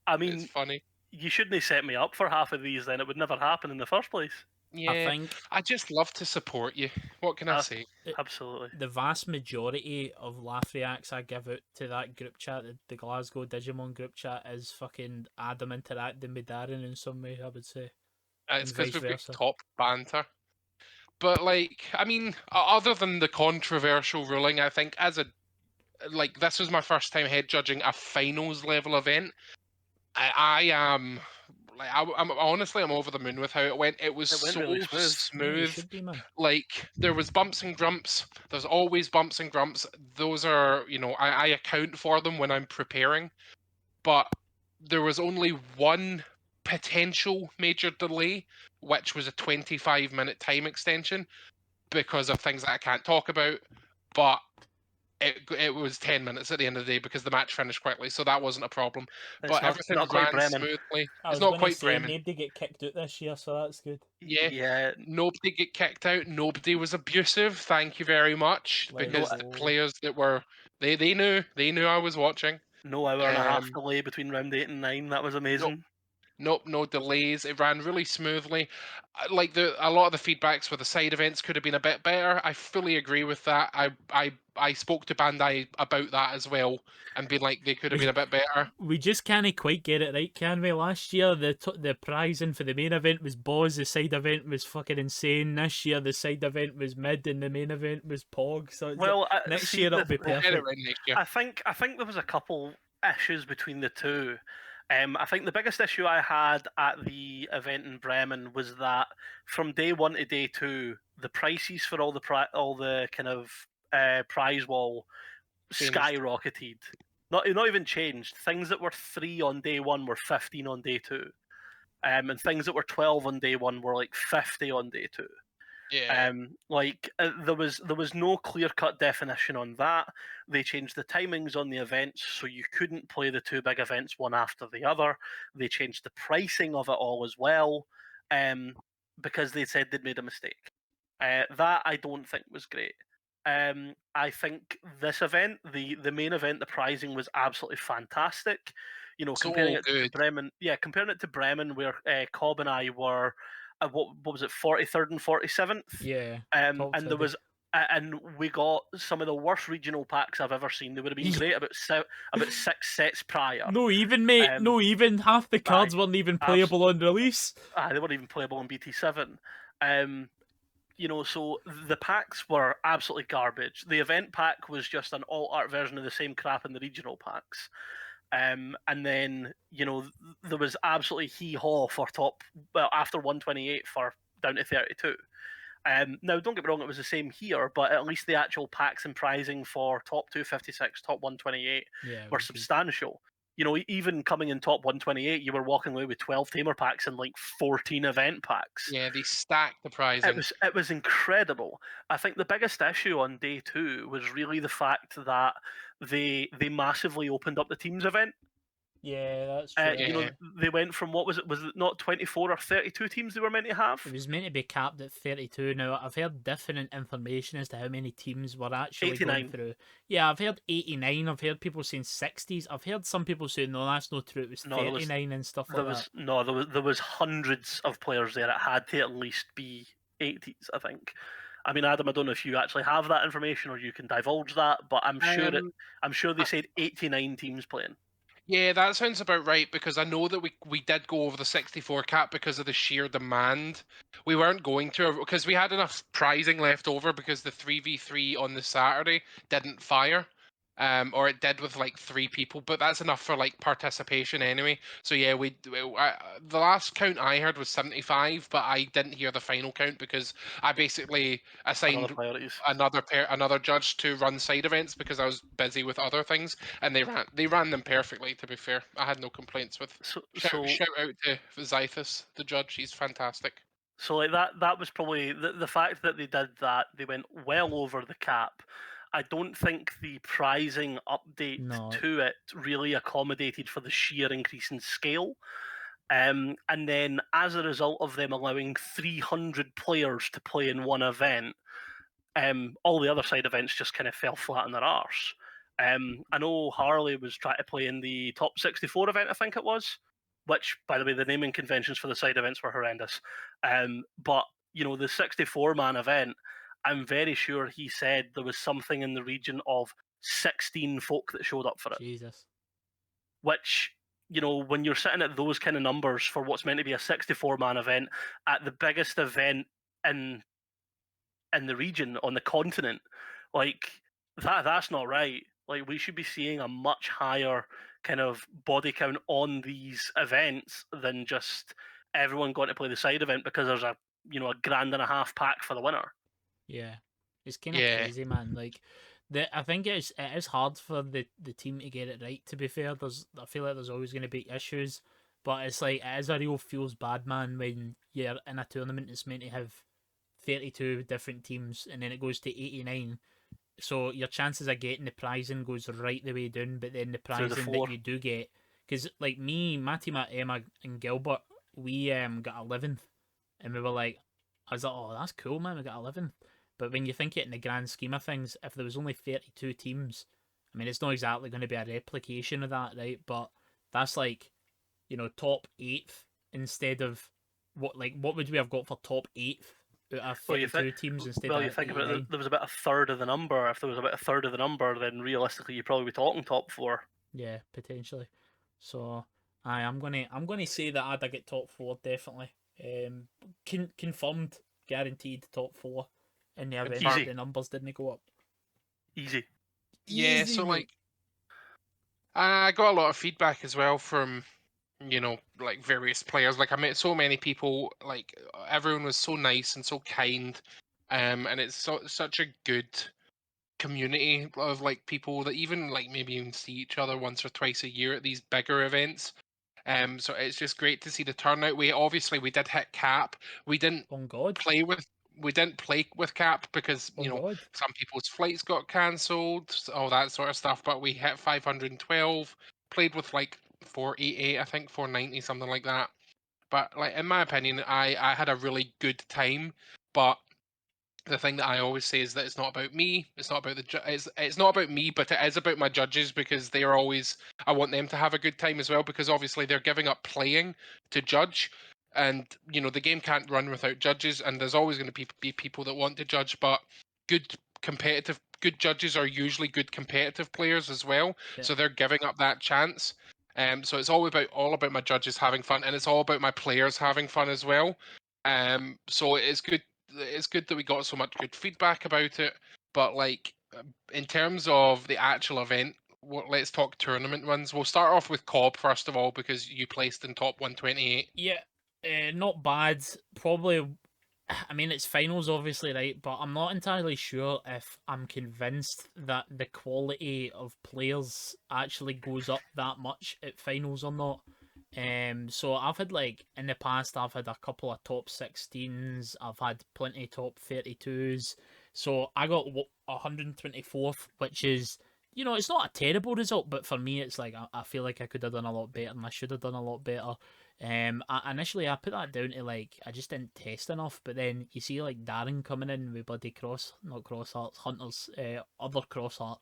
I It's mean, funny. you shouldn't have set me up for half of these. Then it would never happen in the first place. I Yeah, think I just love to support you. What can I say? Absolutely. the vast majority of laugh reacts I give out to that group chat, the Glasgow Digimon group chat, is fucking Adam interacting with Darren in some way, I would say. It's And because vice we've got versa. top banter. But like, I mean, other than the controversial ruling, I think as a like this was my first time head judging a finals level event. I am like I'm honestly I'm over the moon with how it went. It was It went so really smooth. Yeah, you smooth. should be, man. Like there was bumps and grumps. There's always bumps and grumps. Those are I account for them when I'm preparing. But there was only one potential major delay, which was a 25-minute time extension because of things that I can't talk about. But it was 10 minutes at the end of the day because the match finished quickly, so that wasn't a problem. It's But everything not quite ran Bremen. smoothly. I It's was not going to quite say, Bremen. nobody get kicked out this year, so that's good. Yeah, Yeah, nobody get kicked out. Nobody was abusive. Thank you very much, Let's because the go. players that were they knew I was watching. no hour and a half Um, delay between round 8 and 9. That was no, amazing. Nope, no delays. It ran really smoothly. Like a lot of the feedbacks for the side events could have been a bit better. I fully agree with that. I spoke to Bandai about that as well, and been like they could have been a bit better. We just can't quite get it right, can we? Last year, the prizing for the main event was Boz, the side event was fucking insane. This year, the side event was mid, and the main event was Pog. So Well, next see, year it'll be We'll get it perfect. right next year. I think there was a couple issues between the two. I think the biggest issue I had at the event in Bremen was that from day 1 to day 2, the prices for all the kind of prize wall Changed. skyrocketed. Not even changed. Things that were 3 on day 1 were 15 on day 2, and things that were 12 on day 1 were like 50 on day 2. Yeah. There was no clear cut definition on that. They changed the timings on the events so you couldn't play the two big events one after the other. They changed the pricing of it all as well, because they said they'd made a mistake. That I don't think was great. I think this event, the main event, the pricing was absolutely fantastic. Comparing So it to good. Bremen, comparing it to Bremen, where Cobb and I were, what was it, 43rd and 47th? Yeah. And top there 30. was, and we got some of the worst regional packs I've ever seen. They would have been great about 6 sets prior. No, even mate. No, even half the cards weren't even playable on release. They weren't even playable on BT7. So the packs were absolutely garbage. The event pack was just an alt art version of the same crap in the regional packs. And then, there was absolutely hee-haw for after 128 for down to 32. Now, don't get me wrong, it was the same here, but at least the actual packs and pricing for top 256, top 128 were substantial. Even coming in top 128, you were walking away with 12 tamer packs and like 14 event packs. Yeah, they stacked the pricing. It was incredible. I think the biggest issue on day 2 was really the fact that they massively opened up the teams event. Yeah, that's true. They went from, what was it? Was it not 24 or 32 teams they were meant to have? It was meant to be capped at 32. Now, I've heard different information as to how many teams were actually 89. going through. Yeah, I've heard 89. I've heard people saying 60s. I've heard some people saying, no, that's not true. It was 39 and stuff like that. No, there was hundreds of players there. It had to at least be 80s, I think. I mean, Adam, I don't know if you actually have that information or you can divulge that, but I'm sure they said 89 teams playing. Yeah, that sounds about right, because I know that we did go over the 64 cap because of the sheer demand. We weren't going to, because we had enough pricing left over because the 3v3 on the Saturday didn't fire. Or it did with like 3 people, but that's enough for like participation anyway. So yeah, the last count I heard was 75, but I didn't hear the final count because I basically assigned another judge to run side events because I was busy with other things, and they ran them perfectly. To be fair, I had no complaints with. Shout out to Zythus, the judge. He's fantastic. So like that was probably the fact that they did that. They went well over the cap. I don't think the prizing update No. to it really accommodated for the sheer increase in scale. And then, as a result of them allowing 300 players to play in one event, all the other side events just kind of fell flat on their arse. I know Harley was trying to play in the top 64 event, I think it was, which, by the way, the naming conventions for the side events were horrendous. But, the 64-man event, I'm very sure he said there was something in the region of 16 folk that showed up for it, Jesus. which, when you're sitting at those kind of numbers for what's meant to be a 64-man event at the biggest event in the region, on the continent, like that's not right. Like, we should be seeing a much higher kind of body count on these events than just everyone going to play the side event because there's a $1.50 pack for the winner. Yeah, it's kind of Yeah. crazy, man. Like, I think it is hard for the team to get it right. To be fair, I feel like there's always going to be issues, but it's like it is a real feels bad, man, when you're in a tournament that's meant to have 32 different teams and then it goes to 89. So your chances of getting the prizing goes right the way down, but then the Through the prizing floor. that you do get, because like my team at Emma and Gilbert, we got 11th, and we were like, I was like, oh, that's cool, man, we got 11th. But when you think it in the grand scheme of things, if there was only 32 teams, I mean, it's not exactly going to be a replication of that, right? But that's like, top 8th instead of what would we have got for top 8th out of Well, you 32 teams instead Well, of you think about it, 89? there was about a third of the number. If there was about a third of the number, then realistically, you'd probably be talking top 4. Yeah, potentially. So, I'm gonna say that I'd get top 4 definitely. Confirmed, guaranteed top 4 in the event Easy. that the numbers didn't go up. Easy. Yeah, Easy, so mate. like I got a lot of feedback as well from like various players. Like I met so many people. Like everyone was so nice and so kind, and it's such a good community of like people that even like maybe even see each other once or twice a year at these bigger events. So it's just great to see the turnout. We did hit cap. We didn't On God. play with we didn't play with cap because On God. some people's flights got cancelled, all that sort of stuff. But we hit 512. Played with like 488, I think 490, something like that. But like in my opinion, I had a really good time. But the thing that I always say is that it's not about me. It's not about it's not about me, but it is about my judges because they are always. I want them to have a good time as well because obviously they're giving up playing to judge, and the game can't run without judges, and there's always going to be people that want to judge, but good judges are usually good competitive players as well, Yeah. so they're giving up that chance. So it's all about my judges having fun, and it's all about my players having fun as well. So it's good. It's good that we got so much good feedback about it. But like in terms of the actual event, let's talk tournament ones. We'll start off with Cobb first of all because you placed in top 128. Yeah, not bad. Probably, I mean, it's finals, obviously, right? But I'm not entirely sure if I'm convinced that the quality of players actually goes up that much at finals or not. So I've had like in the past, I've had a couple of top 16s. I've had plenty of top 32s. So I got 124th, which is it's not a terrible result, but for me, it's like I feel like I could have done a lot better, and I should have done a lot better. Initially I put that down to like I just didn't test enough, but then you see like Darren coming in with bloody not cross hearts, hunters, other cross heart,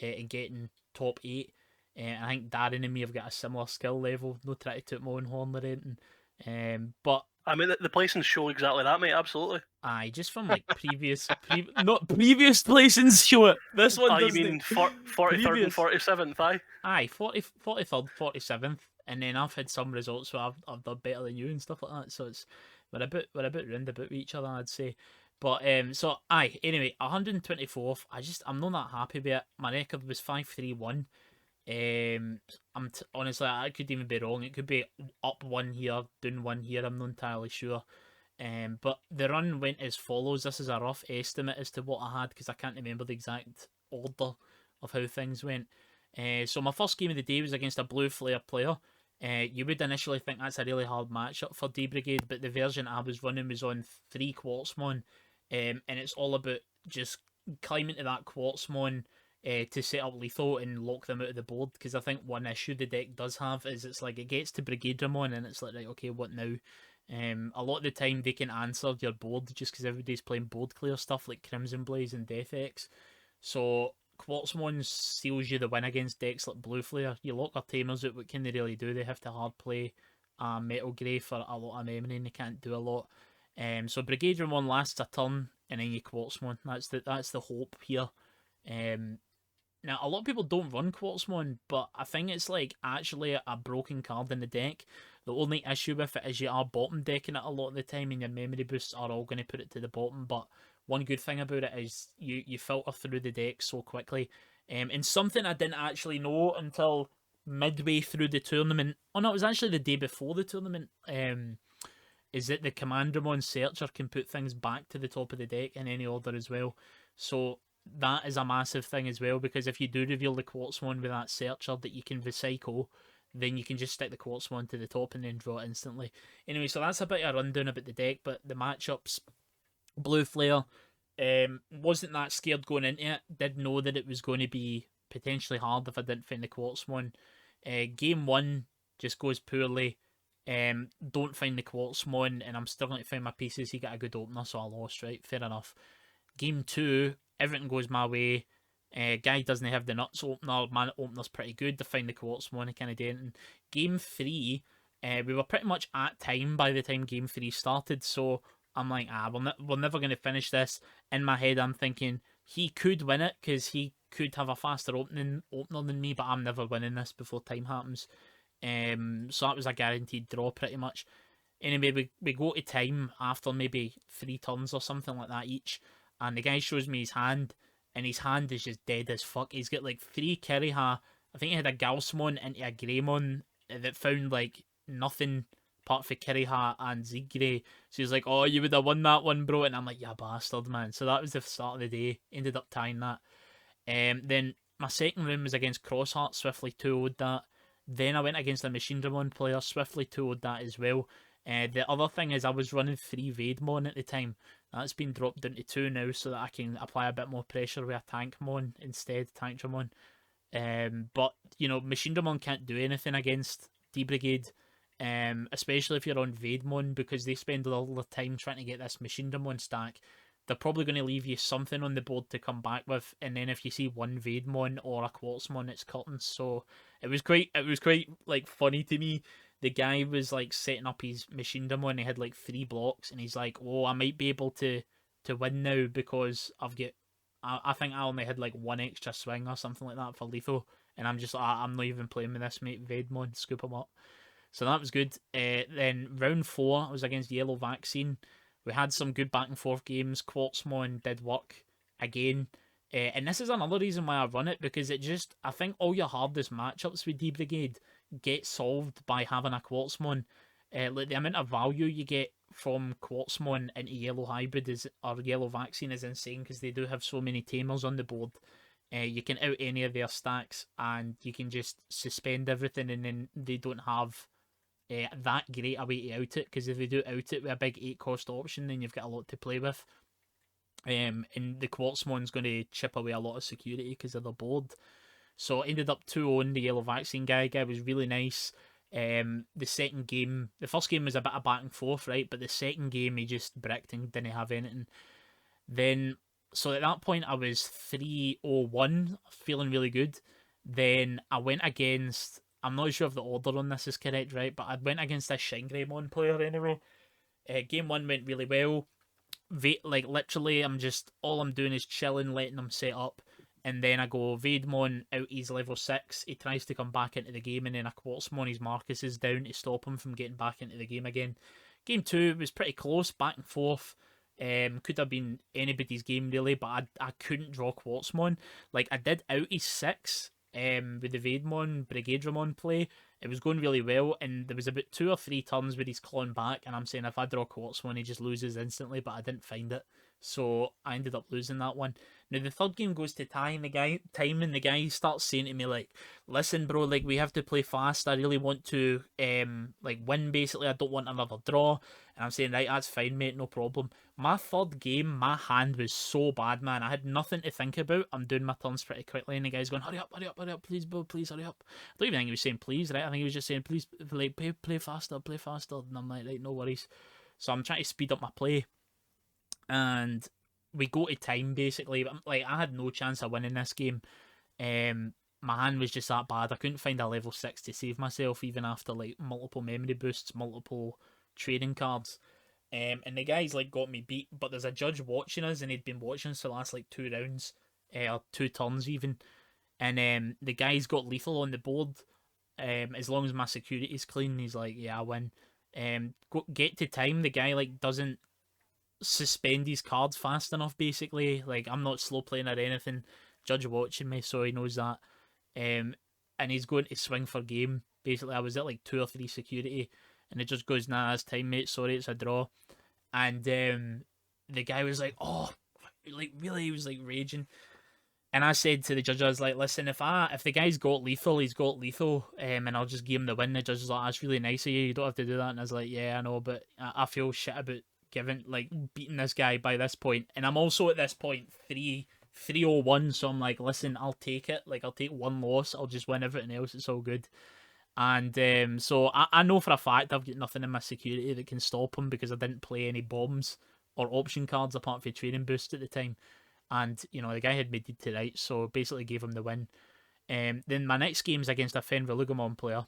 and getting top 8. I think Darren and me have got a similar skill level. No try to toot my own horn or anything. But I mean, the placings show exactly that, mate. Absolutely. aye, just from like not previous placings show it. This one Oh, you doesn't. mean 43rd and Previous. 47th, aye? Aye, 43rd, 47th, and then I've had some results where I've done better than you and stuff like that. So we're a bit roundabout with each other, I'd say. But so aye, anyway, 124th. I'm not that happy with it. My record was 531. Honestly, I could even be wrong. It could be up one here, down one here. I'm not entirely sure. But the run went as follows. This is a rough estimate as to what I had because I can't remember the exact order of how things went. So my first game of the day was against a blue flare player. You would initially think that's a really hard matchup for D Brigade, but the version I was running was on 3 Quartzmon, and it's all about just climb into that Quartzmon to set up lethal and lock them out of the board, because I think one issue the deck does have is it's like it gets to Brigadramon and it's like, right, okay, what now? A lot of the time they can answer your board just because everybody's playing board clear stuff like Crimson Blaze and Death X. So Quartzmon seals you the win against decks like Blue Flare. You lock our Tamers out, what can they really do? They have to hard play Metal Grey for a lot of memory and they can't do a lot. So Brigadramon lasts a turn and then you Quartzmon. That's the hope here. Now, a lot of people don't run Quartzmon, but I think it's like actually a broken card in the deck. The only issue with it is you are bottom decking it a lot of the time and your memory boosts are all going to put it to the bottom. But one good thing about it is you filter through the deck so quickly. And something I didn't actually know until midway through the tournament. Oh no, it was actually the day before the tournament. Is that the Commandramon Searcher can put things back to the top of the deck in any order as well. So that is a massive thing as well, because if you do reveal the Quartzmon with that Searcher that you can recycle, then you can just stick the Quartzmon to the top and then draw it instantly. Anyway, so that's a bit of a rundown about the deck, but the matchups, Blue Flare, wasn't that scared going into it. Did know that it was going to be potentially hard if I didn't find the Quartzmon. Game 1 just goes poorly. Don't find the Quartzmon, and I'm struggling to find my pieces. He got a good opener, so I lost, right? Fair enough. Game 2, everything goes my way. Guy doesn't have the nuts opener. Man opener's pretty good to find the Quartzmon and kind of did. And Game 3, we were pretty much at time by the time Game 3 started, so I'm like, we're never going to finish this. In my head, I'm thinking he could win it because he could have a faster opener than me, but I'm never winning this before time happens. So that was a guaranteed draw pretty much. Anyway, we go to time after maybe 3 turns or something like that each, and the guy shows me his hand, and his hand is just dead as fuck. He's got like 3 Kiriha. I think he had a Galsmon into a Greymon that found like nothing apart for Kiriha and Zegre. So he's like, oh, you would have won that one, bro. And I'm like, yeah, bastard, man. So that was the start of the day. Ended up tying that. Then my second round was against Crossheart, swiftly 2-0'd that. Then I went against a Machine Dramon player, swiftly 2-0'd that as well. The other thing is I was running 3 Vaidmon at the time. That's been dropped down to 2 now so that I can apply a bit more pressure with a Tankmon instead, Tank Dramon. But, you know, Machine Dramon can't do anything against D-Brigade, especially if you're on Vaidmon, because they spend all their time trying to get this Machine Dramon stack. They're probably going to leave you something on the board to come back with, and then if you see one Vaidmon or a Quartzmon, it's curtains. So it was quite like funny to me. The guy was like setting up his Machine Dramon, he had like 3 blocks, and he's like, "Oh, I might be able to win now because I've got." I think I only had like 1 extra swing or something like that for lethal, and I'm just like, I'm not even playing with this, mate. Vaidmon, scoop him up. So that was good. Then round 4 was against Yellow Vaccine. We had some good back and forth games. Quartzmon did work again. And this is another reason why I run it, because I think all your hardest matchups with D-Brigade get solved by having a Quartzmon. Like the amount of value you get from Quartzmon into Yellow Hybrid or Yellow Vaccine is insane, because they do have so many tamers on the board. You can out any of their stacks and you can just suspend everything, and then they don't have that great a way to out it, because if they do out it with a big 8 cost option, then you've got a lot to play with. And the Quartzmon's going to chip away a lot of security because of the board. So ended up 2-0 the Yellow Vaccine guy. Guy was really nice. The first game was a bit of back and forth, right? But the second game he just bricked and didn't have anything. Then, so at that point I was 3-0-1, feeling really good. Then I went against, I'm not sure if the order on this is correct, right? But I went against this Shine Greymon player anyway. Game 1 went really well. Like literally, all I'm doing is chilling, letting him set up, and then I go Vaidmon out. He's level 6. He tries to come back into the game, and then I Quartzmon his Marcus is down to stop him from getting back into the game again. Game 2 was pretty close, back and forth. Could have been anybody's game really, but I couldn't draw Quartzmon. Like I did out his 6 with the Vaidmon Brigadramon play. It was going really well, and there was about 2 or 3 turns where he's clawing back, and I'm saying if I draw Quartzmon, he just loses instantly, but I didn't find it, so I ended up losing that one. Now the third game goes to time, and the guy starts saying to me like, "Listen, bro, like we have to play fast. I really want to like win. Basically, I don't want another draw." And I'm saying, right, that's fine, mate, no problem. My third game, my hand was so bad, man. I had nothing to think about. I'm doing my turns pretty quickly, and the guy's going, hurry up, hurry up, hurry up, please, Bill, please, hurry up. I don't even think he was saying please, right? I think he was just saying, please, like, play faster, play faster. And I'm like, right, no worries. So I'm trying to speed up my play. And we go to time, basically. Like, I had no chance of winning this game. My hand was just that bad. I couldn't find a level 6 to save myself, even after, like, multiple memory boosts, multiple trading cards. And the guy's like got me beat, but there's a judge watching us, and he'd been watching us for the last like 2 rounds, or 2 turns even. And the guy's got lethal on the board. As long as my security's clean, he's like, yeah, I win. Get to time, the guy like doesn't suspend his cards fast enough. Basically, like I'm not slow playing or anything. Judge watching me, so he knows that. And he's going to swing for game. Basically, I was at like 2 or 3 security, and it just goes, nah, it's time, mate. Sorry, it's a draw. And the guy was like, oh, like really, he was like raging. And I said to the judge, I was like, listen, if the guy's got lethal, he's got lethal, and I'll just give him the win. The judge was like, that's really nice of you. You don't have to do that. And I was like, yeah, I know, but I feel shit about beating this guy by this point. And I'm also at this point 3-0-1, so I'm like, listen, I'll take it. Like, I'll take one loss. I'll just win everything else. It's all good. And so I know for a fact I've got nothing in my security that can stop him, because I didn't play any bombs or option cards apart from training boost at the time. And, you know, the guy had made it to right, so basically gave him the win. Then my next game's against a Fenrir Lugomon player.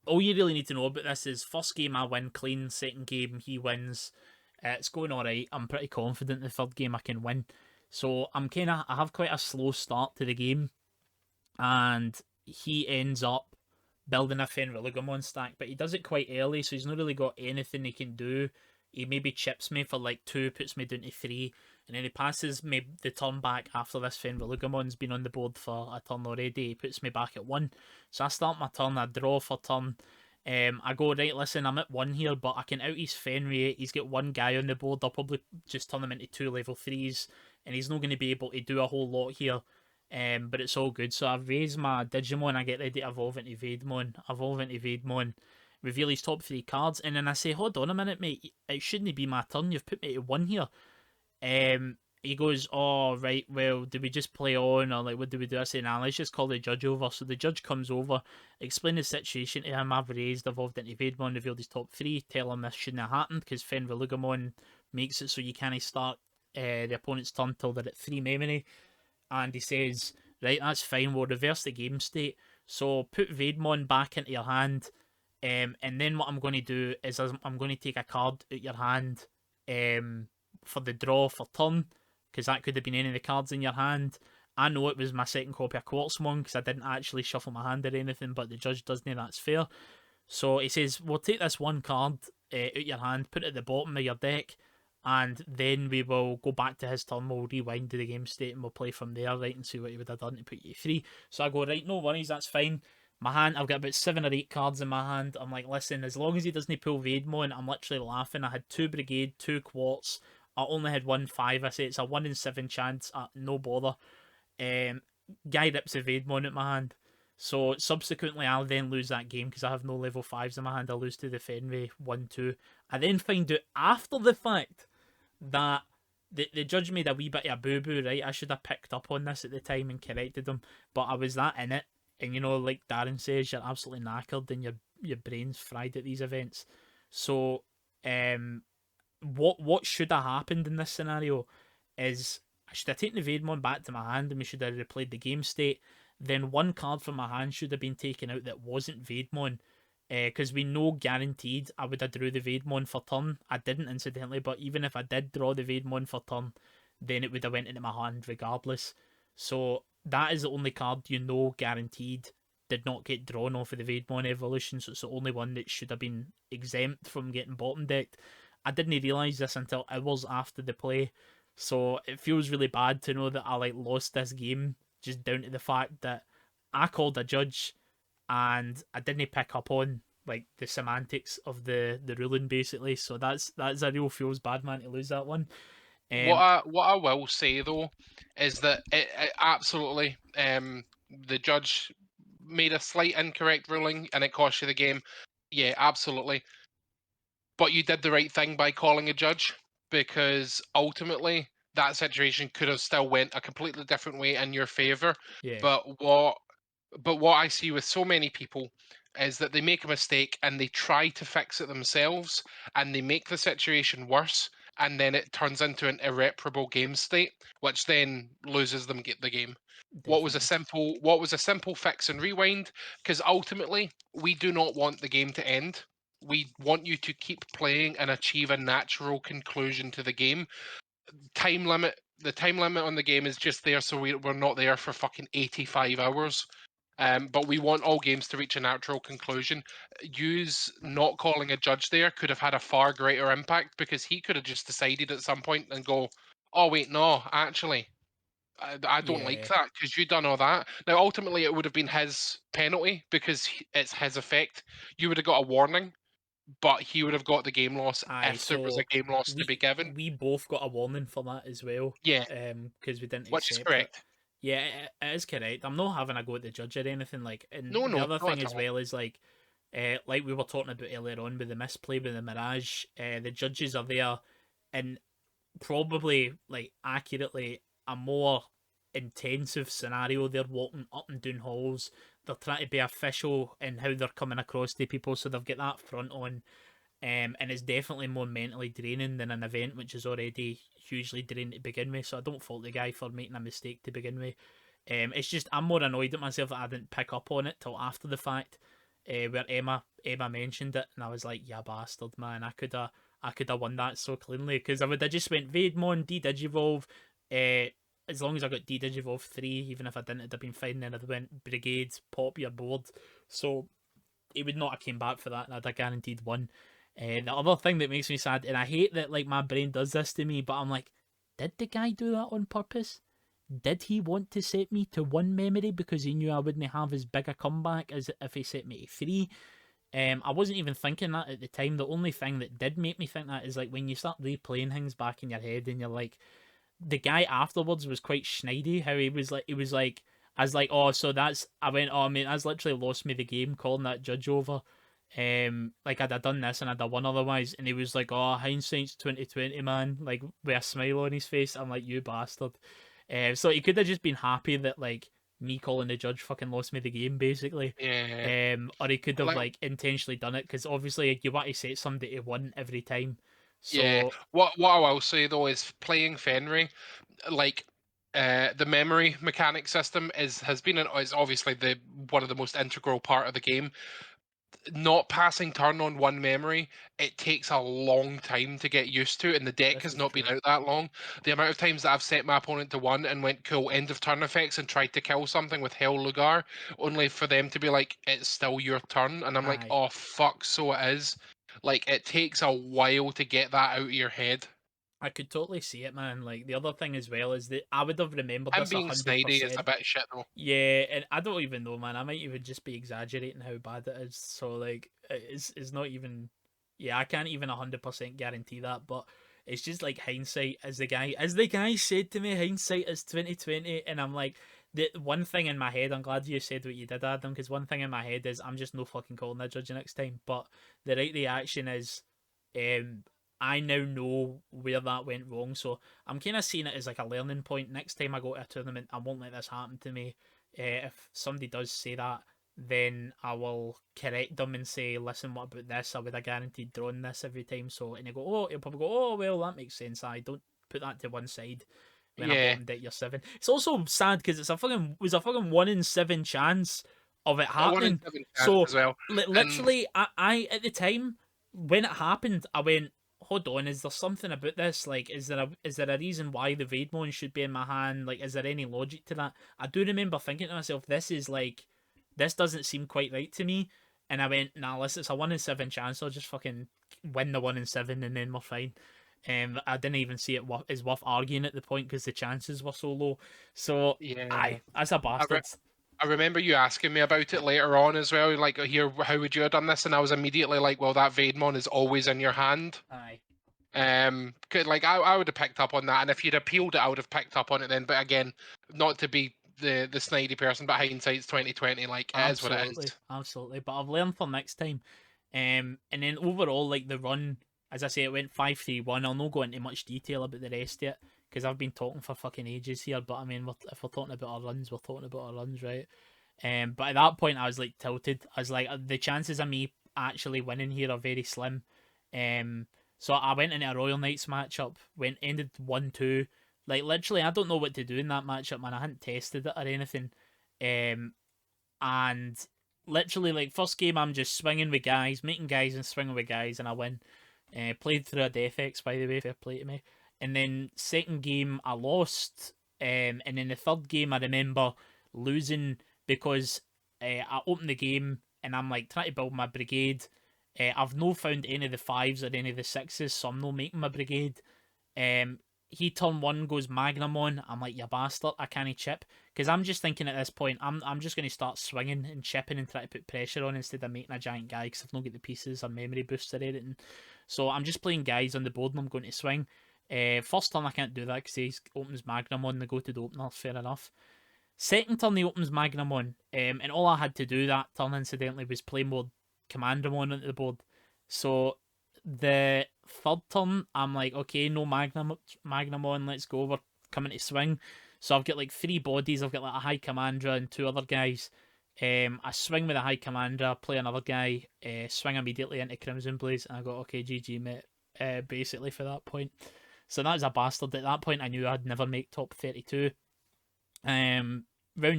All you really need to know about this is, first game I win clean, second game he wins. It's going alright. I'm pretty confident the third game I can win. So I have quite a slow start to the game. And he ends up building a Fenrir Lugomon stack, but he does it quite early, so he's not really got anything he can do. He maybe chips me for like 2, puts me down to 3, and then he passes me the turn back after this Fenrir Lugomon's been on the board for a turn already. He puts me back at 1. So I start my turn, I draw for turn. I go, right, listen, I'm at 1 here, but I can out his Fenrir. He's got 1 guy on the board. I'll probably just turn him into 2 level 3s, and he's not going to be able to do a whole lot here. But it's all good. So I raise my Digimon, I get ready to evolve into Vademon, reveal his top 3 cards, and then I say, hold on a minute, mate, it shouldn't be my turn, you've put me to 1 here. He goes, oh, right, well, do we just play on, or like, what do we do? I say, nah, let's just call the judge over. So the judge comes over, explain the situation to him. I've raised, evolved into Vademon, revealed his top 3, tell him this shouldn't have happened, because Fenrir Lugomon makes it so you can't start the opponent's turn till they're at 3 memory. And he says, right, that's fine, we'll reverse the game state. So put Vademon back into your hand, and then what I'm going to do is I'm going to take a card out your hand for the draw for turn, because that could have been any of the cards in your hand. I know it was my second copy of Quartzmon, because I didn't actually shuffle my hand or anything, but the judge doesn't, that's fair. So he says, we'll take this 1 card out your hand, put it at the bottom of your deck, and then we will go back to his turn, we'll rewind to the game state, and we'll play from there, right, and see what he would have done to put you 3. So I go, right, no worries, that's fine. My hand, I've got about 7 or 8 cards in my hand. I'm like, listen, as long as he doesn't pull Vademon, I'm literally laughing. I had 2 Brigade, 2 Quartz. I only had 1 5. I say it's a 1 in 7 chance. No bother. Guy rips a Vademon at my hand. So subsequently, I'll then lose that game because I have no level 5s in my hand. I lose to the Fenrir 1-2. I then find out after the fact that the judge made a wee bit of a boo-boo, right? I should have picked up on this at the time and corrected him, but I was that in it. And, you know, like Darren says, you're absolutely knackered and your brain's fried at these events. So, what should have happened in this scenario is I should have taken the Vademon back to my hand, and we should have replayed the game state. Then 1 card from my hand should have been taken out that wasn't Vademon, because we know guaranteed I would have drew the Vademon for turn. I didn't, incidentally, but even if I did draw the Vademon for turn, then it would have went into my hand regardless. So that is the only card you know guaranteed did not get drawn off of the Vademon evolution, so it's the only one that should have been exempt from getting bottom decked. I didn't realise this until hours after the play, so it feels really bad to know that I like lost this game just down to the fact that I called a judge and I didn't pick up on like the semantics of the ruling basically. So that's a real feels bad, man, to lose that one. What I will say though is that it absolutely the judge made a slight incorrect ruling and it cost you the game. Yeah, absolutely. but you did the right thing by calling a judge, because ultimately that situation could have still went a completely different way in your favor. Yeah, But what I see with so many people is that they make a mistake and they try to fix it themselves, and they make the situation worse, and then it turns into an irreparable game state, which then loses them get the game. definitely. What was a simple fix and rewind? Because ultimately, we do not want the game to end. We want you to keep playing and achieve a natural conclusion to the game. The time limit on the game is just there so we're not there for fucking 85 hours. But we want all games to reach a natural conclusion. Use not calling a judge there could have had a far greater impact, because he could have just decided at some point and go, oh wait, no, actually, I don't like Yeah, that because you done all that. Now, ultimately, it would have been his penalty because it's his effect. You would have got a warning, but he would have got the game loss aye. if there was a So game loss to be we given. we both got a warning for that as well. Yeah, Because we didn't which is accept it. correct. Yeah, it is correct. I'm not having a go at the judge or anything like. And No, the no, other not thing at as all. well is like we were talking about earlier on with the misplay with the Mirage. The judges are there, and probably like accurately a more intensive scenario. They're walking up and down halls. They're trying to be official in how they're coming across to people, so they've got that front on. And it's definitely more mentally draining than an event which is already hugely draining to begin with. So I don't fault the guy for making a mistake to begin with. It's just I'm more annoyed at myself that I didn't pick up on it till after the fact, where Emma mentioned it, and I was like, "Yeah, bastard, man! I could have won that so cleanly because I would have just went Vaidmon, Digivolve, as long as I got Digivolve 3, even if I didn't, it'd have been fine. Then I'd went Brigade, pop your board, so he would not have came back for that, and I'd have guaranteed won. The other thing that makes me sad, and I hate that like my brain does this to me, but I'm like, did the guy do that on purpose? Did he want to set me to one memory because he knew I wouldn't have as big a comeback as if he set me to three? I wasn't even thinking that at the time. The only thing that did make me think that is like when you start replaying things back in your head and you're like, the guy afterwards was quite schneedy. How he was like, I was like, oh, so that's I went, oh man, that's literally lost me the game calling that judge over. Like I'd have done this and I'd have won otherwise, and he was like, oh, hindsight's 2020, man, like with a smile on his face. I'm like, you bastard. So he could have just been happy that like me calling the judge fucking lost me the game, basically. Yeah. Or he could have Like, like intentionally done it because obviously you want to set somebody to win every time. yeah. So What I will say though is playing Fenry, like the memory mechanic system is obviously the one of the most integral part of the game. Not passing turn on one memory, it takes a long time to get used to, and the deck this has is not been true. out that long. The amount of times that I've set my opponent to one and went cool end of turn effects and tried to kill something with Hell Lugar, only for them to be like, it's still your turn, and I'm like, Aye. oh fuck, so it is. Like it takes a while to get that out of your head. I could totally see it, man. Like the other thing as well is that I would have remembered Him this a being hundred snidey is a percent. bit shit though. Yeah, and I don't even know, man. I might even just be exaggerating how bad it is. So like, it's not even. Yeah, I can't even 100% guarantee that, but it's just like hindsight. As the guy said to me, hindsight is 2020, and I'm like, the one thing in my head. I'm glad you said what you did, Adam, because one thing in my head is I'm just no fucking calling that judge next time. But the right reaction is, um, I now know where that went wrong, so I'm kind of seeing it as like a learning point. Next time I go to a tournament, I won't let this happen to me. If somebody does say that, then I will correct them and say, "Listen, what about this? I would have guaranteed drawn this every time." So, and they go, "Oh," you'll probably go, "Oh, well, that makes sense." I don't put that to one side when I Yeah, bottomed at year 7. It's also sad because it was a fucking 1 in 7 chance of it a one in happening. seven chance So, as well, and literally, I at the time when it happened, I went, hold on, is there something about this? Like, is there a reason why the Vaidmon should be in my hand? Like, is there any logic to that? I do remember thinking to myself, this doesn't seem quite right to me. And I went, nah, listen, it's a 1 in 7 chance. I'll just fucking win the 1 in 7, and then we're fine. I didn't even see it as worth arguing at the point because the chances were so low. So, yeah. aye, that's a I, re- bastard. I remember you asking me about it later on as well. Like, here, how would you have done this? And I was immediately like, well, that Vaidmon is always in your hand. Aye. 'Cause, like I would have picked up on that, and if you'd appealed it, I would have picked up on it then. But again, not to be the snidey person, but hindsight's 2020. Like it is what it Absolutely, is. absolutely. But I've learned for next time. And then overall, like the run as I say, it went 5-3-1. I'll not go into much detail about the rest of it because I've been talking for fucking ages here. But I mean, if we're talking about our runs, we're talking about our runs, right? But at that point, I was like tilted. I was like, the chances of me actually winning here are very slim. So I went into a Royal Knights matchup, ended 1-2. Like literally, I don't know what to do in that matchup, man. I hadn't tested it or anything. And literally, like first game, I'm just swinging with guys, making guys, and swinging with guys, and I win. Played through a Defex, by the way, fair play to me. And then second game, I lost. And then the third game, I remember losing because I opened the game and I'm like trying to build my brigade. I've no found any of the 5s or any of the 6s, so I'm not making my brigade. He turn 1 goes Magnum on. I'm like, you bastard, I can't chip. Because I'm just thinking at this point, I'm just going to start swinging and chipping and try to put pressure on instead of making a giant guy because I've not got the pieces or memory boosts or anything. So I'm just playing guys on the board and I'm going to swing. First turn I can't do that because he opens Magnum on, they go to the opener, fair enough. Second turn he opens Magnum on, and all I had to do that turn incidentally was play more Commandamon onto the board. So the third turn I'm like, okay, no Magnum on, let's go, we're coming to swing. So I've got like 3 bodies, I've got like a High Commander and 2 other guys. I swing with a High Commander, play another guy, swing immediately into Crimson Blaze, and I go, okay, GG mate, basically for that point. So that was a bastard. At that point I knew I'd never make top 32. Round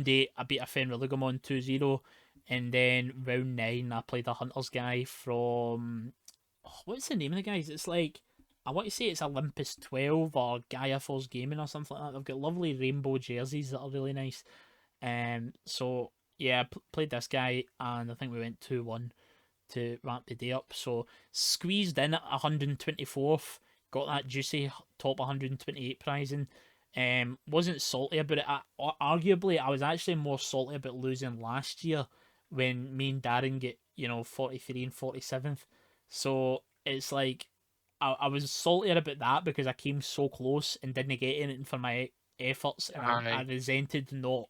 8 I beat a Fenrir Lugomon 2-0, and then round 9 I played a Hunters guy from... what's the name of the guys? It's like, I want to say it's Olympus 12 or Gaia Force Gaming or something like that. They've got lovely rainbow jerseys that are really nice. So yeah, played this guy and I think we went 2-1 to wrap the day up. So squeezed in at 124th, got that juicy top 128 prizing. Wasn't salty about it. Arguably, I was actually more salty about losing last year when me and Darren get 43 and 47th. So it's like I was saltier about that because I came so close and didn't get anything for my efforts, and I resented not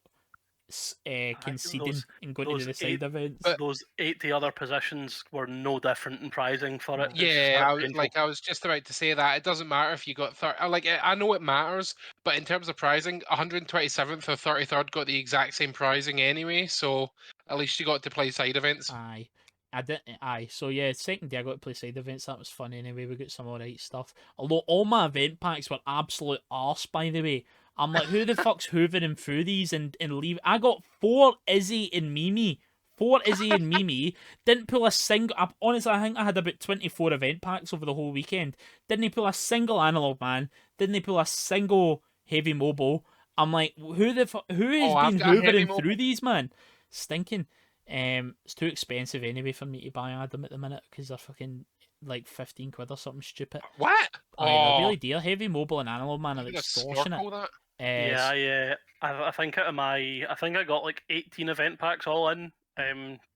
conceding and going to the side events. Those 80 other positions were no different in prizing for it. Yeah, I was just about to say that. It doesn't matter if you got I know it matters, but in terms of prizing, 127th or 33rd got the exact same prizing anyway, so at least you got to play side events. Aye. I did. Aye. So yeah, second day I got to play side events. That was fun anyway. We got some alright stuff. Although all my event packs were absolute arse, by the way. I'm like, who the fuck's hoovering through these and leave? I got 4 Izzy and Mimi. 4 Izzy and Mimi. Didn't pull a single. Honestly, I think I had about 24 event packs over the whole weekend. Didn't pull a single Analog Man. Didn't pull a single Heavy Mobile. I'm like, who has been hoovering through these, man? Stinking. It's too expensive anyway for me to buy Adam at the minute because they're fucking like 15 quid or something stupid. What? They're really dear. Heavy Mobile and Analog Man are extortionate. Yeah. I think I got like 18 event packs all in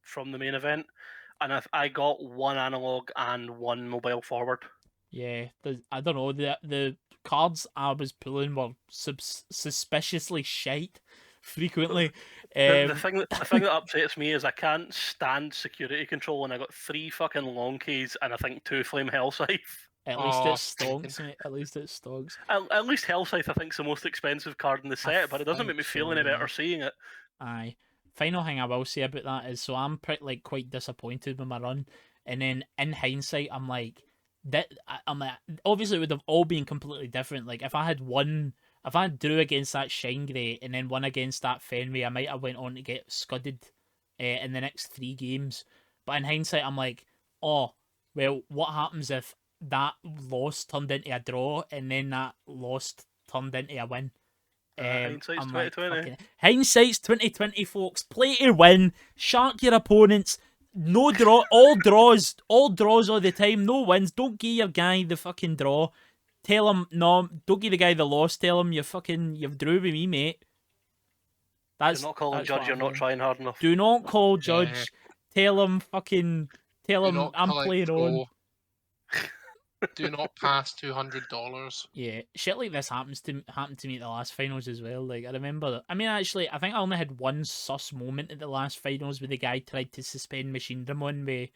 from the main event, and I got 1 analog and 1 mobile forward. Yeah, I don't know, the cards I was pulling were suspiciously shite frequently. The thing that upsets me is I can't stand security control, and I got 3 fucking long keys and I think 2 flame hell scythe. At least it stonks, mate. At least it stonks. At least hell scythe I think's the most expensive card in the set, but it doesn't make me feel any better seeing it. Aye. Final thing I will say about that is, so I'm quite disappointed with my run, and then in hindsight I'm like, obviously it would have all been completely different. Like if I had drew against that Shine Grey and then won against that Fenway, I might have went on to get scudded in the next 3 games. But in hindsight, I'm like, oh, well, what happens if that loss turned into a draw and then that loss turned into a win? Hindsight's 2020. Hindsight's 2020, folks. Play to win. Shark your opponents. No draw. All draws. All draws all the time. No wins. Don't give your guy the fucking draw. Tell him, no, don't give the guy the loss. Tell him you've drew with me, mate. Do not call him Judge, you're not trying hard enough. Do not call Judge. Tell him I'm playing on. Do not pass $200. Yeah, shit like this happened to me at the last finals as well. Like I remember, I think I only had one sus moment at the last finals where the guy tried to suspend Machine Ramon with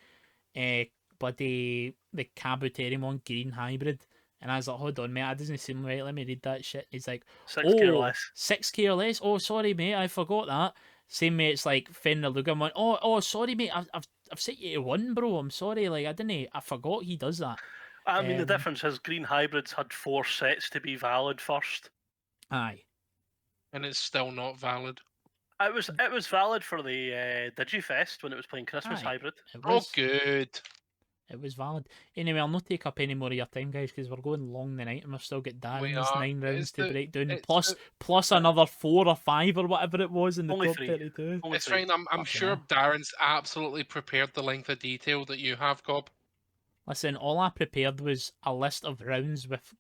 the Kabuterimon green hybrid. And I was like, hold on, mate, that doesn't seem right. Let me read that shit. He's like, 6k or oh, less. 6k or less. Oh, sorry, mate, I forgot that. Same mate, it's like Fenrir Lugamon. Oh, sorry, mate, I've set you to 1, bro. I'm sorry, like I forgot he does that. I mean, the difference is green hybrids had 4 sets to be valid first. Aye. And it's still not valid. It was valid for the Digifest when it was playing Christmas Aye. hybrid. It Oh, was. good. It was valid. Anyway, I'll not take up any more of your time, guys, because we're going long the night, and we've still got We Darren's are. 9 rounds It's to the- break down, it's plus another 4 or 5 or whatever it was in the Only top 3. 32. Only It's 3. fine. I'm Fucking sure hell. Darren's absolutely prepared the length of detail that you have, Gob. Listen, all I prepared was a list of rounds with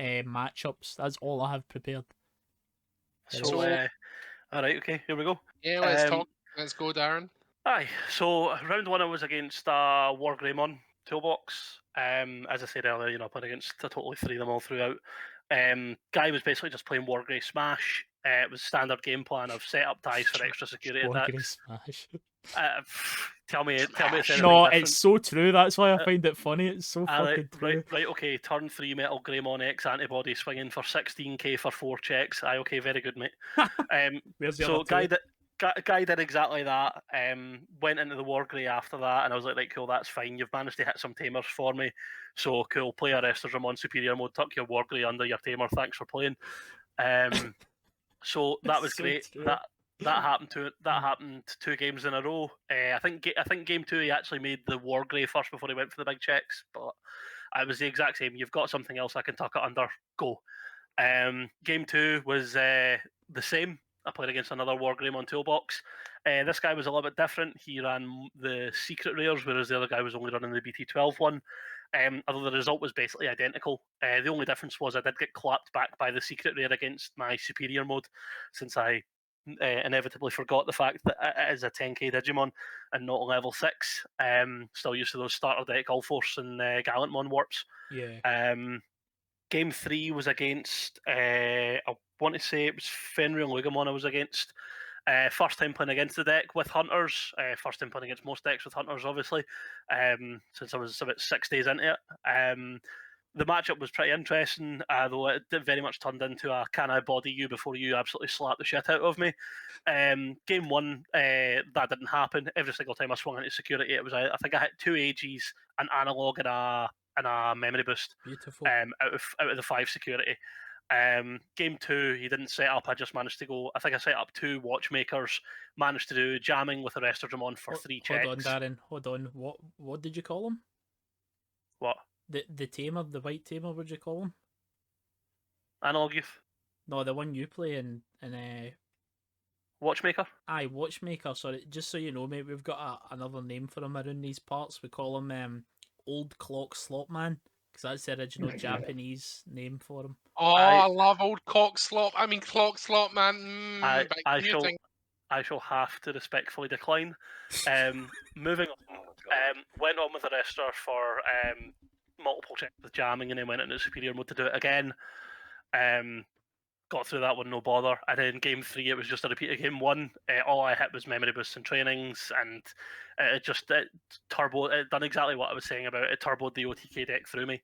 matchups. That's all I have prepared. So, all right, okay, here we go. Yeah, let's talk. Let's go, Darren. Aye, so round 1 I was against War Greymon toolbox. As I said earlier, I played against a totally 3 of them all throughout. Guy was basically just playing Wargrey Smash. It was standard game plan of set up ties for extra security Wargrey attacks. Smash. Tell me it's anything No, different. it's so true. That's why I find it funny. It's so fucking true. Right, okay. Turn 3 Metal Greymon X antibody swinging for 16k for 4 checks. Aye, okay, very good, mate. Where's the So other two? Guy did exactly that. Went into the Wargrey after that, and I was like, right, cool, that's fine. You've managed to hit some tamers for me. So cool. Play a Restors on superior mode. Tuck your Wargrey under your tamer. Thanks for playing. So that was So great. true. That happened 2 games in a row. I think game 2 he actually made the Wargrey first before he went for the big checks, but it was the exact same. You've got something else I can tuck it under. Go. Game 2 was the same. I played against another Wargreymon toolbox. This guy was a little bit different. He ran the secret rares, whereas the other guy was only running the BT12 one. Although the result was basically identical. The only difference was I did get clapped back by the secret rare against my superior mode, since I inevitably forgot the fact that it is a 10k Digimon and not level 6. Still used to those starter deck Allforce and Gallantmon warps. Yeah. Game 3 was against, I want to say it was Fenrir Lugamon I was against. First time playing against the deck with Hunters. First time playing against most decks with Hunters, obviously, since I was about 6 days into it. The matchup was pretty interesting, though it very much turned into a can I body you before you absolutely slap the shit out of me. Game 1, that didn't happen. Every single time I swung into security, it was I think I hit 2 AGs, an analog, and a memory boost. Beautiful. Out of the 5 security. Game 2, he didn't set up. I just managed to go. I think I set up 2 watchmakers. Managed to do jamming with the rest of them on for 3 checks. Hold on, Darren. Hold on. What did you call him? What? The tamer, the white tamer. What did you call him? Analog Youth. No, the one you play in Watchmaker. Aye, watchmaker. Sorry, just so you know, mate, we've got another name for him around these parts. We call him Old Clock Slot Man, because that's the original Japanese name for him. Oh, I love old clock slot. I mean, clock slot, man. I shall have to respectfully decline. Moving on. Went on with the rester for multiple checks with jamming, and then went into superior mode to do it again. Got through that one, no bother. And then game 3, it was just a repeat of game 1. All I hit was memory boosts and trainings, and it done exactly what I was saying about it. It turboed the OTK deck through me.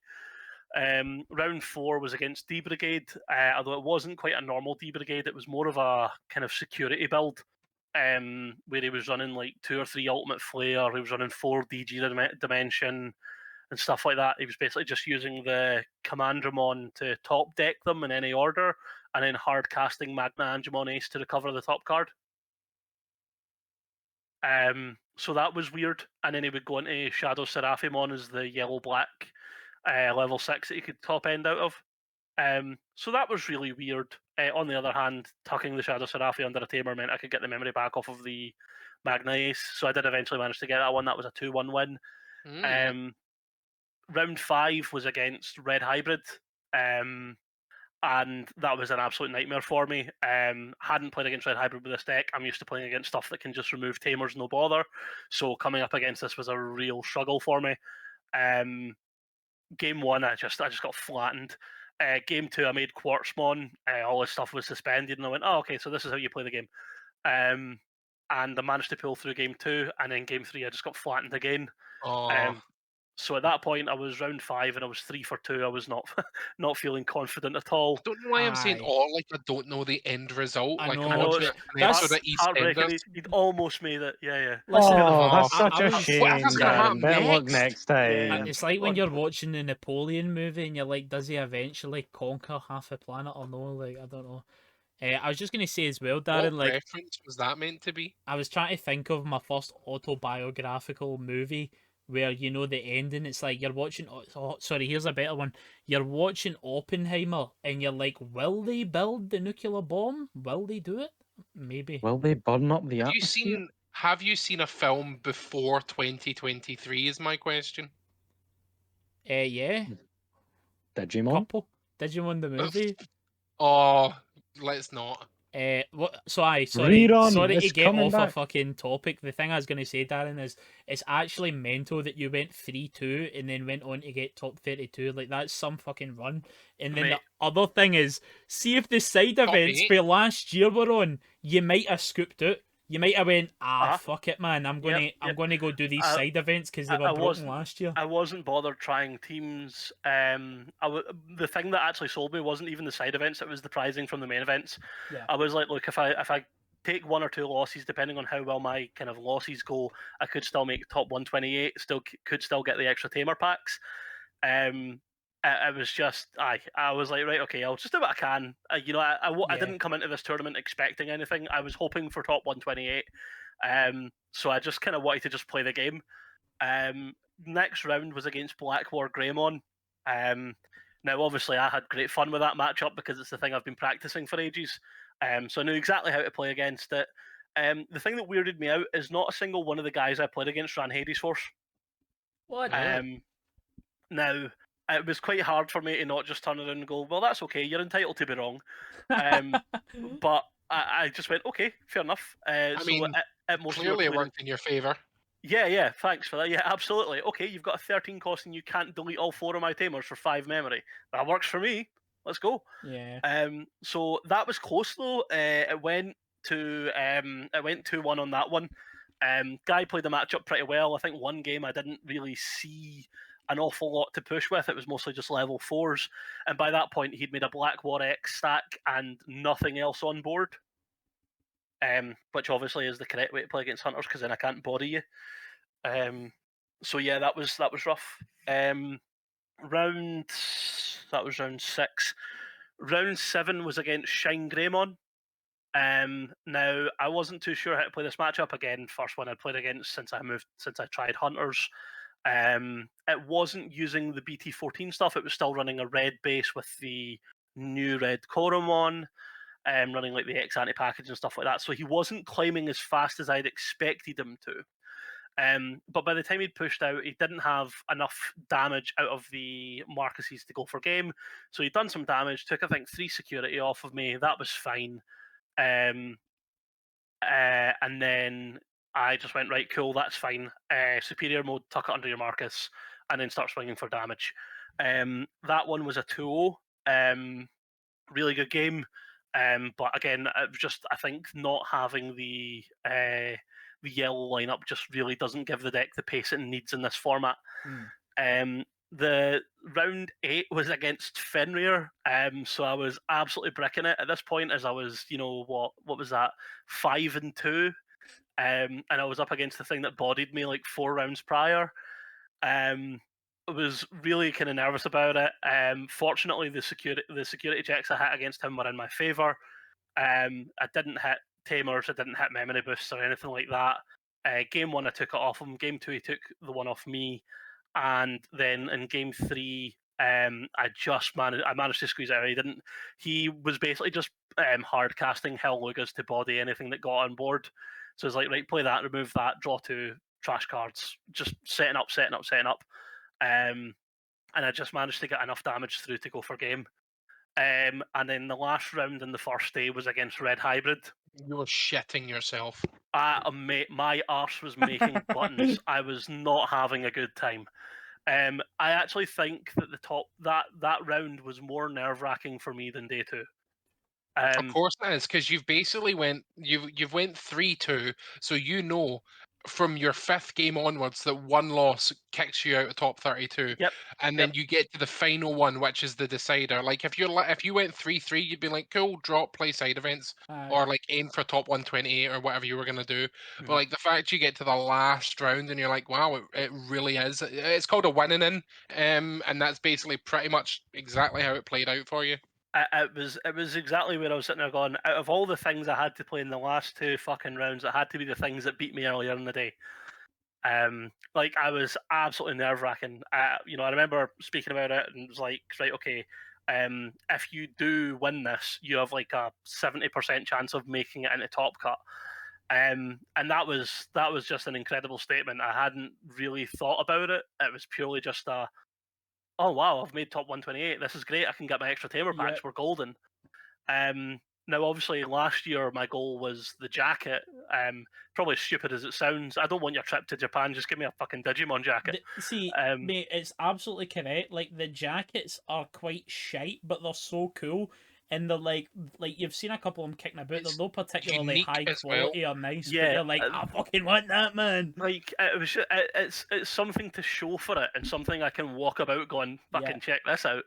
Round 4 was against D Brigade, although it wasn't quite a normal D Brigade. It was more of a kind of security build, where he was running like 2 or 3 Ultimate Flare. He was running 4 DG Dimension and stuff like that. He was basically just using the Commandramon to top deck them in any order, and then hard casting Magna Angemon Ace to recover the top card. So that was weird. And then he would go into Shadow Seraphimon as the yellow-black level 6 that you could top end out of. So that was really weird. On the other hand, tucking the Shadow Seraphi under a tamer meant I could get the memory back off of the Magna Ace. So I did eventually manage to get that one. That was a 2-1 win. Round 5 was against Red Hybrid. And that was an absolute nightmare for me. Hadn't played against Red Hybrid with this deck. I'm used to playing against stuff that can just remove tamers, no bother. So coming up against this was a real struggle for me. Game 1, I just got flattened. Game 2, I made Quartzmon. All his stuff was suspended, and I went, "Oh, okay, so this is how you play the game." And I managed to pull through game 2, and then game 3, I just got flattened again. Oh. So at that point, I was round 5 and I was 3 for 2. I was not not feeling confident at all. Don't know why I'm saying Aye. "oh," like I don't know the end result. I Like I'm know. I know watching it's an episode of heartbreaking. EastEnders. He'd almost made it. Yeah. Listen, Oh, that's Oh, such a was- shame, what's gonna happen Dan. Better luck next? next Yeah. time. It's like when you're watching the Napoleon movie and you're like, does he eventually conquer half a planet or no? Like, I don't know. I was just gonna say as well, What Darren. Like, reference was that meant to be? I was trying to think of my first autobiographical movie where you know the ending. It's like you're watching. Oh, sorry, here's a better one. You're watching Oppenheimer, and you're like, will they build the nuclear bomb? Will they do it? Maybe. Will they burn up the Have you atmosphere? seen? Have you seen a film before 2023? Is my question. Yeah, Digimon? couple. Digimon the movie. Oh, let's not. What? Sorry, Rerun! sorry to It's get coming off a back. fucking topic. The thing I was gonna say, Darren, is it's actually mental that you went 3-2 and then went on to get top 32. Like that's some fucking run. And then Mate. the other thing is, see if the side Top events 8. for last year were on, you might have scooped out. You might have went, Uh-huh. fuck it, man. I'm gonna go do these I- side events because they I were broken wasn't- last year. I wasn't bothered trying teams. The thing that actually sold me wasn't even the side events; it was the prizing from the main events. Yeah. I was like, look, if I take 1 or 2 losses, depending on how well my kind of losses go, I could still make top 128. Could still get the extra tamer packs. It was just I was like, right, okay, I'll just do what I can. I Yeah. didn't come into this tournament expecting anything. I was hoping for top 128. So I just kind of wanted to just play the game. Next round was against Black War Greymon. Now, obviously, I had great fun with that matchup because it's the thing I've been practicing for ages. So I knew exactly how to play against it. The thing that weirded me out is not a single one of the guys I played against ran Hades Force. What? Now, it was quite hard for me to not just turn around and go, well, that's okay, you're entitled to be wrong. But I just went, okay, fair enough. I mean, clearly it worked in your favor. Yeah, thanks for that. Yeah, absolutely. Okay, you've got a 13 cost and you can't delete all 4 of my tamers for 5 memory. That works for me. Let's go. Yeah. So that was close though. It went 2-1 on that one. Guy played the matchup pretty well. I think one game I didn't really see an awful lot to push with. It was mostly just level 4s. And by that point, he'd made a Black War X stack and nothing else on board. Which obviously is the correct way to play against hunters because then I can't body you. So yeah, that was rough. That was round 6. Round 7 was against Shine Greymon. Now I wasn't too sure how to play this matchup. Again, first one I played against since I tried hunters. It wasn't using the BT14 stuff. It was still running a red base with the new red Koromon. Running like the X anti package and stuff like that. So he wasn't climbing as fast as I'd expected him to. But by the time he'd pushed out, he didn't have enough damage out of the Marcuses to go for game. So he'd done some damage, took I think 3 security off of me. That was fine. And then I just went, right, cool, that's fine. Superior mode, tuck it under your Marcus, and then start swinging for damage. That one was a 2-0. Really good game. But again, it was just I think not having the yellow lineup just really doesn't give the deck the pace it needs in this format. The round 8 was against Fenrir, so I was absolutely bricking it at this point. As I was, what was that, 5-2, and I was up against the thing that bodied me like 4 rounds prior. I was really kind of nervous about it. Fortunately, the security checks I had against him were in my favour. I didn't hit tamers, I didn't hit memory boosts or anything like that. Game 1, I took it off him. Game 2, he took the one off me, and then in Game 3, I managed to squeeze it out. He was basically just hard casting Hell Lugas to body anything that got on board. So it's like, right, play that, remove that, draw 2 trash cards, just setting up. And I just managed to get enough damage through to go for game. And then the last round in the first day was against Red Hybrid. You were shitting yourself. Mate, my arse was making buttons. I was not having a good time. I actually think that that round was more nerve wracking for me than day 2. Of course it is, because you've basically went 3-2, so from your 5th game onwards that one loss kicks you out of top 32, Yep. and then you get to the final one, which is the decider. Like if you went 3-3, you'd be like, cool, drop, play side events, or like aim for top 128 or whatever you were gonna do. But like the fact you get to the last round and you're like, wow, it really is. It's called a winning in, and that's basically pretty much exactly how it played out for you. It was exactly where I was sitting there going, out of all the things I had to play in the last 2 fucking rounds, it had to be the things that beat me earlier in the day. Like I was absolutely nerve wracking. You know, I remember speaking about it and it was like, right, okay, if you do win this, you have like a 70% chance of making it into top cut. And that was just an incredible statement. I hadn't really thought about it. It was purely just a, oh wow, I've made top 128. This is great. I can get my extra tamer packs. Yep. We're golden. Now, obviously, last year my goal was the jacket. Probably stupid as it sounds. I don't want your trip to Japan. Just give me a fucking Digimon jacket. See, Um, mate, it's absolutely correct. Like the jackets are quite shite, but they're so cool, and they're like you've seen a couple of them kicking about. It's They're not particularly unique high as well. quality or nice, but Yeah, you're like, I fucking want that, man. like it was, it's something to show for it, and something I can walk about going, fucking Yeah. check this out.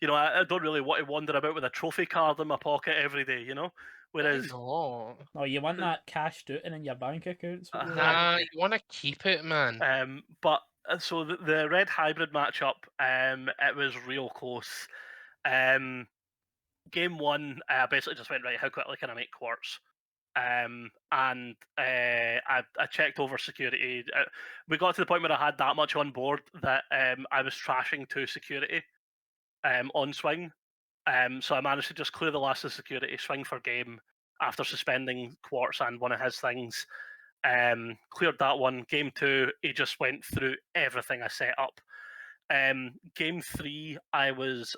You know, I don't really want to wander about with a trophy card in my pocket every day. You know, whereas No. No, you want that cashed out and in your bank account. So Nah, you want to keep it, man. But so the red hybrid matchup, it was real close. Game one, I basically just went, right, how quickly can I make quartz? And I checked over security. We got to the point where I had that much on board that I was trashing 2 security on swing. So I managed to just clear the last of security, swing for game after suspending quartz and one of his things. Cleared that one. Game 2, he just went through everything I set up. Game 3, I was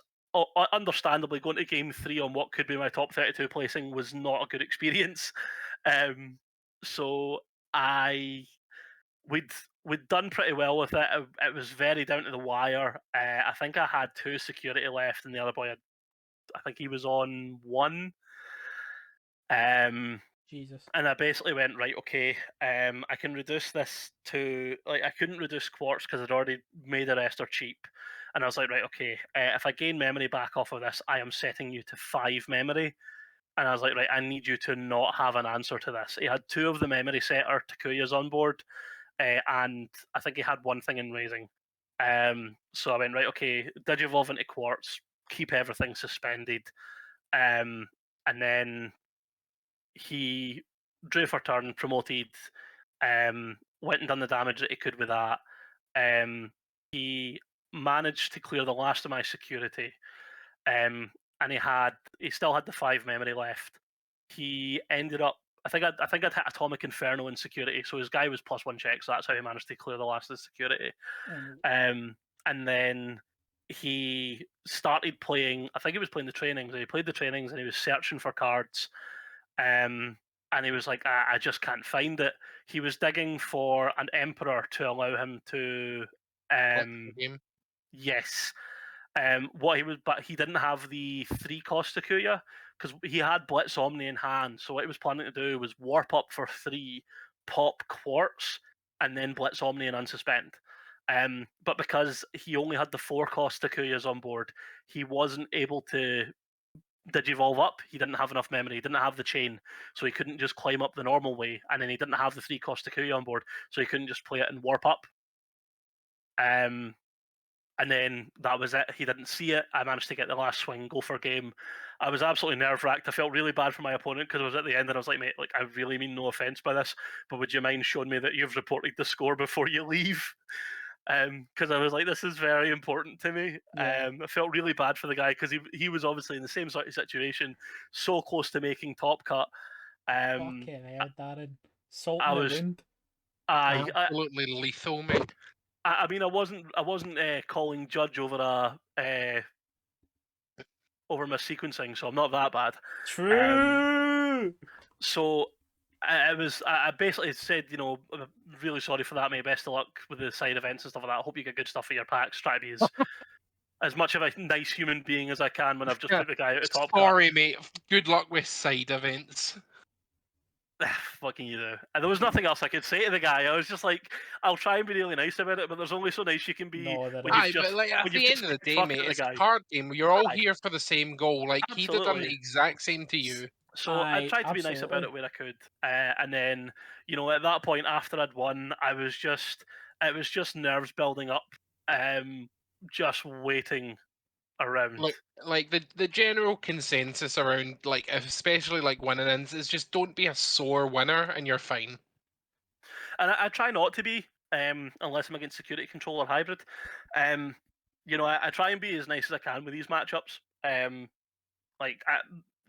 understandably going to game 3 on what could be my top 32 placing was not a good experience. So we'd done pretty well with it. It was very down to the wire. I think I had 2 security left, and the other boy I think he was on 1. Jesus. And I basically went, right, okay, I can reduce this to, like, I couldn't reduce quartz because I'd already made the rest are cheap. And I was like, right, okay, if I gain memory back off of this, I am setting you to 5 memory. And I was like, right, I need you to not have an answer to this. He had 2 of the memory setter Takuya's on board, and I think he had 1 thing in raising. So I went, right, okay, Digivolve into quartz, keep everything suspended. And then he drew for turn, promoted, went and done the damage that he could with that. He managed to clear the last of my security, and he still had the 5 memory left. He ended up, I think I'd hit Atomic Inferno in security, so his guy was +1 check, so that's how he managed to clear the last of the security. And then he started playing, I think he was playing the trainings, and he played the trainings and he was searching for cards. And he was like, I just can't find it. He was digging for an Emperor to allow him to Game. yes. But he didn't have the 3 cost Takuya because he had Blitz Omni in hand. So what he was planning to do was warp up for 3, pop quartz, and then Blitz Omni and unsuspend. But because he only had the 4 cost Takuyas on board, he wasn't able to Digivolve up. He didn't have enough memory. He didn't have the chain, so he couldn't just climb up the normal way. And then he didn't have the 3 cost Takuya on board, so he couldn't just play it and warp up. And then that was it. He didn't see it. I managed to get the last swing, go for game. I was absolutely nerve wracked. I felt really bad for my opponent because I was at the end and I was like, mate, like I really mean no offense by this, but would you mind showing me that you've reported the score before you leave? Because I was like, this is very important to me. Yeah. I felt really bad for the guy because he was obviously in the same sort of situation, so close to making top cut. Fucking hell, Darren. Salt I in the was, wound. Absolutely lethal, mate. I mean, I wasn't calling judge over over my sequencing, so I'm not that bad. True. So I basically said, you know, I'm really sorry for that, mate. Best of luck with the side events and stuff like that. I hope you get good stuff for your packs. Try to be as much of a nice human being as I can when I've just put the guy out of top cut. Sorry, mate. Good luck with side events. Fucking you do. And there was nothing else I could say to the guy. I was just like, I'll try and be really nice about it, but there's only so nice you can be No, there when you've is. But just like at when you've the just end of the been day, fucking mate, at the it's a guy. card game. You're all Aye. here for the same goal. Like he'd have done the Absolutely. exact same to you. So I Aye, tried to be nice about absolutely. it where I could, and then at that point after I'd won, it was just nerves building up, just waiting around. Like the general consensus around like especially like winning ins is just don't be a sore winner and you're fine. And I try not to be, unless I'm against security control or hybrid. I try and be as nice as I can with these matchups. Like I,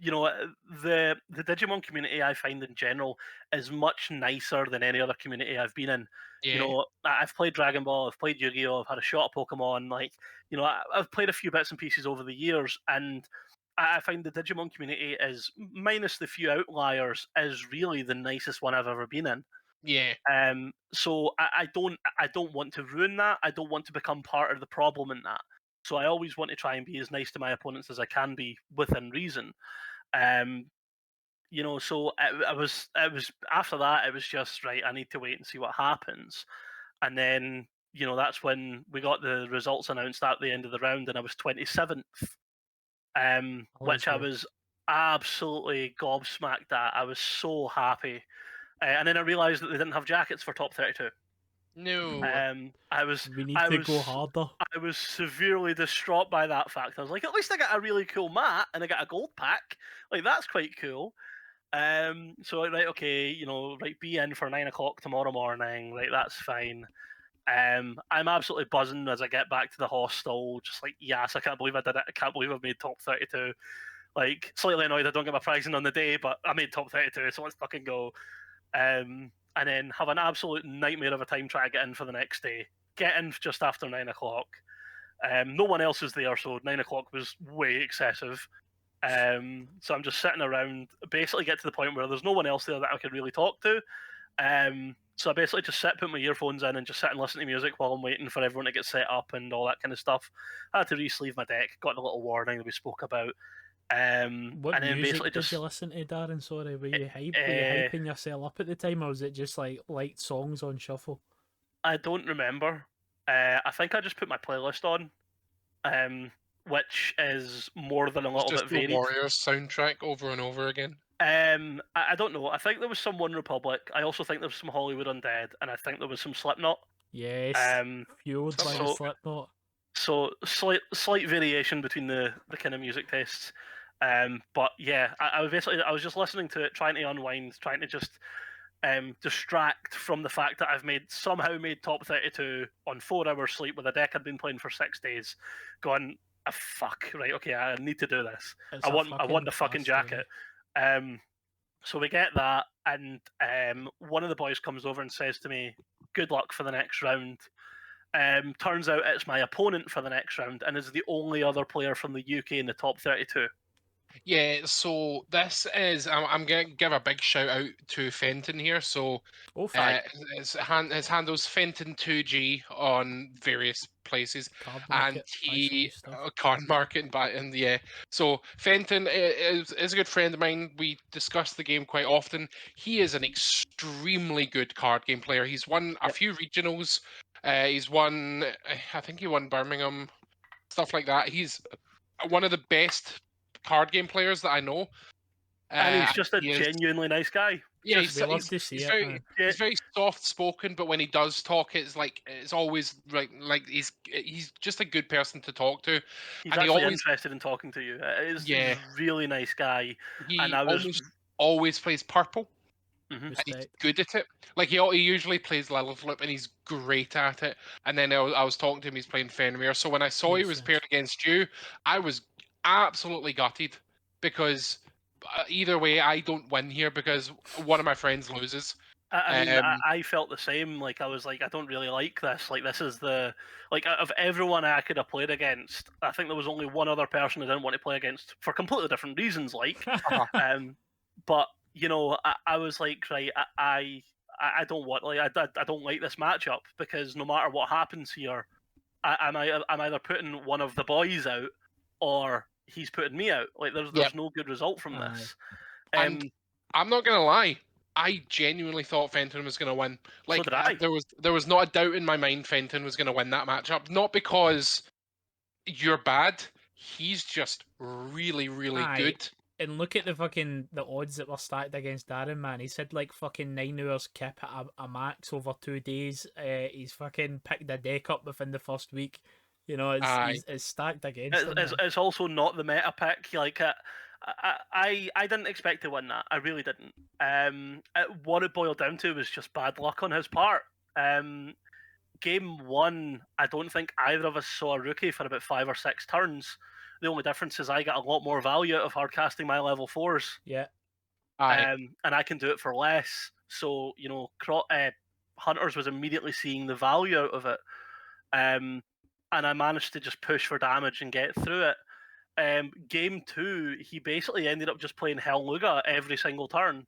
the Digimon community I find in general is much nicer than any other community I've been in. Yeah. I've played Dragon Ball, I've played Yu-Gi-Oh, I've had a shot at Pokemon. Like, I've played a few bits and pieces over the years, and I find the Digimon community is, minus the few outliers, is really the nicest one I've ever been in. Yeah. So I don't want to ruin that. I don't want to become part of the problem in that. So I always want to try and be as nice to my opponents as I can be within reason. So it was after that it was just right. I need to wait and see what happens, and then that's when we got the results announced at the end of the round, and I was 27th, which I Elizabeth. was absolutely gobsmacked at. I was so happy. And then I realised that they didn't have jackets for top 32. No. We need I to was go harder. I was severely distraught by that fact. I was like, at least I got a really cool mat and I got a gold pack. Like that's quite cool. So right, okay, right, be in for 9 o'clock tomorrow morning. Right, that's fine. I'm absolutely buzzing as I get back to the hostel. Just like, yes, I can't believe I did it. I can't believe I've made top 32. Like, slightly annoyed I don't get my pricing on the day, but I made top 32, so let's fucking go. And then have an absolute nightmare of a time trying to get in for the next day. Get in just after 9 o'clock. No one else is there, so 9 o'clock was way excessive. So I'm just sitting around, basically get to the point where there's no one else there that I can really talk to. So I basically just put my earphones in and just sit and listen to music while I'm waiting for everyone to get set up and all that kind of stuff. I had to re-sleeve my deck, got a little warning that we spoke about. What and then music basically did you listen to, Darren? Sorry, were you uh, hyping yourself up at the time, or was it just like light songs on shuffle? I don't remember. I think I just put my playlist on, which is more than a It's little just bit the varied. Warriors soundtrack over and over again. I don't know. I think there was some One Republic. I also think there was some Hollywood Undead, and I think there was some Slipknot. Yes, fueled by the so- Slipknot. So slight variation between the kind of music tastes. But yeah, I was just listening to it, trying to unwind, trying to just distract from the fact that I've somehow made top 32 on 4 hours sleep with a deck I'd been playing for 6 days. Going, fuck, right, okay, I need to do this. I want the fucking jacket. So we get that, and one of the boys comes over and says to me, "Good luck for the next round." Turns out it's my opponent for the next round, and is the only other player from the UK in the top 32. Yeah, so this is I'm gonna give a big shout out to Fenton here. So Aye. his handle's Fenton2G on various places, Card and market, buy some he new stuff. card market and yeah. So Fenton is a good friend of mine. We discuss the game quite often. He is an extremely good card game player. He's won a Yep. few regionals. He's won, I think he won Birmingham, stuff like that. He's one of the best card game players that I know. And he's just a he is- genuinely nice guy. yeah, We love to see it, man. he's very soft spoken, but when he does talk, it's always like he's just a good person to talk to. He's And he actually always interested in talking to you. He's yeah a really nice guy. he And I was always plays purple. Mhm. And he's Respect. good at it. Like he usually plays Lilithflip, and he's great at it. And then I was talking to him; he's playing Fenrir. So when I saw he Makes was sense. paired against you, I was absolutely gutted because either way, I don't win here because one of my friends loses. I mean, Um, I felt the same. Like, I was like, I don't really like this. Like, this is of everyone I could have played against, I think there was only one other person I didn't want to play against for completely different reasons. Like, but I was like, right, I don't want, like, I don't like this matchup because no matter what happens here, I'm either putting one of the boys out or he's putting me out. Like, there's Yep. no good result from Aye. this. And I'm not gonna lie, I genuinely thought Fenton was going to win. Like, did I. there was not a doubt in my mind Fenton was going to win that matchup. Not because you're bad. He's just really, really Aye. good. And look at the odds that were stacked against Darren, man. He's had like fucking 9 hours kip at a max over 2 days. He's fucking picked a deck up within the first week. You know, it's stacked against him. It's also not the meta pick. Like, I didn't expect to win that. I really didn't. What it boiled down to was just bad luck on his part. Game 1, I don't think either of us saw a rookie for about 5 or 6 turns. The only difference is I got a lot more value out of hard casting my level 4s. Yeah. And I can do it for less. So, you know, Hunters was immediately seeing the value out of it. And I managed to just push for damage and get through it. Game 2, he basically ended up just playing Hell Luga every single turn.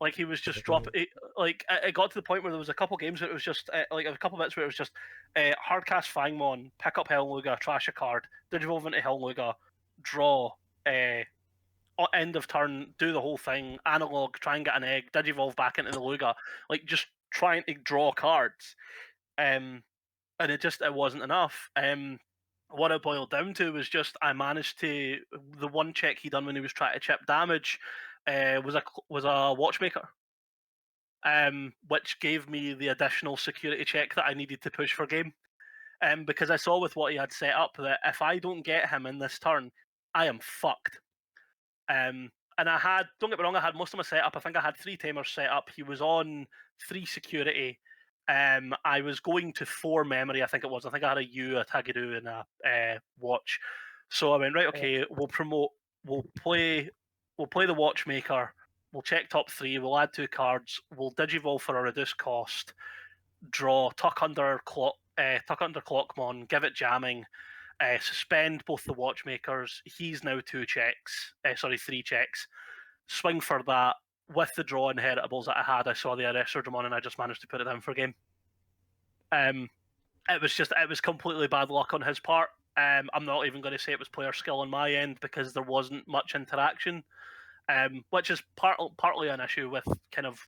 Like, he was just dropping. Like, it got to the point where there was a couple games where it was just like a couple bits where it was just hardcast Fangmon, pick up Hell Luga, trash a card, digivolve into Hell Luga, draw, end of turn, do the whole thing, analog, try and get an egg, digivolve back into the Luga, like just trying to draw cards, and it wasn't enough. What it boiled down to was just I managed to the one check he done when he was trying to chip damage was a watchmaker, which gave me the additional security check that I needed to push for game. Because I saw with what he had set up that if I don't get him in this turn, I am fucked. And I had, don't get me wrong, I had most of my setup. I think I had 3 tamers set up. He was on 3 security. I was going to 4 memory, I think it was. I think I had a U, a Tagiru, and a watch. So I went, right, okay, we'll play the watchmaker, we'll check top 3, we'll add 2 cards, we'll digivolve for a reduced cost, draw, tuck under Clockmon, give it jamming, suspend both the watchmakers. He's now 3 checks. Swing for that. With the draw inheritables that I had, I saw the Arrest Surgemon and I just managed to put it in for game. It was completely bad luck on his part. I'm not even going to say it was player skill on my end because there wasn't much interaction, which is partly an issue with kind of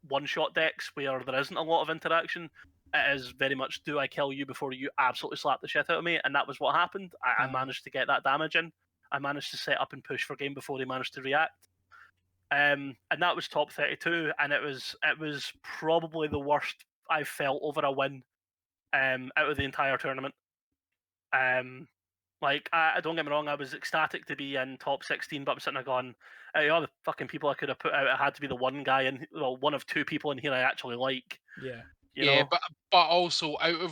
one-shot decks where there isn't a lot of interaction. It is very much, do I kill you before you absolutely slap the shit out of me? And that was what happened. I managed to get that damage in. I managed to set up and push for game before he managed to react. And that was top 32, and it was probably the worst I've felt over a win out of the entire tournament. Like, I don't get me wrong, I was ecstatic to be in top 16, but I'm sitting there going, out of all the fucking people I could have put out, it had to be the one guy in, well, one of 2 people in here I actually like. Yeah. You know? but also out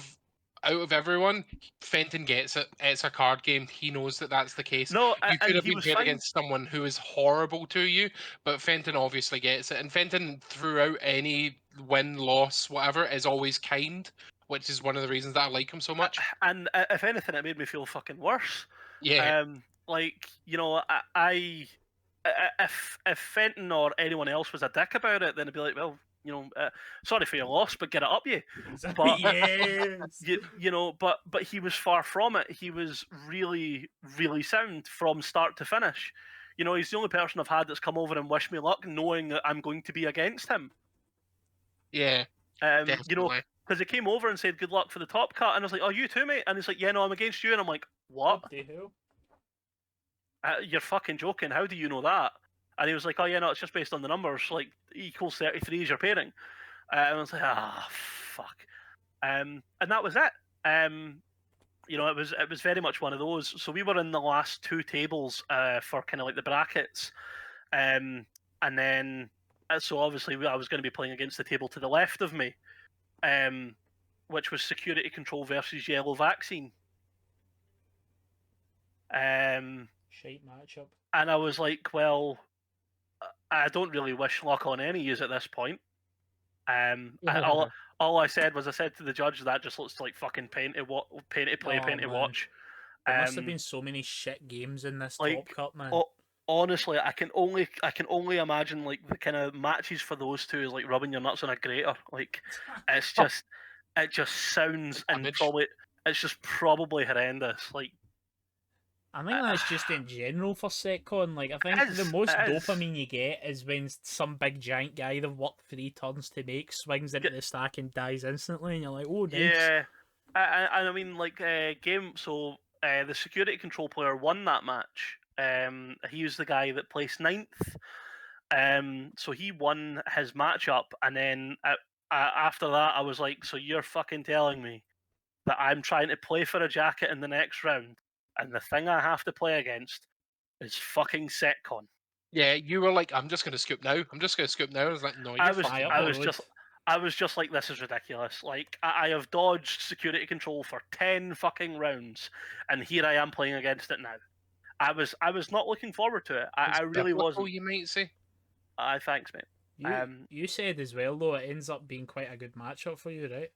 of everyone, Fenton gets it. It's a card game. He knows that that's the case. No, You could have he been was paired fine. against someone who is horrible to you, but Fenton obviously gets it. And Fenton, throughout any win, loss, whatever, is always kind, which is one of the reasons that I like him so much. And if anything, it made me feel fucking worse. Yeah. Like, you know, if Fenton or anyone else was a dick about it, then it'd be like, well, you know, sorry for your loss, but get it up you. But yes. you know, but he was far from it. He was really, really sound from start to finish. You know, he's the only person I've had that's come over and wished me luck, knowing that I'm going to be against him. Yeah. Definitely. You know, because he came over and said good luck for the top cut, and I was like, oh, you too, mate? And he's like, yeah, no, I'm against you. And I'm like, what? What the hell? You're fucking joking. How do you know that? And he was like, oh, yeah, no, it's just based on the numbers. Like, equals 33 is your pairing. And I was like, fuck. And that was it. You know, it was very much one of those. So we were in the last 2 tables for kind of like the brackets. And then, so obviously I was going to be playing against the table to the left of me, which was Security Control versus Yellow Vaccine. Shite matchup. And I was like, well, I don't really wish luck on any use at this point. All I said was, I said to the judge, that just looks like fucking paint to play, paint to watch. There must have been so many shit games in this like, Top Cup, man. Honestly, I can only imagine like the kind of matches for those 2 is like rubbing your nuts on a grater. Like, it just sounds and Damage. probably it's just probably horrendous. Like, I think that's just in general for Setcon. Like, I think It the is, most it is. dopamine you get is when some big giant guy they've worked 3 turns to make swings into Ge- the stack and dies instantly, and you're like, oh, nice. Yeah, and I mean, like, game. So the security control player won that match. He was the guy that placed 9th. So he won his matchup, and then after that, I was like, so you're fucking telling me that I'm trying to play for a jacket in the next round, and the thing I have to play against is fucking Setcon. Yeah, you were like, I'm just going to scoop now. I'm just going to scoop now. I was like, no, you're fucking up I the not. was road. just, I was just like, this is ridiculous. Like, I have dodged security control for 10 fucking rounds, and here I am playing against it now. I was not looking forward to it. It's I really biblical, wasn't. you might say. Thanks, mate. You said as well though it ends up being quite a good matchup for you, right?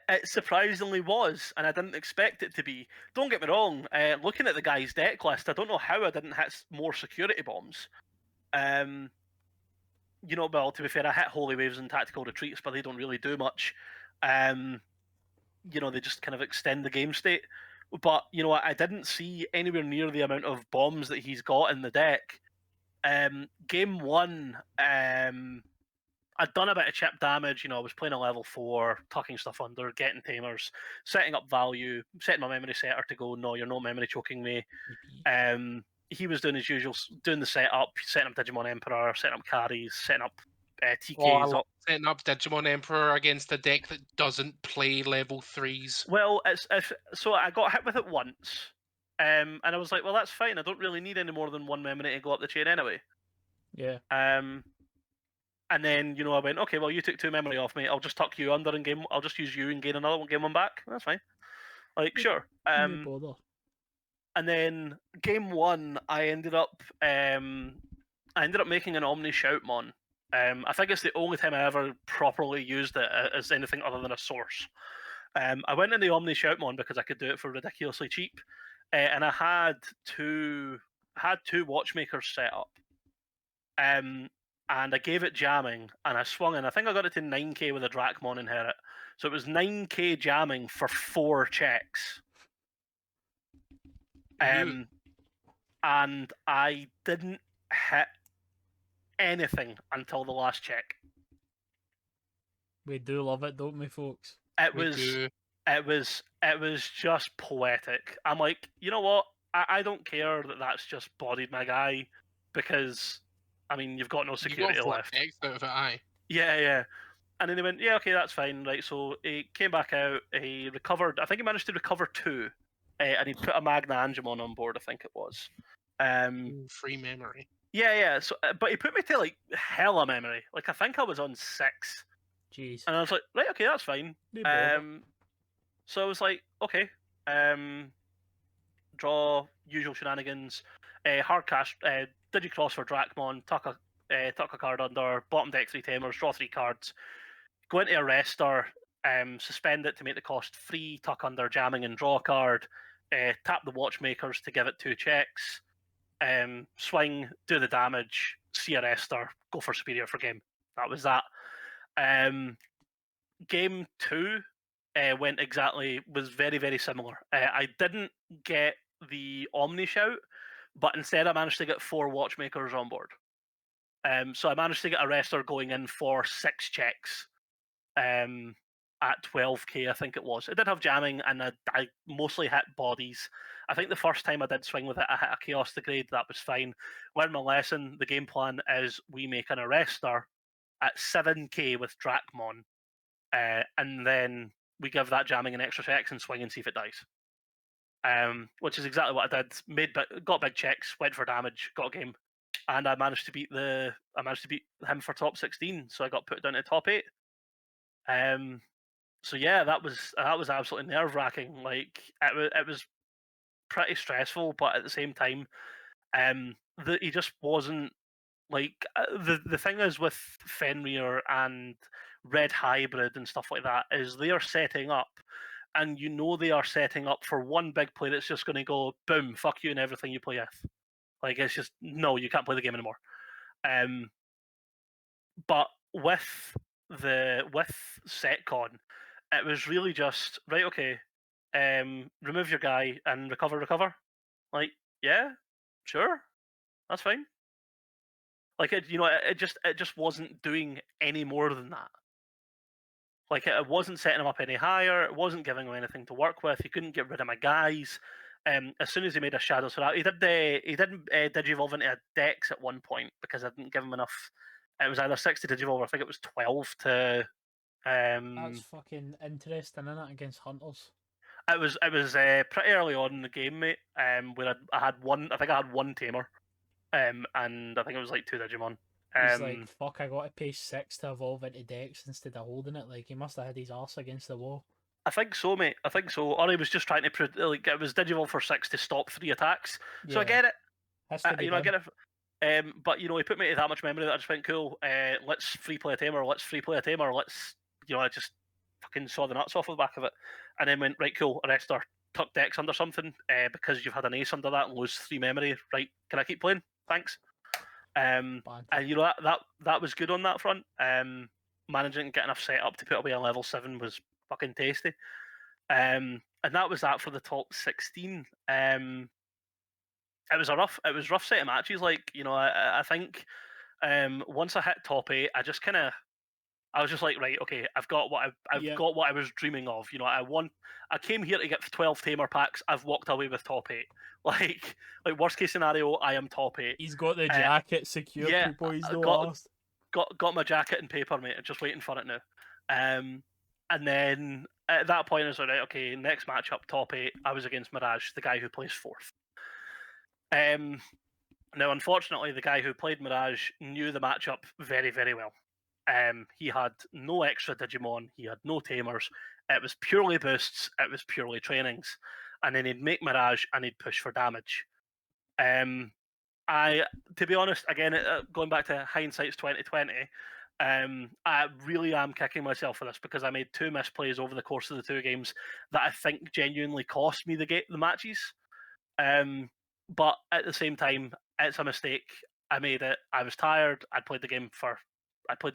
It surprisingly was, and I didn't expect it to be. Don't get me wrong. Looking at the guy's deck list, I don't know how I didn't hit more security bombs. Well, to be fair, I hit holy waves and tactical retreats, but they don't really do much. They just kind of extend the game state. But I didn't see anywhere near the amount of bombs that he's got in the deck. Game one, I'd done a bit of chip damage. I was playing a level 4, tucking stuff under, getting tamers, setting up value, setting my memory setter to go, no, you're not memory choking me. He was doing his usual, doing the setup, setting up Digimon Emperor, setting up carries, setting up TKs. Oh, I love setting up Digimon Emperor against a deck that doesn't play level 3s. Well, so I got hit with it once, and I was like, well, that's fine. I don't really need any more than one memory to go up the chain anyway. Yeah. And then I went, okay, well, you took 2 memory off me. I'll just tuck you under and game. I'll just use you and gain another one, game one back. That's fine. Like, sure. No bother. And then game 1, I ended up making an Omni Shoutmon. I think it's the only time I ever properly used it as anything other than a source. I went in the Omni Shoutmon because I could do it for ridiculously cheap, and I had two watchmakers set up. And I gave it jamming, and I swung in. I think I got it to 9k with a Dracmon inherit. So it was 9k jamming for 4 checks. And I didn't hit anything until the last check. We do love it, don't we, folks? It was just poetic. I'm like, you know what? I don't care that that's just bodied my guy, because I mean, you've got no security left. X out of it, aye. Yeah. And then he went, yeah, okay, that's fine. Right, so he came back out. He recovered. I think he managed to recover 2, and he put a Magna Angemon on board. I think it was. Free memory. Yeah. So, but he put me to like hella memory. Like, I think I was on 6. Jeez. And I was like, right, okay, that's fine. So I was like, okay, draw usual shenanigans, hard cast, Digicross for Dracmon, tuck a card under, bottom deck 3 tamers, draw 3 cards, go into Arrestor, suspend it to make the cost 3, tuck under, jamming and draw a card, tap the Watchmakers to give it 2 checks, swing, do the damage, see Arrestor, go for Superior for game. That was that. Game 2 was very, very similar. I didn't get the Omni Shout, but instead I managed to get 4 Watchmakers on board. So I managed to get Arrestor going in for 6 checks at 12k, I think it was. It did have jamming, and I mostly hit bodies. I think the first time I did swing with it, I hit a Chaos Degrade. That was fine. Learned my lesson. The game plan is we make an Arrestor at 7k with Dracmon, and then we give that jamming an extra checks and swing and see if it dies. Which is exactly what I did. Got big checks, went for damage, got a game, and I managed to beat him for top 16. So I got put down to top 8. So yeah, that was absolutely nerve wracking. Like, it was pretty stressful, but at the same time, he just wasn't like the thing is with Fenrir and Red Hybrid and stuff like that is they are setting up, and they are setting up for one big play that's just going to go boom, fuck you and everything you play with. Like, it's just, no, you can't play the game anymore. But with Setcon, it was really just right. Okay, remove your guy and recover. Like, Yeah, sure, that's fine. Like it just wasn't doing any more than that. Like it wasn't setting him up any higher. It wasn't giving him anything to work with. He couldn't get rid of my guys. As soon as he made a Shadow Sword, he didn't digivolve into a Dex at one point because I didn't give him enough. It was either 6 to digivolve, or I think it was 12 to. That's fucking interesting, isn't it? Against hunters. It was pretty early on in the game, mate. Where I had one. I think I had one tamer. And I think it was like 2 Digimon. He's like, fuck, I got to pay 6 to evolve into Dex instead of holding it. Like, he must have had his arse against the wall. I think so, mate. I think so. Or he was just trying to like it was Digivolve for 6 to stop 3 attacks. So I Yeah. get it. Has to be I done. get it. But he put me to that much memory that I just went, cool. Let's free play a tamer. Let's free play a tamer. Let's I just fucking saw the nuts off the back of it, and then went, right, cool. Arrest her. Tuck Dex under something because you've had an ace under that and lose 3 memory. Right? Can I keep playing? Thanks. And Banter. that was good on that front. Managing to get enough set up to put away a level 7 was fucking tasty. And that was that for the top 16. It was rough set of matches. Like I think once I hit top 8, I was just like, right, okay, I've got what got what I was dreaming of. I came here to get 12 tamer packs. I've walked away with top 8. Like worst case scenario, I am top 8. He's got the jacket secure, yeah, people. He's no got arse. got my jacket and paper, mate. I'm just waiting for it now. And then at that point, I was like, right, okay, next matchup, top 8. I was against Mirage, the guy who plays 4th. Now, unfortunately, the guy who played Mirage knew the matchup very, very well. He had no extra Digimon. He had no tamers. It was purely boosts. It was purely trainings. And then he'd make Mirage and he'd push for damage. To be honest, again, going back to hindsight's 2020, I really am kicking myself for this because I made 2 misplays over the course of the 2 games that I think genuinely cost me the matches. But at the same time, it's a mistake. I made it. I was tired. I played the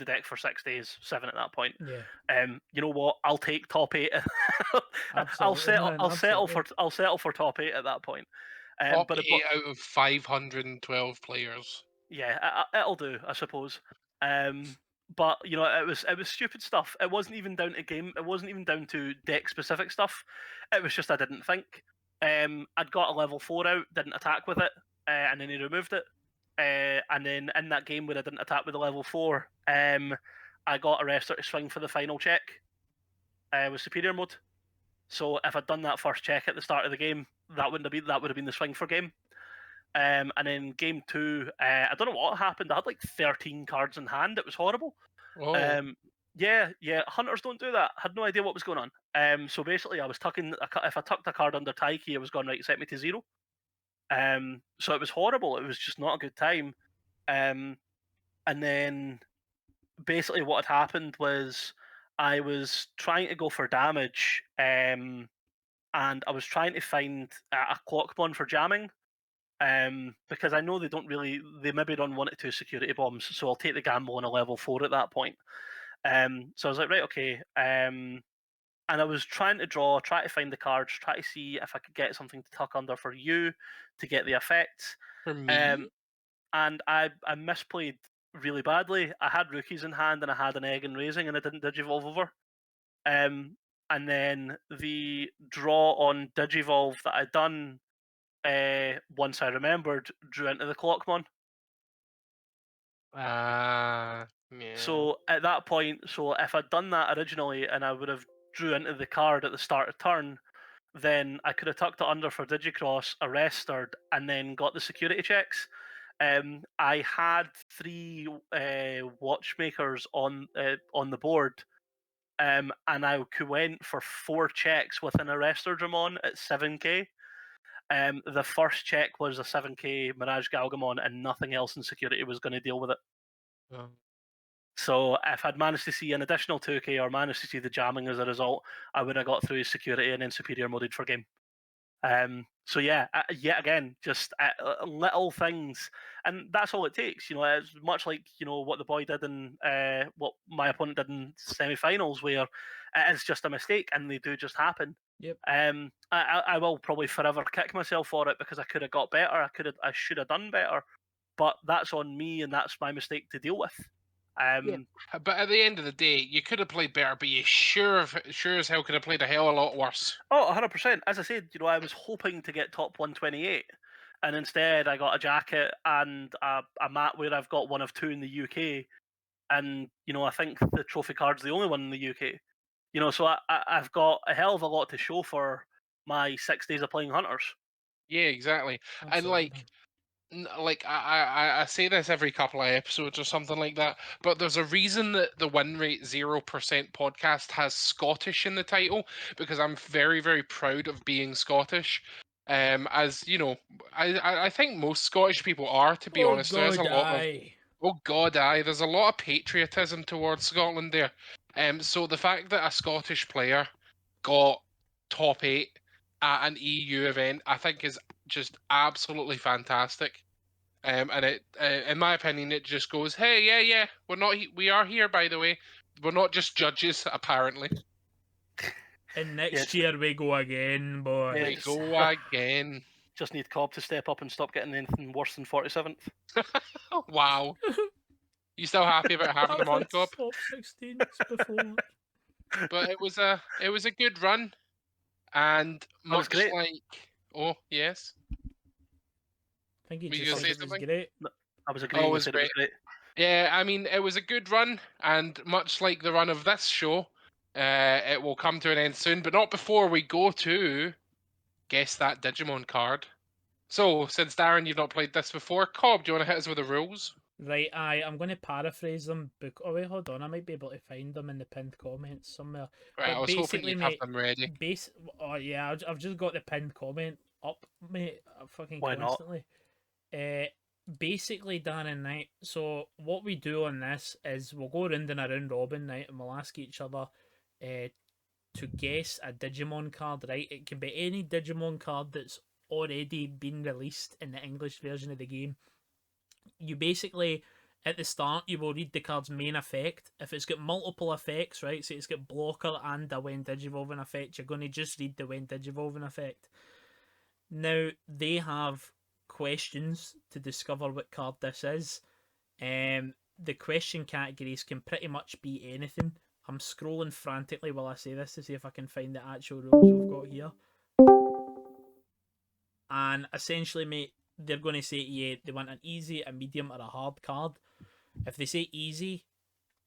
deck for 6 days, 7 at that point. Yeah. You know what? I'll take top 8. I'll settle for top 8 at that point. Top 8 out of 512 players. Yeah, it'll do, I suppose. But it was stupid stuff. It wasn't even down to game. It wasn't even down to deck specific stuff. It was just I didn't think. I'd got a level 4 out, didn't attack with it, and then he removed it. And then in that game where I didn't attack with the level 4, I got Arrestor to swing for the final check with superior mode. So if I'd done that first check at the start of the game, that would have been the swing for game. And then game 2, I don't know what happened. I had like 13 cards in hand. It was horrible. Oh. Yeah. Hunters don't do that. I had no idea what was going on. So basically, I was tucking. If I tucked a card under Taiki, I was going, right, set me to 0. So it was horrible. It was just not a good time. And then basically what had happened was I was trying to go for damage, and I was trying to find a clock bond for jamming. Because I know they maybe run 1 to 2 security bombs, so I'll take the gamble on a level 4 at that point. So I was like, right, okay. And I was trying to find the cards, try to see if I could get something to tuck under for you to get the effects. For me? And I misplayed really badly. I had rookies in hand and I had an egg and raising and I didn't digivolve over. And then the draw on digivolve that I'd done, once I remembered, drew into the Clockmon. Yeah. So at that point, if I'd done that originally and I would have drew into the card at the start of turn, then I could have tucked it under for Digicross, arrested, and then got the security checks. I had 3 watchmakers on the board, and I went for 4 checks with an arrestor Dramon at 7k. The first check was a 7k Mirage Galgamon, and nothing else in security was going to deal with it. Oh. So if I'd managed to see an additional 2k or managed to see the jamming as a result, I would have got through security and then superior moded for game. So yeah, yet again, just little things, and that's all it takes. It's much like what the boy did in what my opponent did in semi-finals, where it is just a mistake, and they do just happen. Yep. I will probably forever kick myself for it because I could have got better. I should have done better, but that's on me, and that's my mistake to deal with. But at the end of the day, you could have played better, but you sure as hell could have played a hell of a lot worse. Oh, 100%. As I said, I was hoping to get top 128, and instead I got a jacket and a mat where I've got one of two in the UK, and I think the trophy card's the only one in the UK. So I've got a hell of a lot to show for my 6 days of playing Hunters. Yeah, exactly. Absolutely. And I say this every couple of episodes or something like that, but there's a reason that the Win Rate 0% podcast has Scottish in the title, because I'm very, very proud of being Scottish. As you know, I think most Scottish people are, to be honest. There's a lot of oh god, aye, there's a lot of patriotism towards Scotland there. So the fact that a Scottish player got top 8 at an EU event, I think is just absolutely fantastic. And it, in my opinion, it just goes, hey, yeah, we are here, by the way. We're not just judges, apparently. And next Yeah, year we go again, boy. Yeah, We just- go again. Just need Cobb to step up and stop getting anything worse than 47th. Wow. You still happy about having them on, Cobb? Top 16s before. But it was a good run, and That was much great. like, oh yes, I think he Were you just gonna said say it was something? great. I was agreeing. Oh, it I was said it was great. yeah. I mean, it was a good run, and much like the run of this show, it will come to an end soon, but not before we go to guess that Digimon card. So, since Darren, you've not played this before, Cobb, do you want to hit us with the rules? Right, I'm going to paraphrase them. Oh wait, hold on. I might be able to find them in the pinned comments somewhere. Right, But I was hoping basically, you'd have mate, them ready. Oh yeah, I've just got the pinned comment up, mate. Fucking Why not? constantly. Basically, Darren, right. So what we do on this is we'll go round and around robin, right, and we'll ask each other, to guess a Digimon card, right? It can be any Digimon card that's already been released in the English version of the game. You basically, at the start, you will read the card's main effect. If it's got multiple effects, right, so it's got blocker and a when digivolving effect, you're going to just read the when digivolving effect. Now, they have questions to discover what card this is. The question categories can pretty much be anything. I'm scrolling frantically while I say this to see if I can find the actual rules we've got here. And essentially, mate, they're going to say, yeah, they want an easy, a medium, or a hard card. If they say easy,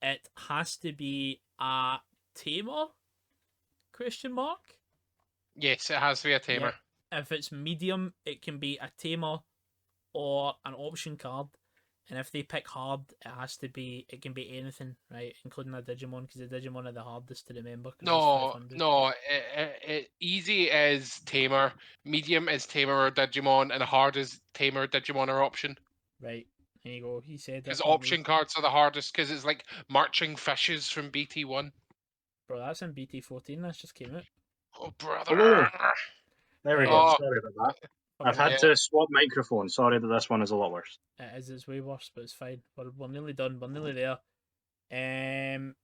it has to be a tamer? Question mark? Yes, it has to be a tamer. Yeah. If it's medium, it can be a tamer or an option card. And if they pick hard, it can be anything, right? Including a Digimon, because the Digimon are the hardest to remember. No, easy is tamer, medium is tamer or Digimon, and hard is tamer, Digimon or option. Right, there you go. He said that. Because For option me. cards are the hardest, because it's like marching fishes from BT1. Bro, that's in BT14. That's just came out. Oh, brother. Hello. There we go. Oh. Sorry about that. I've Fucking had to swap microphones. Sorry that this one is a lot worse. It is. It's way worse, but it's fine. We're nearly done. We're nearly there.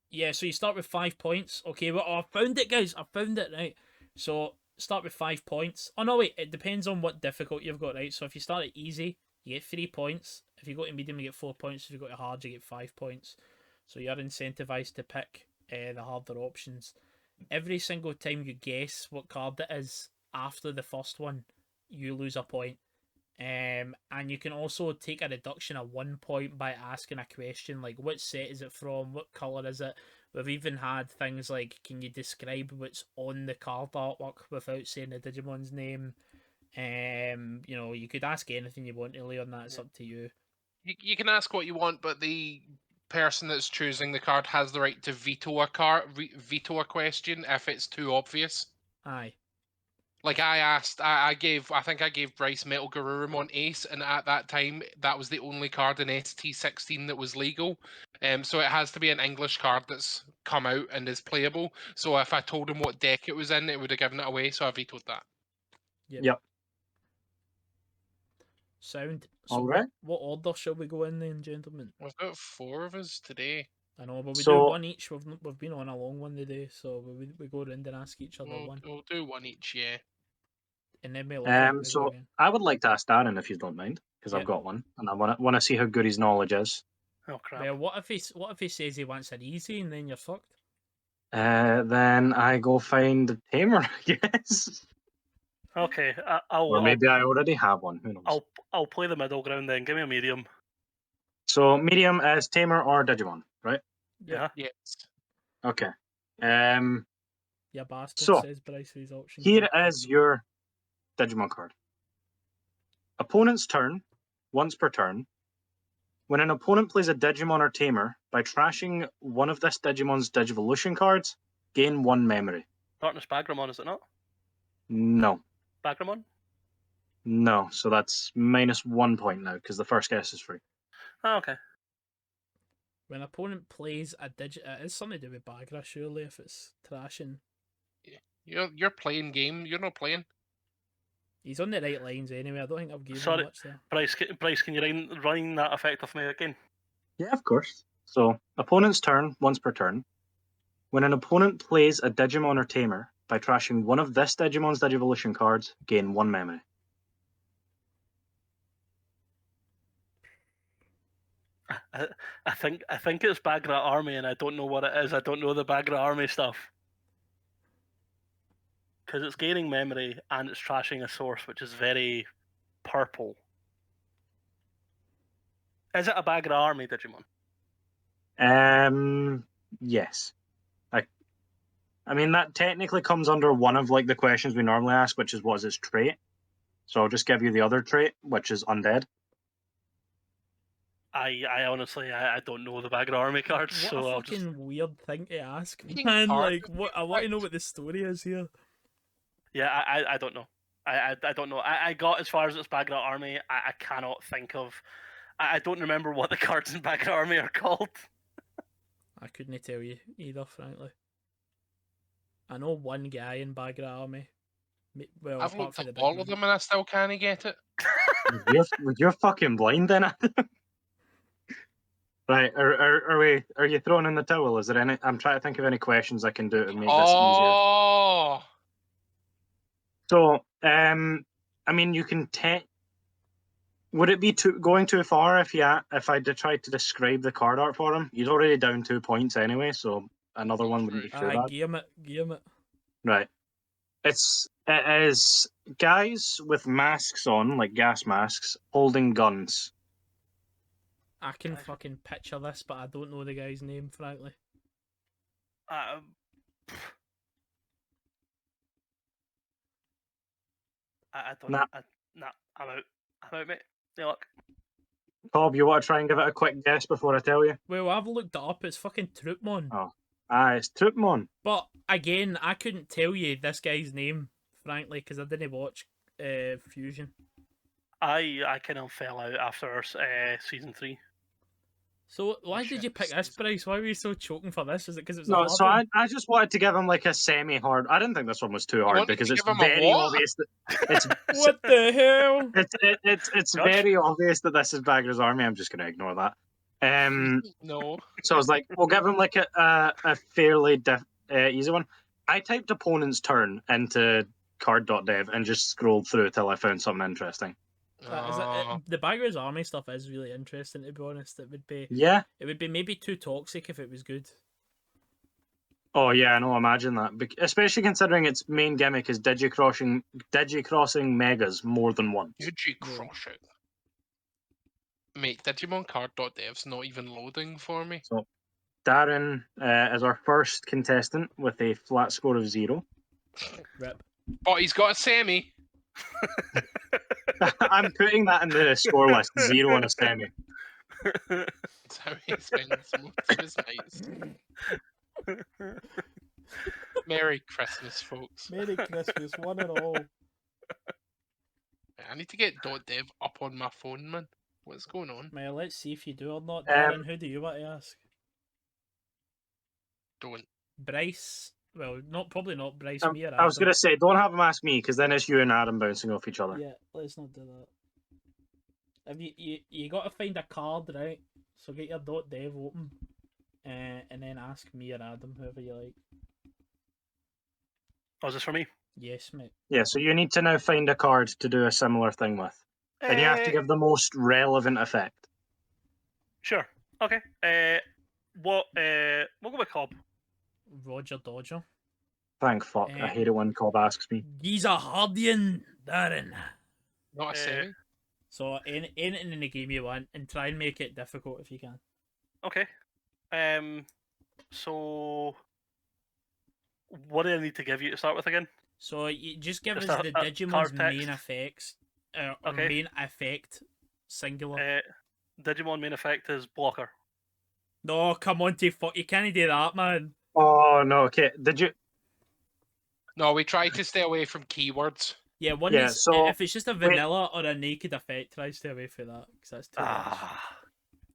Yeah. So you start with 5 points. Okay. Well, I found it, guys. I found it. Right. So start with 5 points. Oh no, wait. It depends on what difficulty you've got. Right. So if you start at easy, you get 3 points. If you go to medium, you get 4 points. If you go to hard, you get 5 points. So you're incentivized to pick the harder options. Every single time you guess what card it is after the first one, you lose a point. And you can also take a reduction of 1 point by asking a question like, what set is it from? What colour is it? We've even had things like, can you describe what's on the card artwork without saying the Digimon's name? You could ask anything you want really on that. It's up to you. You can ask what you want, but the person that's choosing the card has the right to veto a question if it's too obvious. Aye. Like I think I gave Bryce Metal Garurumon Ace, and at that time that was the only card in ST16 that was legal. So it has to be an English card that's come out and is playable. So if I told him what deck it was in, it would have given it away. So I vetoed that. Yep. Sound. So All right. what order shall we go in then, gentlemen? We've got 4 of us today. I know, but we do So- one each. We've been on a long one today, so we go around and ask each other one, We'll do one each, yeah. and then we'll go So again. I would like to ask Darren if you don't mind, because Yep. I've got one, and I want to see how good his knowledge is. Oh crap. Well, what if he says he wants an easy, and then you're fucked? Then I go find a tamer, I guess. Okay, Or maybe I already have one. Who knows? I'll play the middle ground then. Give me a medium. So medium as tamer or Digimon, right? Yep. Yeah. Yes. Okay. Yeah, bastard, So, says Bryce for his option. here card. is your Digimon card. Opponent's turn, once per turn. When an opponent plays a Digimon or Tamer, by trashing one of this Digimon's Digivolution cards, gain 1 memory. Darkness Bagramon, is it not? No. Bagramon? No. So that's -1 point now, because the first guess is free. Oh, okay. When opponent plays a it is something to do with Bagra, surely, if it's trashing. You're playing game. You're not playing. He's on the right lines anyway. I don't think I've given Sorry. him much there. Bryce, can you run that effect off me again? Yeah, of course. So, opponent's turn, once per turn. When an opponent plays a Digimon or Tamer, by trashing one of this Digimon's Digivolution cards, gain 1 memory. I think it's Bagra Army, and I don't know what it is. I don't know the Bagra Army stuff. Because it's gaining memory and it's trashing a source, which is very purple. Is it a Bagra Army Digimon? Yes. I mean, that technically comes under one of like the questions we normally ask, which is what is its trait. So I'll just give you the other trait, which is undead. I honestly I don't know the Bagra Army cards, What so a I'll just fucking weird thing to ask, Fucking man. card Like, what? I want to know what the story is here. yeah I don't know. I don't know. I got as far as it's Bagra Army. I cannot think of. I don't remember what the cards in Bagra Army are called. I couldn't tell you either, frankly. I know one guy in Bagra Army. Well, I've apart looked from up the big all man. of them and I still can't get it. You're fucking blind then. Right, are you throwing in the towel? Is there any? I'm trying to think of any questions I can do to make this easier. Oh, So, I mean, you can would it be going too far if I did try to describe the card art for him? He's already down 2 points anyway, so another Go one for wouldn't be it. too bad. Game it. Right. It is guys with masks on, like gas masks, holding guns. I can Guys. fucking picture this, but I don't know the guy's name, frankly. I don't. Nah. Nah, I'm out. I'm out, mate. Yeah, look. Bob, you want to try and give it a quick guess before I tell you? Well, I've looked it up. It's fucking Troopmon. Oh. It's Troopmon. But again, I couldn't tell you this guy's name, frankly, because I didn't watch Fusion. I kind of fell out after season 3. So why did shit, you pick this this, is- Bryce? Why were you so choking for this? Is it because it was a No, hard so one? I just wanted to give him like a semi-hard. I didn't think this one was too hard wanted because to it's give him a very what? obvious that it's What the hell? it's Judge? very obvious that this is Bagra's army. I'm just going to ignore that. No. So I was like, we'll give him like a fairly easy one. I typed opponent's turn into card.dev and just scrolled through till I found something interesting. The Bagra's Army stuff is really interesting, to be honest. Yeah. It would be maybe too toxic if it was good. Oh yeah, I know. Imagine that, especially considering its main gimmick is digicrossing megas more than once. Did you crush it? Mate, Digimon card.dev's not even loading for me. So Darren is our first contestant with a flat score of 0. Rip. But he's got a semi. I'm putting that in the score list. 0 on a semi. That's how he spends most of his nights. Merry Christmas, folks. Merry Christmas, one and all. I need to get .dev up on my phone, man. What's going on? Well, let's see if you do or not. Darren, who do you want to ask? Don't. Bryce Well, probably not Bryce, me or I was Adam. gonna say, don't have him ask me, because then it's you and Adam bouncing off each other. Yeah, let's not do that. Have you got to find a card, right? So get your .dev open, and then ask me or Adam, whoever you like. Oh, is this for me? Yes, mate. Yeah, so you need to now find a card to do a similar thing with. And you have to give the most relevant effect. Sure. Okay. We'll go with Cobb. Roger Dodger. Thank fuck. I hate it when Cobb asks me. He's a Hardian, Darren. Not a semi. So anything in the game you want, and try and make it difficult if you can. Okay. So what do I need to give you to start with again? So you just give Just us a- the a Digimon's card main text? effects, or Okay. main effect, singular. Digimon main effect is blocker. No, come on, fuck! You can't do that, man. Oh, no, okay. Did you... No, we try to stay away from keywords. Yeah, one Yeah, is so- if it's just a vanilla or a naked effect, try to stay away from that because that's too much.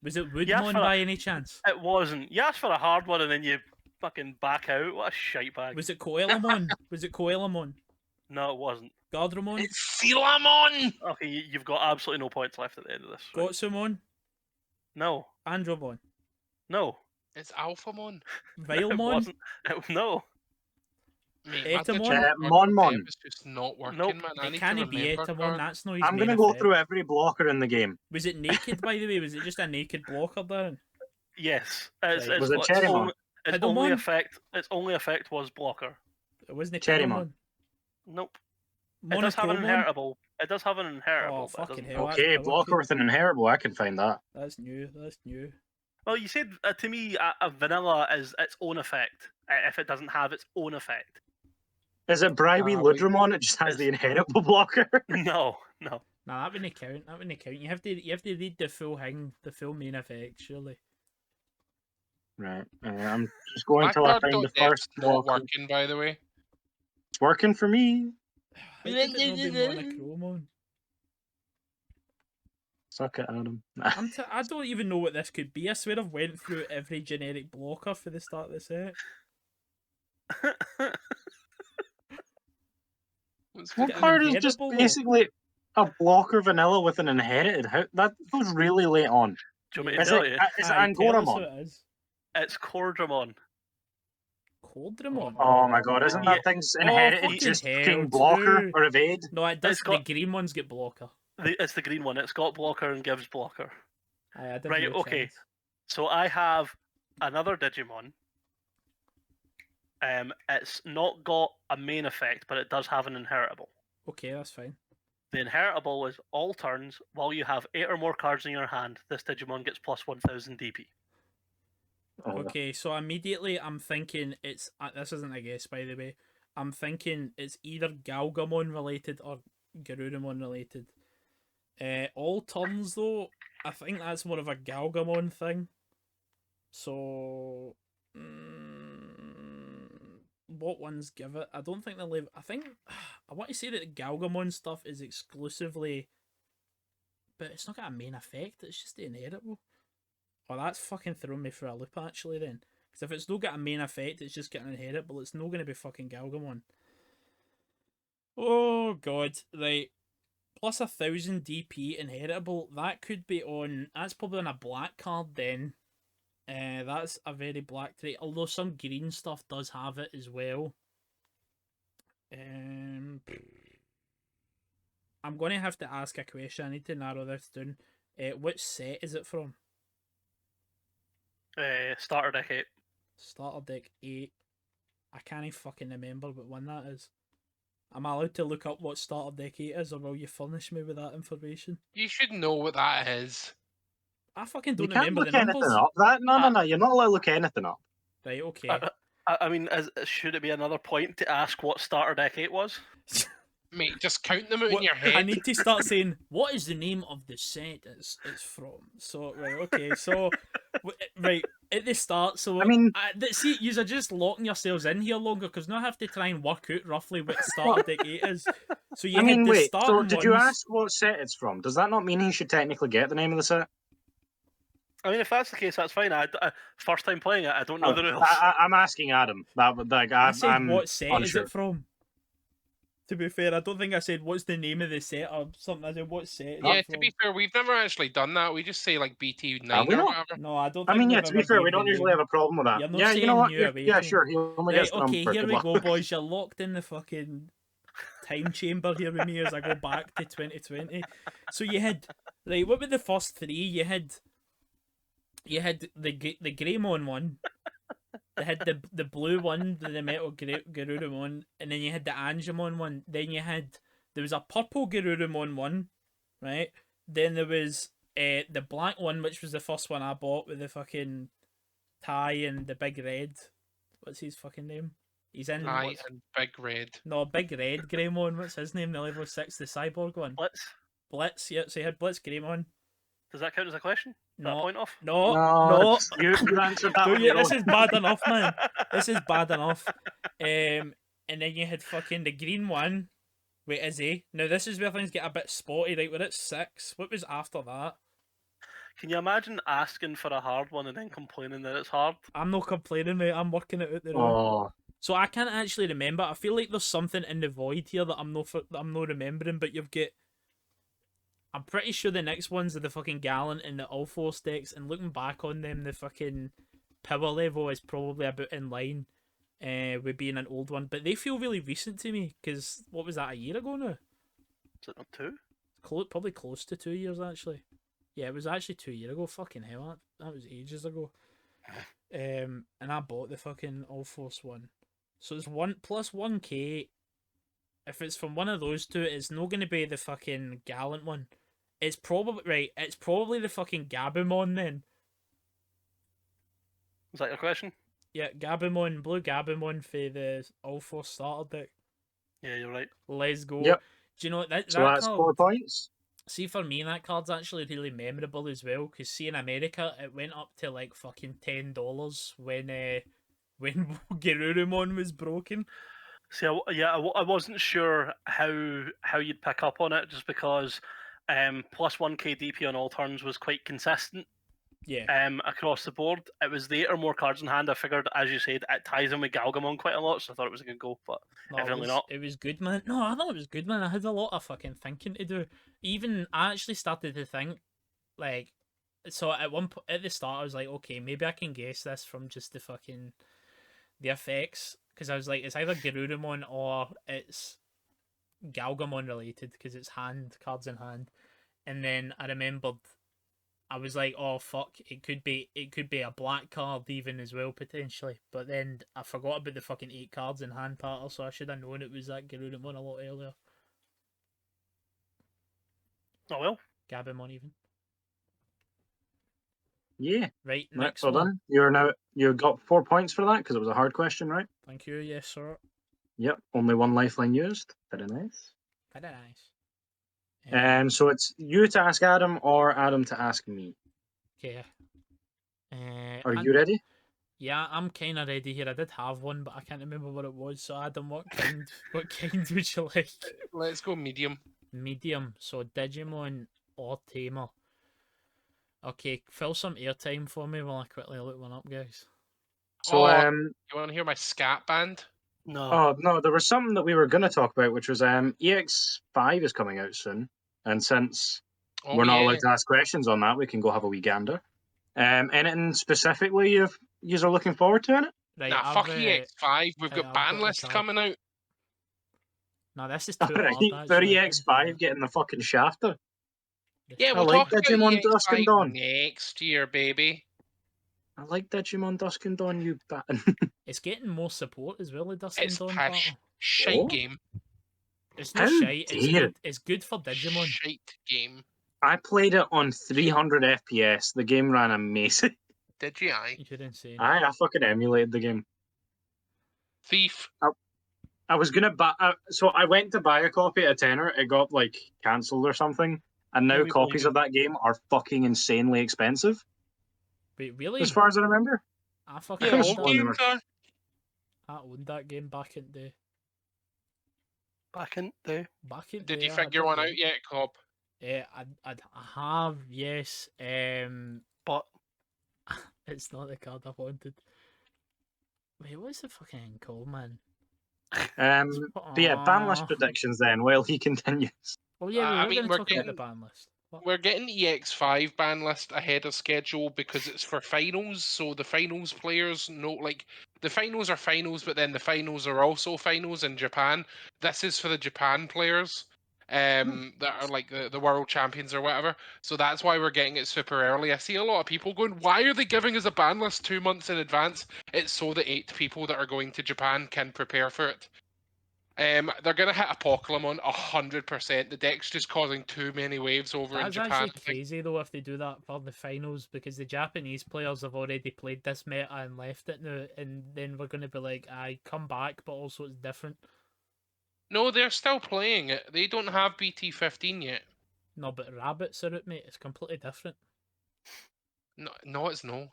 Was it Woodmon for a- by any chance? It wasn't. You asked for a hard one and then you fucking back out. What a shite bag. Was it Coelamon? Was it Coelamon? No, it wasn't. Gardramon? It's Philemon! Okay, you've got absolutely no points left at the end of this. Right? Gotsumon? No. Andromon? No. It's Alphamon. It Vilemon? wasn't. No. Mate, Etamon? Mon. It's just not working, Nope. man. I It need can't to be remember Etamon, cards. that's not his I'm main gonna go effect. through every blocker in the game. Was it naked, by the way? Was it just a naked blocker, Darren? Yes. Right. Was it its Cherrymon? only Piddlemon? effect. Its only effect was blocker. It wasn't Cherrymon. Piddlemon. Nope. It does have an Monochromon? inheritable. It does have an inheritable. Oh, but it fucking doesn't- hell. that's Okay, power blocker cube. with an inheritable, I can find that. That's new. That's new. Well, you said to me a vanilla is its own effect if it doesn't have its own effect. Is it Bribey wait. Ludramon? It just has the inheritable blocker. No. Nah, that wouldn't count. That wouldn't count. You have to read the full thing, the full main effect, surely. Right. I'm just going My till I card find the dot first depth's not blocker. working, by the way. It's working for me. How could it not be Monochromon? Suck it, Adam. I don't even know what this could be. I swear I've went through every generic blocker for the start of the set. What's What Get an card is just inheritable, though. basically a blocker vanilla with an inherited? How, that was really late on. Do you want me to Is tell it, you? is it Aye, tell us who Angoramon? it is. It's Cordramon. Coldramon? Oh my god, isn't Yeah. that thing's inherited fucking just hell, fucking blocker true. or evade? No, it does. It's got- The green ones get blocker. It's the green one. It's got blocker and gives blocker. Aye, I didn't Right, know okay. chance. So I have another Digimon. It's not got a main effect, but it does have an inheritable. Okay, that's fine. The inheritable is all turns while you have 8 or more cards in your hand. This Digimon gets plus 1000 DP. Oh, Okay, so immediately I'm thinking it's this isn't a guess, by the way. I'm thinking it's either Galgamon related or Garurumon related. All turns though, I think that's more of a Galgamon thing. So, what ones give it? I don't think they'll leave. I think I want to say that the Galgamon stuff is exclusively, but it's not got a main effect. It's just the inheritable. Oh, that's fucking throwing me for a loop actually then. Because if it's not got a main effect, it's just getting inheritable. It's not going to be fucking Galgamon. Oh god, right. Plus 1000 DP inheritable. That could be on. That's probably on a black card then. That's a very black trait. Although some green stuff does have it as well. I'm going to have to ask a question. I need to narrow this down. Which set is it from? Starter deck 8. Starter deck 8. I can't fucking remember what one that is. Am I allowed to look up what starter deck 8 is, or will you furnish me with that information? You should know what that is. I fucking you don't can't remember look the anything numbers. up. No, you're not allowed to look anything up. Right, okay. I mean, should it be another point to ask what starter deck 8 was? Mate, just count them out What- in your head. I need to start saying, what is the name of the set it's from? So, right, okay, so, right, at the start, so, I mean- see, you're just locking yourselves in here longer, because now I have to try and work out roughly what starter deck 8 is. So you I had mean, the wait, so starting did you ones- ask what set it's from? Does that not mean he should technically get the name of the set? I mean, if that's the case, that's fine. First time playing it, I don't know the rules. I'm asking Adam. I said, I'm what set is unsure. it from? To be fair, I don't think I said what's the name of the set or something. I said what set is Yeah, it to from? be fair, we've never actually done that. We just say like Have BT9 we or not? whatever. No, I don't I think mean, we've yeah. To be ever fair, gave we the don't usually name. have a problem with that. You're not Yeah, you know saying what? new away Yeah, to sure. He only Right, gets the okay, number. here Good we luck. go, boys. You're locked in the fucking time chamber here with me as I go back to 2020. So you had, right, what were the first three? You had the Greymon one. They had the blue one, the Metal Garurumon, and then you had the Angemon one. Then there was a purple Garurumon one, right? Then there was the black one, which was the first one I bought with the fucking tie and the big red. What's his fucking name? He's in Aye, and Big Red. no big red Greymon. What's his name? The level 6, the cyborg one. Blitz. Blitz. Yeah, so you had Blitz Greymon. Does that count as a question? Is that a No, point off? no, No, no. you answered that Don't one. you? This is bad enough, man. This is bad enough. And then you had fucking the green one. Wait, is he? Now this is where things get a bit spotty. Right, we're at 6. What was after that? Can you imagine asking for a hard one and then complaining that it's hard? I'm not complaining, mate. I'm working it out there. Oh, So I can't actually remember. I feel like there's something in the void here that I'm not remembering. But you've got. I'm pretty sure the next ones are the fucking Gallant and the All Force decks. And looking back on them, the fucking power level is probably about in line. With being an old one, but they feel really recent to me because what was that, a year ago now? Is it not 2? Probably close to 2 years actually. Yeah, it was actually 2 years ago. Fucking hell, that was ages ago. And I bought the fucking All Force one, so it's 1+1K. If it's from one of those two, it's not going to be the fucking Gallant one. It's probably right. It's probably the fucking Gabumon then. Is that your question? Yeah, Gabumon, blue Gabumon for the All Force starter deck. Yeah, you're right. Let's go. Yep. Do you know that so that that's card? 4 points. See, for me, that card's actually really memorable as well. Because see, in America, it went up to like fucking $10 when Garurumon was broken. See, I wasn't sure how you'd pick up on it just because +1K DP on all turns was quite consistent Yeah, across the board. It was the 8 or more cards in hand. I figured, as you said, it ties in with Galgamon quite a lot, so I thought it was a good goal, but no, evidently not. it was good, man. No, I thought it was good, man. I had a lot of fucking thinking to do. Even I actually started to think, like, so at one point at the start, I was like, okay, maybe I can guess this from just the effects, because I was like, it's either Garurumon or it's Galgamon related because it's cards in hand. And then I remembered, I was like, oh fuck, it could be a black card even as well potentially. But then I forgot about the fucking 8 cards in hand part, so I should have known it was that Garurumon a lot earlier. Oh well. Gabumon even. Yeah. Right, Right, next well one. done. You got 4 points for that because it was a hard question, right? Thank you, yes sir. Yep. Only one lifeline used. Very nice. Very nice. So it's you to ask Adam or Adam to ask me. Okay. Are you ready? Yeah, I'm kind of ready here. I did have one, but I can't remember what it was. So Adam, what kind would you like? Let's go medium. Medium. So Digimon or Tamer. Okay, fill some airtime for me while I quickly look one up, guys. So You want to hear my scat band? No. oh no, there was something that we were going to talk about, which was EX5 is coming out soon, and since Oh, we're not yeah. allowed to ask questions on that, we can go have a wee gander. Anything specifically you are looking forward to in it? Right, Nah, fuck EX5. We've right, got I've ban got the list card. coming out. No, this is too Alright, hard. for Actually, EX5 getting the fucking shafter. Yeah, I we'll like talk about Digimon Dusk and EX5 Dawn. next year, baby. I like Digimon Dusk and Dawn, you bat. It's getting more support as well. The Dusk It's and Dawn pish. battle. Shite Oh? game. It's not How shite. It's dare good. It's good for Digimon. Shite game. I played it on 300 FPS. The game ran amazing. Did you? Aye. You're insane. I fucking emulated the game. Thief. I was gonna buy, so I went to buy a copy at a tenner. It got like cancelled or something, and now Yeah, we blame copies you. of that game are fucking insanely expensive. Wait, really? As far as I remember, I fucking Yeah, could've owned old sworn that. they games were. are. I owned that game back in the Back in the Did you I figure did, one yeah. out yet, Cobb? I have, yes. but It's not the card I wanted. Wait, what's the fucking call, man? But yeah, ban list Aw. predictions then, while he continues. Oh yeah, we I were mean, going to talk about the ban list. What? we're getting EX5 ban list ahead of schedule because it's for finals. So the finals players know, like, the finals are finals, but then the finals are also finals in Japan. This is for the Japan players, that are like the world champions or whatever. So that's why we're getting it super early. I see a lot of people going, "Why are they giving us a ban list 2 months in advance?" It's so the 8 people that are going to Japan can prepare for it. They're gonna hit a Pokemon 100%. The deck's just causing too many waves over in That's Japan. actually crazy though if they do that for the finals because the Japanese players have already played this meta and left it now, and then we're going to be like, "I come back, but also it's different." No, they're still playing it. They don't have BT15 yet. No, but rabbits are it, mate. It's completely different. No, no, it's no.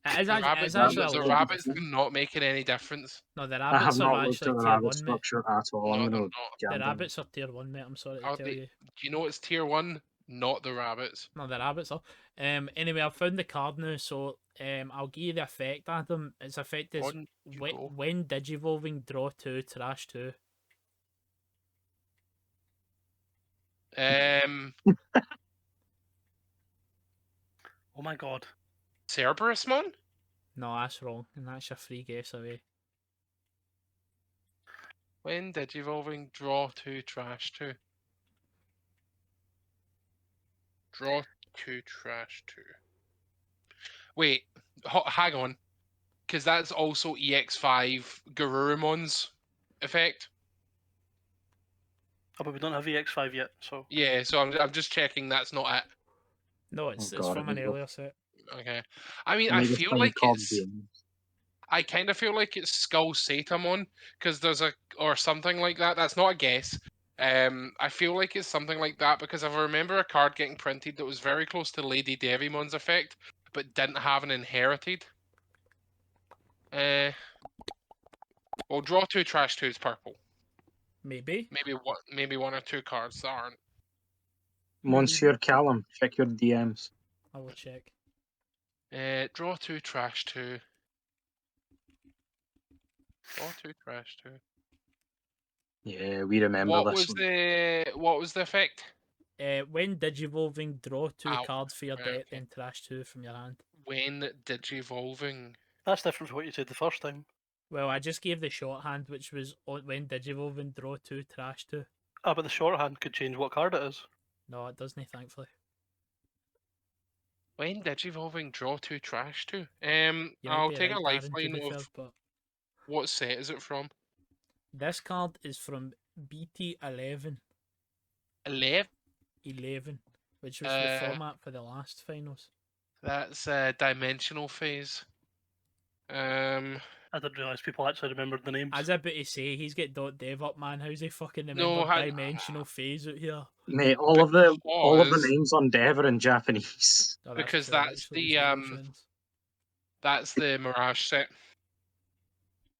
It is The actually, rabbits, it's actually a Rabbits the will lot be rabbits different. are different. not making any difference. No, the I have rabbits are not looked actually at the tier rabbit 1, mate. structure at all. No, I'm they're gonna not. The gamble. rabbits are tier 1, mate. I'm sorry to Are tell they? you. Do you know it's tier 1? Not the rabbits. No, the rabbits are. Anyway, I've found the card now, so I'll give you the effect, Adam. Its effect is On you go. when Digivolving, draw 2, trash 2. Um, Oh my god. Cerberusmon? No, that's wrong, and that's your free guess away. When Digivolving, draw 2, trash 2. Draw 2, trash 2. Wait, hang on. Because that's also EX5 Garurumon's effect. Oh, but we don't have EX5 yet, so. Yeah, so I'm just checking that's not it. No, Oh it's god, from here an we go. earlier set. Okay. I mean, Let me just find card games. I kind of feel like it's Skull Satamon because there's a or something like that. That's not a guess. I feel like it's something like that because I remember a card getting printed that was very close to Lady Devimon's effect, but didn't have an inherited. Well, draw 2, trash 2 is purple. Maybe. Maybe one or two cards that aren't. Monsieur Callum, check your DMs. I will check. Draw 2, trash 2. Draw 2, trash 2. Yeah, we remember What this was one. the effect? When Digivolving, draw 2 Ow. cards for your Right, deck, okay. then trash 2 from your hand. When Digivolving? That's different from what you said the first time. Well, I just gave the shorthand, which was when Digivolving, draw 2, trash 2. Ah, but the shorthand could change what card it is. No, it doesn't, thankfully. When Digivolving, draw 2, trash 2. You might I'll be take a right, Darren, to lifeline be fair, of but what set is it from? this card is from BT11, 11. 11, which was the Uh, format for the last finals. That's Dimensional Phase. I didn't realise people actually remembered the names. I was about to say, he's got .dev up, man. How's he fucking No, remember Dimensional Phase out here? Mate, all of the Because- names on Dev are in Japanese. Oh, Because true, that's actually, the, it's no sense. That's the Mirage set.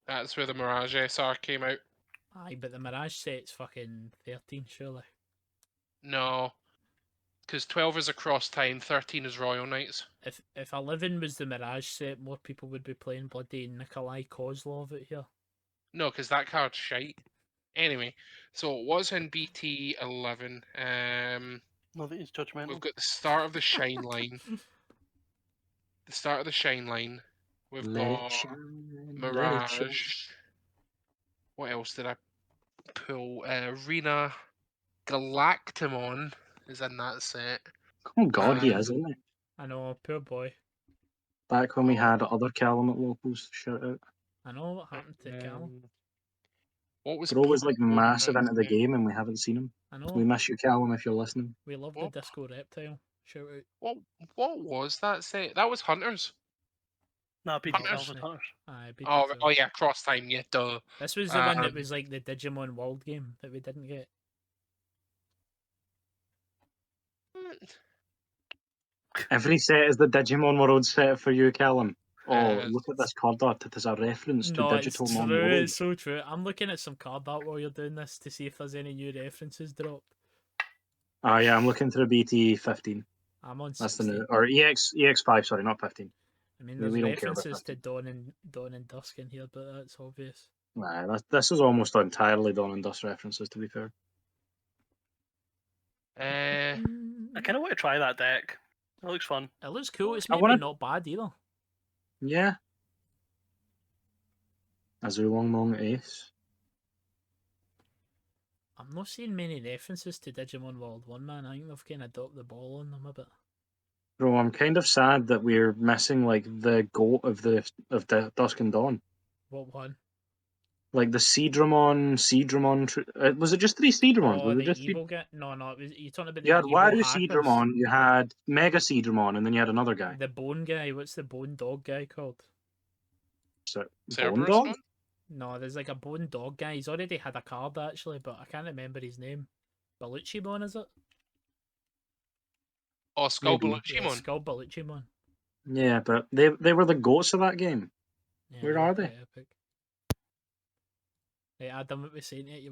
That's where the Mirage SR came out. Aye, but the Mirage set's fucking 13, surely. No, because 12 is Across Time, 13 is Royal Knights. If 11 was the Mirage set, more people would be playing bloody Nikolai Kozlov out here. No, because that card's shite. Anyway, so it was in BT 11. No, that is judgmental. We've got the start of the Shine line. The start of the Shine line. We've Let it got shine, let it shine. Mirage. What else did I pull? Arena Galactimon is in that set. Oh god, he is, isn't he? I know, poor boy. Back when we had other Callum at locals, shout out. I know what happened to Cal. What was Bro was like Pokemon massive in into the that game and we haven't seen him. I know. We miss you, Callum, if you're listening. We love What? the Disco Reptile. Shout out. What was that set? That was Hunters. Nah, BT Hunters. Velvet Hunters. Aye, Oh yeah, Cross Time, yeah, duh. This was the one that was like the Digimon World game that we didn't get. Every set is the Digimon World set for you, Callum. Oh, Uh, look at this card art. It is a reference to No, it's Digital true. Mon World. It's so true. I'm looking at some card art while you're doing this to see if there's any new references dropped. Yeah, I'm looking through BT 15. I'm on That's the 16. new, or EX5, sorry, not 15. I mean, We there's don't care about references to 50. Dawn and Dusk in here, but that's obvious. Nah, this is almost entirely Dawn and Dust references, to be fair. Uh, I kind of want to try that deck. It looks fun. It looks cool. It's I maybe wanna- not bad either. Yeah. Azulong Mong Ace. I'm not seeing many references to Digimon World 1, man. I think they've kind of dropped the ball on them a bit. Bro, I'm kind of sad that we're missing like the goat of Dusk and Dawn. What one? Like the Seedramon. Was it just 3 Seedramons? Oh, Was it the just evil guy? No, it was, you're talking about the You had evil Waru hackers. Seedramon, you had Mega Seedramon, and then you had another guy. The bone guy. What's the bone dog guy called? So, Bone Cerberus Dog? one? No, there's like a bone dog guy. He's already had a card actually, but I can't remember his name. Baluchimon, is it? Oh, Skull Maybe. Yeah, Baluchimon. Skull Baluchimon. Yeah, but they were the goats of that game. Yeah, Where they are were they? quite epic. Hey, Adam, what was saying to you?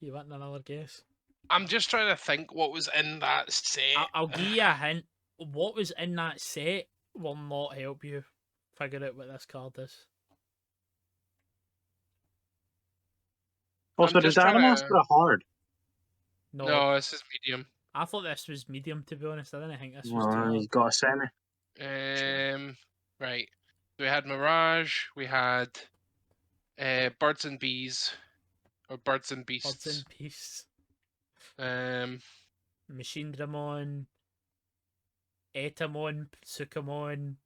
You want another guess? I'm just trying to think what was in that set. I'll give you a hint. What was in that set will not help you figure out what this card is. Also, I'm does just trying Animaster to. a hard? No, No, this is medium. I thought this was medium, to be honest. I didn't think this was too Well, hard. he's got a semi. Right. So we had Mirage. We had Birds and Bees, or Birds and Birds Beasts. in Peace. Um, Machine Dramon. Etamon. Sukamon.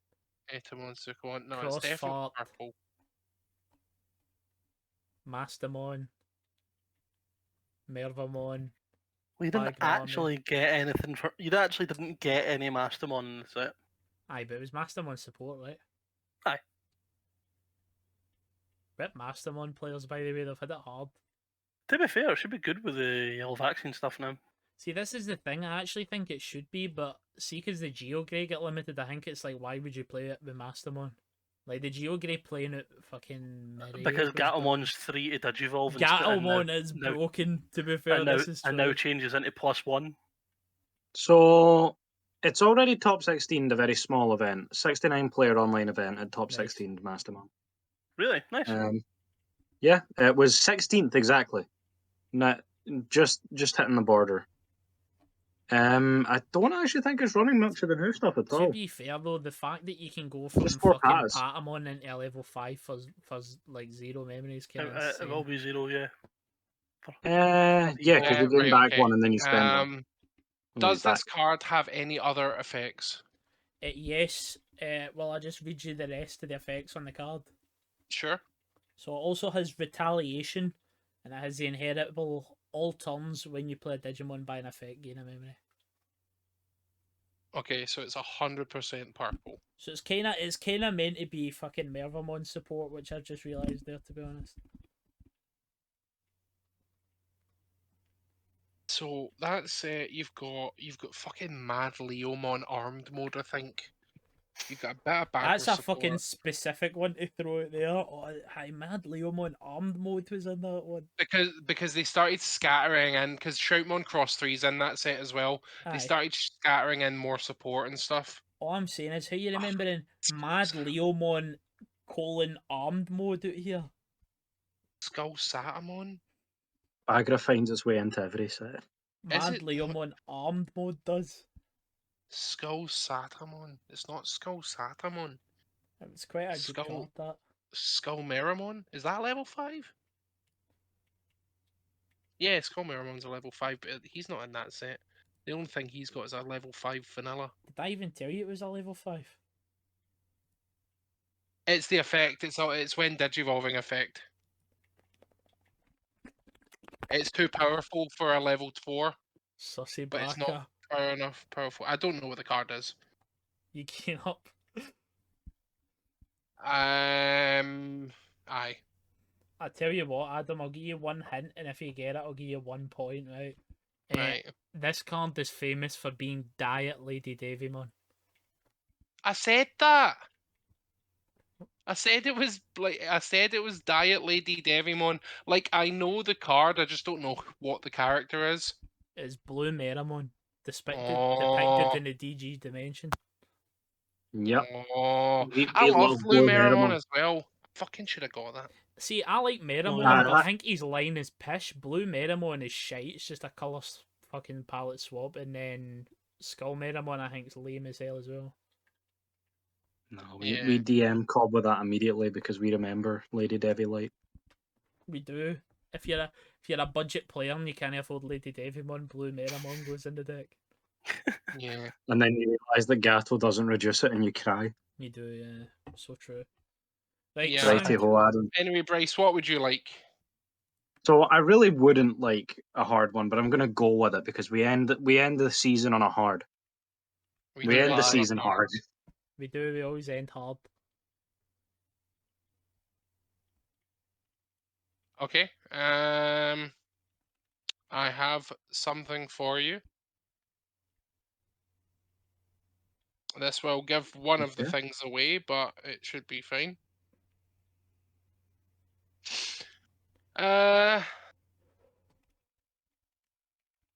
Etamon, Sukamon. No, it's Crossfart. definitely purple. Mastermon. Mervamon. We didn't Bagram, yeah. actually get anything for. You actually didn't get any Mastermon in the set. Aye, but it was Mastermon support, right? Aye. Rip Mastermon players, by the way, they've had it hard. To be fair, it should be good with the yellow vaccine stuff now. See, this is the thing. I actually think it should be, but see, because the Geogrey get limited, I think it's like, why would you play it with Mastermon? Like, the Geogrey playing it fucking mid-range Because was Gatomon's 3 to Digivolve Gatomon is now, broken, to be fair. and now, This is and true. now changes into +1. So, it's already top 16, a very small event. 69 player online event at top Nice. 16 Mastermon. Really? Nice. Yeah, it was 16th exactly. Not just hitting the border. I don't actually think it's running much of the new stuff at To all. be fair, though, the fact that you can go from Just 4 fucking pass. Patamon into a level 5 for like 0 memories kind of It will be 0, yeah. Yeah, because we gain right, back okay. one and then you spend one. And Does he's back. this card have any other effects? Yes. Well, I'll just read you the rest of the effects on the card. Sure. So it also has Retaliation, and it has the inheritable all turns when you play a Digimon by an effect gain a memory. Okay, so it's 100% purple. So it's kind of meant to be fucking Mervamon support, which I've just realised there, to be honest. So that's you've got fucking Mad Leomon armed mode, I think. You've got a bit of backward That's a support. fucking specific one to throw out there. Oh, hi, Mad Leomon armed mode was in that one. Because they started scattering in, because Shoutmon Cross 3's in that set as well. Aye. They started scattering in more support and stuff. All I'm saying is, how you remembering Mad Leomon armed mode out here? Skull Satamon? Agra finds its way into every set. Mad it- Leomon armed mode does. Skull Satamon. It's not Skull Satamon. It's quite a good Skull- card, that. Skull Meramon? Is that level 5? Yeah, Skull Meramon's a level 5, but he's not in that set. The only thing he's got is a level 5 vanilla. Did I even tell you it was a level 5? It's the effect. It's when Digivolving effect. It's too powerful for a level 4, Sussy but it's Baka. not powerful. I don't know what the card is. You came up. Aye. I tell you what, Adam, I'll give you one hint, and if you get it, I'll give you 1 point, right? Right. This card is famous for being Diet Lady Devimon. I said that. I said it was Diet Lady Devimon. Like, I know the card, I just don't know what the character is. It's Blue Meramon, depicted Oh. in the DG dimension. Yep. Oh, We I love love Blue Blue Meramon Meramon. as well. Fucking should have got that. See, I like Meramon, yeah. but I think his line is pish. Blue Meramon is shite. It's just a colour fucking palette swap, and then Skull Meramon I think is lame as hell as well. No, Yeah. we DM Cobb with that immediately because we remember Lady Devi Light. We do. If you're a budget player and you can't afford Lady Devimon, Blue Meramon goes in the deck. Yeah. And then you realise that Gato doesn't reduce it and you cry. You do, yeah. So true. Right, Yeah. Sam, Righty ho, Adam. Anyway, Bryce, what would you like? So I really wouldn't like a hard one, but I'm gonna go with it because we end the season on a hard. We do end the like that. season hard. we do. We always end hard. Okay. I have something for you. This will give one of the Okay. things away, but it should be fine.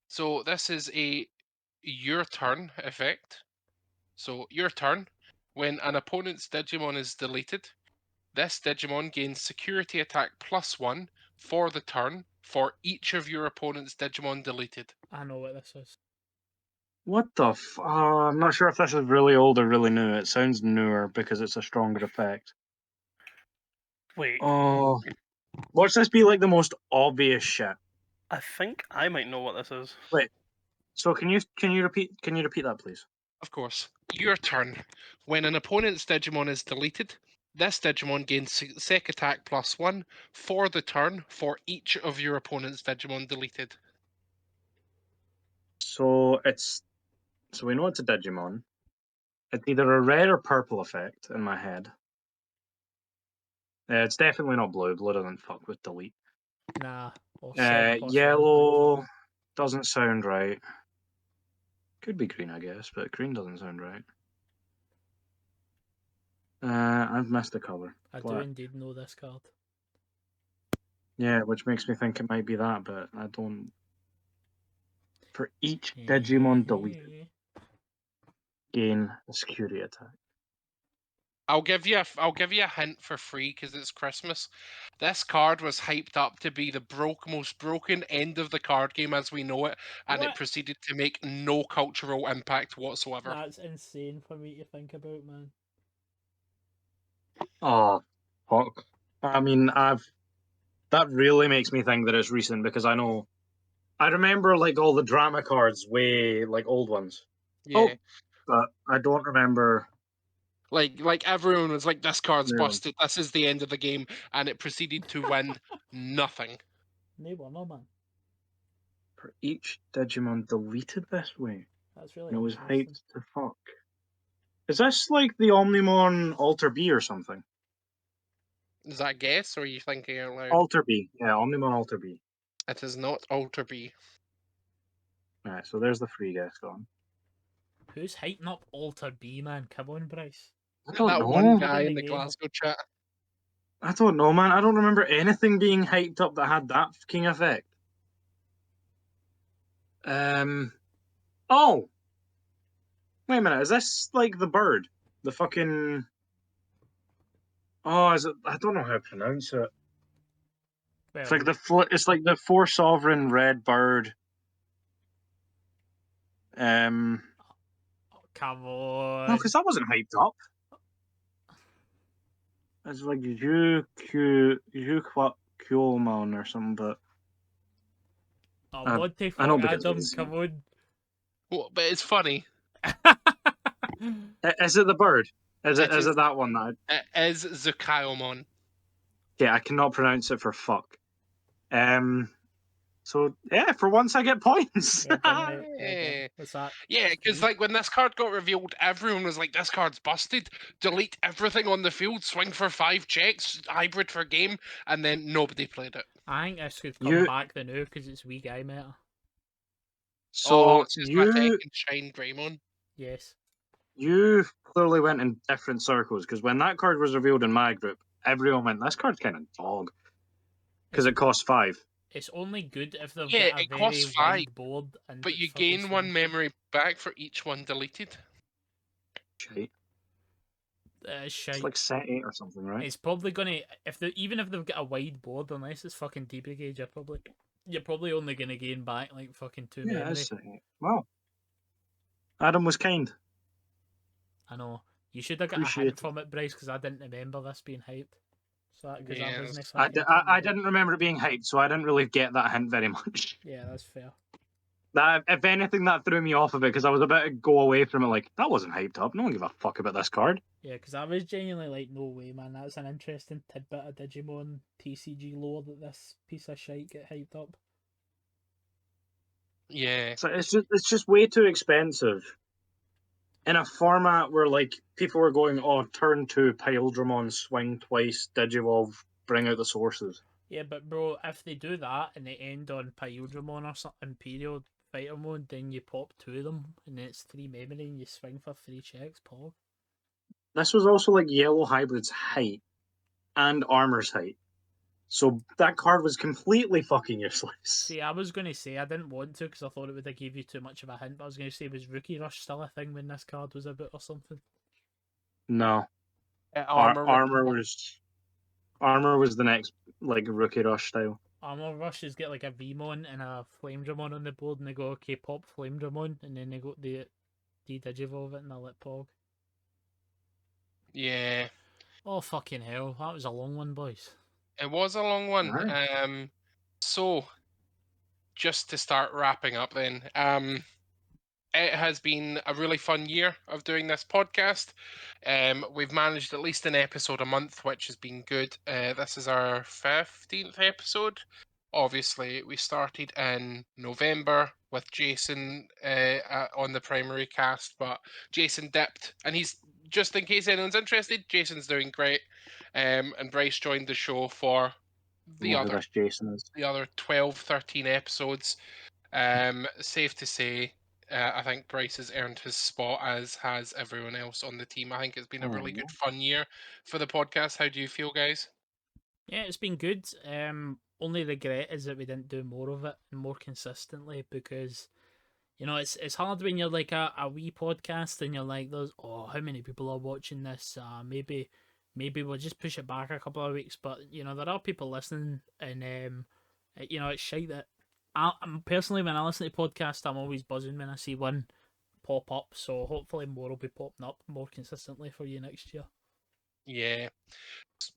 So this is a your turn effect. So your turn. When an opponent's Digimon is deleted, this Digimon gains security attack +1 for the turn for each of your opponent's Digimon deleted. I know what this is. What the I'm not sure if this is really old or really new. It sounds newer because it's a stronger effect. Wait, Oh, watch this be like the most obvious shit. I think I might know what this is. Wait, so can you repeat that please? Of course. Your turn. When an opponent's Digimon is deleted, this Digimon gains Sec attack +1 for the turn for each of your opponent's Digimon deleted. So we know it's a Digimon. It's either a red or purple effect in my head. It's definitely not blue. Blue doesn't fuck with delete. Nah. Or Seg +1. Yellow doesn't sound right. Could be green, I guess, but green doesn't sound right. I've missed a color. I do Black. indeed know this card. Yeah, which makes me think it might be that, but I don't. For each Digimon deleted, gain a security attack. I'll give you a hint for free because it's Christmas. This card was hyped up to be the most broken end of the card game as we know it, and it What? proceeded to make no cultural impact whatsoever. That's insane for me to think about, man. Oh, fuck. I mean, that really makes me think that it's recent because I remember like all the drama cards way like old ones. Yeah. Oh, but I don't remember. Like everyone was like, this card's New ones. busted. This is the end of the game, and it proceeded to win nothing. No wonder, man. For each Digimon deleted this way, That's really and it was interesting. hyped to fuck. Is this like the Omnimon Alter B or something? Is that a guess, or are you thinking out loud? Alter B, yeah, Omnimon Alter B. It is not Alter B. Alright, so there's the free guess gone. Who's hyping up Alter B, man? Come on, Bryce. I don't That know. one Good guy in in the the game. Glasgow chat. I don't know, man. I don't remember anything being hyped up that had that fucking effect. Oh! Wait a minute, is this like the bird? The fucking. Oh, is it? I don't know how to pronounce it. It's Well, like it's like the four sovereign red bird. come No, on. because that wasn't hyped up. It's like Kyomon or something, but What the I know fuck, because Adam? Come on. Well, but it's funny. is it the bird? Is It it is. that one that? It is Zukaomon. Yeah, I cannot pronounce it for fuck. So yeah, for once I get points. Well done, mate. Well Yeah. done. What's that? Yeah, because Three? like when this card got revealed, everyone was like, "This card's busted. Delete everything on the field. Swing for 5 checks. Hybrid for game." And then nobody played it. I think this could come You back the new because it's wee guy meta. Oh, so it's just my Tekken Shine Greymon. Yes. you clearly went in different circles because when that card was revealed in my group, everyone went, "This card's kind of dog," because it costs 5. It's only good if they've Yeah, got a it very costs 5, wide board and but you fucking gain 1 swing. memory back for each one deleted. Shite. It's Shite. like set 8 or something, right? It's probably gonna even if they've got a wide board, unless it's fucking D Brigade, you're probably only gonna gain back like fucking 2 Yeah, memory. it's set 8. Well, Adam was kind. I know. You should have got a Appreciate hint it. from it, Bryce, because I didn't remember this being hyped. So because I Yes. wasn't I, fucking. d- I didn't remember it being hyped, so I didn't really get that hint very much. Yeah, that's fair. That, if anything, that threw me off of it because I was about to go away from it like, that wasn't hyped up. No one gave a fuck about this card. Yeah, because I was genuinely like, no way, man. That's an interesting tidbit of Digimon TCG lore that this piece of shite get hyped up. Yeah. So it's just way too expensive. In a format where like people were going, oh, turn 2, Pildramon, swing twice, Digivolve, bring out the sources. Yeah, but bro, if they do that and they end on Pildramon or something, Imperial Fighter mode, then you pop 2 of them and then it's 3 memory and you swing for 3 checks, Pog. This was also like Yellow Hybrid's height and Armor's height. So that card was completely fucking useless. See, I was going to say I didn't want to because I thought it would have gave you too much of a hint, but I was going to say, was Rookie Rush still a thing when this card was about or something? No. Armor. Armor was the next like Rookie Rush style. Armor Rushes get like a Vmon and a Flame Dramon on the board and they go, okay, pop Flame Dramon, and then they go de-digivolve it and they let Pog. Yeah. Oh, fucking hell. That was a long one, boys. It was a long one. Aye. So just to start wrapping up then, it has been a really fun year of doing this podcast. We've managed at least an episode a month, which has been good. This is our 15th episode. Obviously, we started in November with Jason on the primary cast, but Jason dipped, and he's, just in case anyone's interested, Jason's doing great. And Bryce joined the show for I the know who other this Jason is. 12, 13 episodes. Safe to say, I think Bryce has earned his spot, as has everyone else on the team. I think it's been a really good, fun year for the podcast. How do you feel, guys? Yeah, it's been good. Only regret is that we didn't do more of it and more consistently because, you know, it's hard when you're like a wee podcast and you're like, there's, oh, how many people are watching this? Maybe we'll just push it back a couple of weeks. But, you know, there are people listening and, you know, it's shite that I'm personally, when I listen to podcasts, I'm always buzzing when I see one pop up. So hopefully more will be popping up more consistently for you next year. Yeah.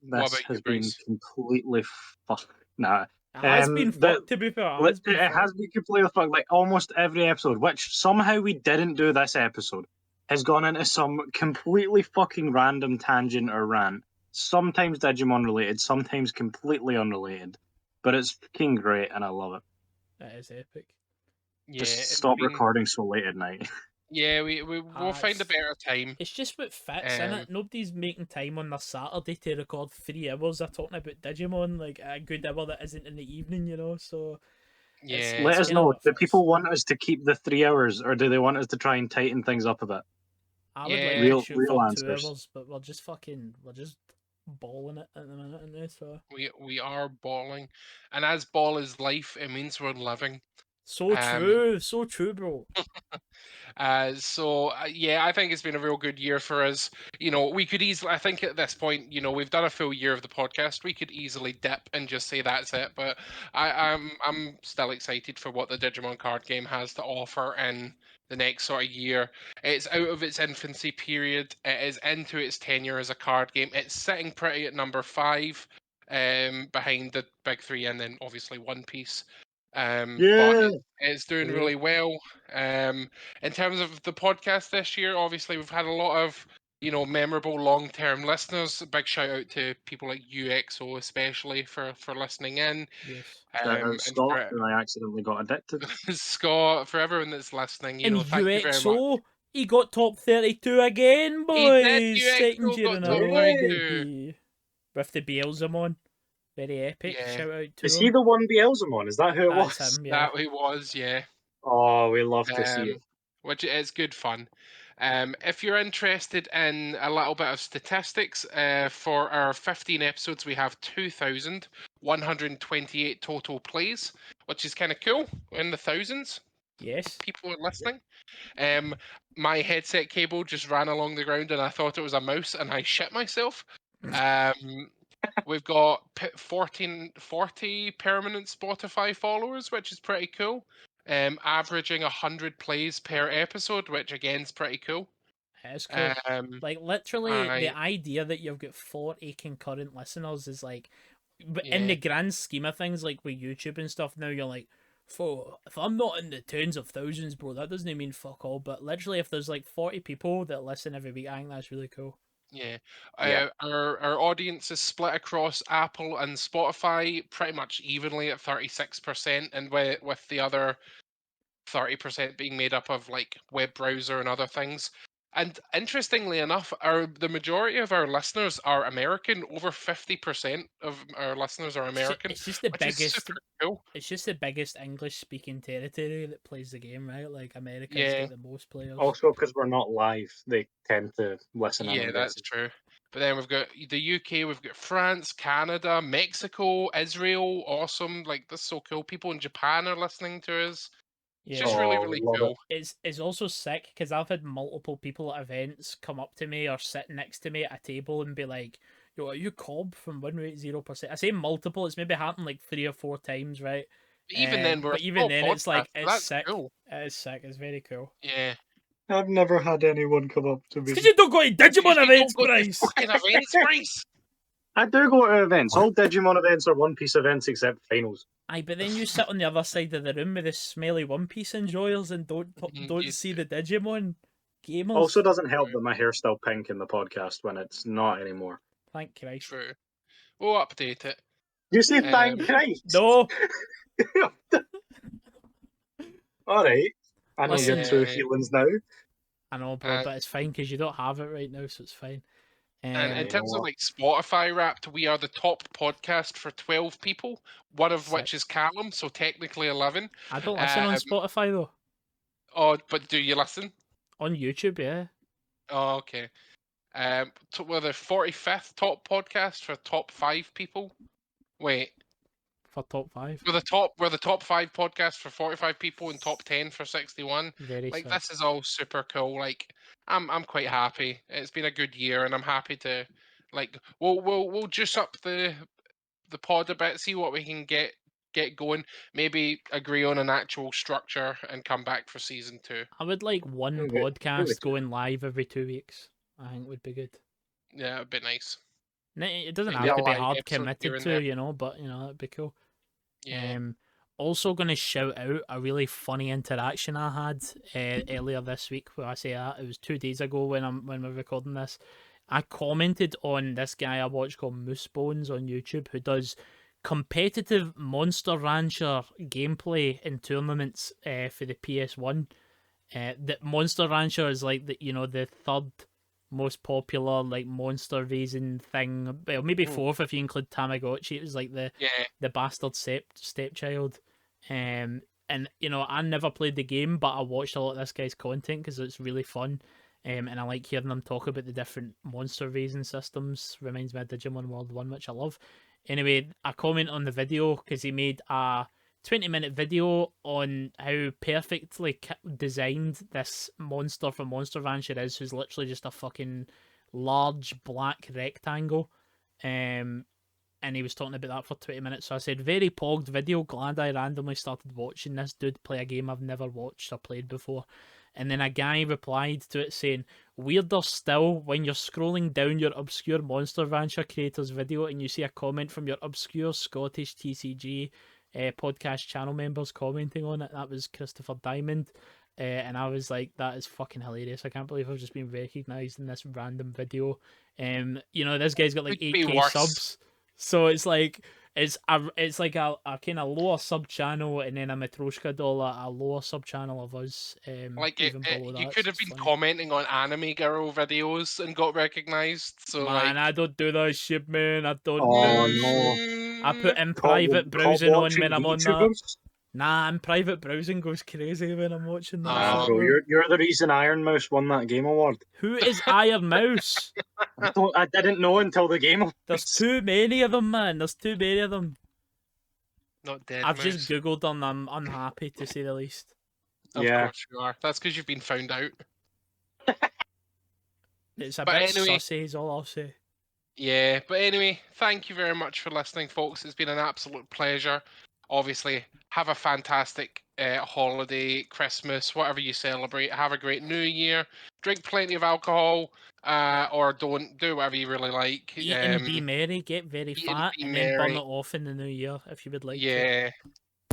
What This about you, has been Bryce? completely fucked. Nah. It has been fucked, to be fair. It has been It has been completely fucked. Like almost every episode, which somehow we didn't do this episode, has gone into some completely fucking random tangent or rant. Sometimes Digimon related, sometimes completely unrelated. But it's fucking great and I love it. That is epic. Yeah, Just it's stop been. recording so late at night. Yeah, we'll find a better time. It's just what fits in it. Nobody's making time on their Saturday to record 3 hours. They're talking about Digimon, like a good hour that isn't in the evening, you know. So Yeah. Let it's us kind of know. what Do fits. people want us to keep the 3 hours or do they want us to try and tighten things up a bit? I would like Yeah. to shoot Real for answers. 2 hours, but we're just balling it at the minute, in this. So We are balling, and as ball is life, it means we're living. so true, bro. Yeah, I think it's been a real good year for us. You know, we could easily, I think at this point, you know, we've done a full year of the podcast. We could easily dip and just say that's it. But I'm still excited for what the Digimon card game has to offer in the next sort of year. It's out of its infancy period. It is into its tenure as a card game. It's sitting pretty at number 5, behind the big 3, and then obviously One Piece. But it's doing really well. In terms of the podcast this year, obviously we've had a lot of, you know, memorable long-term listeners. A big shout out to people like UXO especially for listening in. Yes. Shout out And Scott, for who I accidentally got addicted. Scott, for everyone that's listening, you And know, thank you very much. UXO, he got top 32 again, He did. boys. Second UXO year got in a top row, 32. baby. With the Beelzemon. Very epic. Yeah, Shout out to Is him. he the one Beelzemon? Is that who it That's was? him, yeah. that he was. Yeah. Oh, we love to see it. Which is good fun. If you're interested in a little bit of statistics, for our 15 episodes, we have 2,128 total plays, which is kind of cool, in the thousands. Yes. people are listening. My headset cable just ran along the ground, and I thought it was a mouse, and I shit myself. We've got 40 permanent Spotify followers, which is pretty cool. Averaging 100 plays per episode, which again is pretty cool. It's cool. Like literally, the I idea that you've got 40 concurrent listeners is like, but in yeah, the grand scheme of things, like with YouTube and stuff, now you're like, if I'm not in the tens of thousands, bro, that doesn't mean fuck all. But literally, if there's like 40 people that listen every week, I think that's really cool. yeah. Yeah. Our audience is split across Apple and Spotify pretty much evenly at 36%, and with the other 30% being made up of like web browser and other things. And interestingly enough, the majority of our listeners are American. Over 50% of our listeners are American, It's just the which is biggest. super cool. It's just the biggest English speaking territory that plays the game, right? Like America's Yeah, got the most players. Also, because we're not live, they tend to listen in yeah, on that's this. true. But then we've got the UK, we've got France, Canada, Mexico, Israel. Awesome! Like this is so cool. People in Japan are listening to us. It's Yeah. just really, Oh, really love it. cool. It's also sick because I've had multiple people at events come up to me or sit next to me at a table and be like, "Yo, are you Cobb from 180%?" I say multiple. It's maybe happened like 3 or 4 times, right? Even then, we're a But even small then, it's podcast. like So it's that's sick. cool. It is sick. It's very cool. Yeah. I've never had anyone come up to It's me. because you don't go to Digimon You events, don't go to Bryce. fucking events, Bryce. I do go to events. All Digimon events are One Piece events except finals. Aye, but then you sit on the other side of the room with the smelly One Piece enjoyers and don't You see the Digimon gamers. Also, doesn't help that my hair's still pink in the podcast when it's not anymore. Thank Christ. true. We'll update it. You say thank Um, Christ. No, All right. I know your Listen. true feelings now. I know, bro, and, but it's fine because you don't have it right now, so it's fine. and in You know terms of what? like Spotify Wrapped, we are the top podcast for 12 people, one of Sick. which is Callum, so technically 11. I don't listen on Um, Spotify though. oh, but do you listen? On YouTube, yeah. Oh, okay. We're the 45th top podcast for top 5 people. Wait, For top 5. we're the top 5 podcast for 45 people and top 10 for 61. Very Like sick. this is all super cool. Like I'm quite happy. It's been a good year, and I'm happy to like we'll juice up the pod a bit, see what we can get going. Maybe agree on an actual structure and come back for season 2. I would like one Okay, podcast really. going live every 2 weeks. I think would be good. Yeah, it'd be nice. It doesn't Maybe have a to be live hard episode here committed and to, there. you know, but you know, that'd be cool. Yeah. Also going to shout out a really funny interaction I had earlier this week. Where I say that it was 2 days ago when we're recording this. I commented on this guy I watch called Moose Bones on YouTube who does competitive Monster Rancher gameplay in tournaments for the PS1. That Monster Rancher is like the third most popular like monster raising thing. Well, maybe Mm. fourth if you include Tamagotchi. It was like the Yeah. bastard stepchild. And I never played the game, but I watched a lot of this guy's content because it's really fun. And I like hearing them talk about the different monster raising systems. Reminds me of Digimon World 1, which I love. Anyway, I comment on the video because he made a 20-minute video on how perfectly designed this monster from Monster Rancher is, who's literally just a fucking large black rectangle. And he was talking about that for 20 minutes. So I said, very pogged video. Glad I randomly started watching this dude play a game I've never watched or played before. And then a guy replied to it saying, weirder still, when you're scrolling down your obscure Monster Rancher creators video and you see a comment from your obscure Scottish TCG podcast channel members commenting on it. That was Christopher Diamond. And I was like, that is fucking hilarious. I can't believe I've just been recognised in this random video. This guy's got like Could be 8k worse. subs. So it's like it's like a kind of lower sub channel, and then a Matryoshka doll, a lower sub channel of us. Like Even below that, you could so have it's been funny. commenting on anime girl videos and got recognized. So Man, like, I don't do that shit, man. I don't Oh do no. shit. I put in private Cop browsing on watching when I'm on that. VTubers? Nah, and private browsing goes crazy when I'm watching that Ah, shit, bro, bro. you're the reason Iron Mouse won that game award. Who is Iron Mouse? I didn't know until the game. There's too many of them, man. There's too many of them. not dead. I've Mouse. just googled them. I'm unhappy to say the least. Of Yeah. course you are. That's because you've been found out. It's a But bit anyway, sussy, is all I'll say. yeah. But anyway, thank you very much for listening, folks. It's been an absolute pleasure. Obviously, have a fantastic holiday, Christmas, whatever you celebrate. Have a great New Year. Drink plenty of alcohol, or don't. Do whatever you really like. Eat and be merry, get very eat and fat, be and then burn it merry. off in the new year if you would like to. Yeah.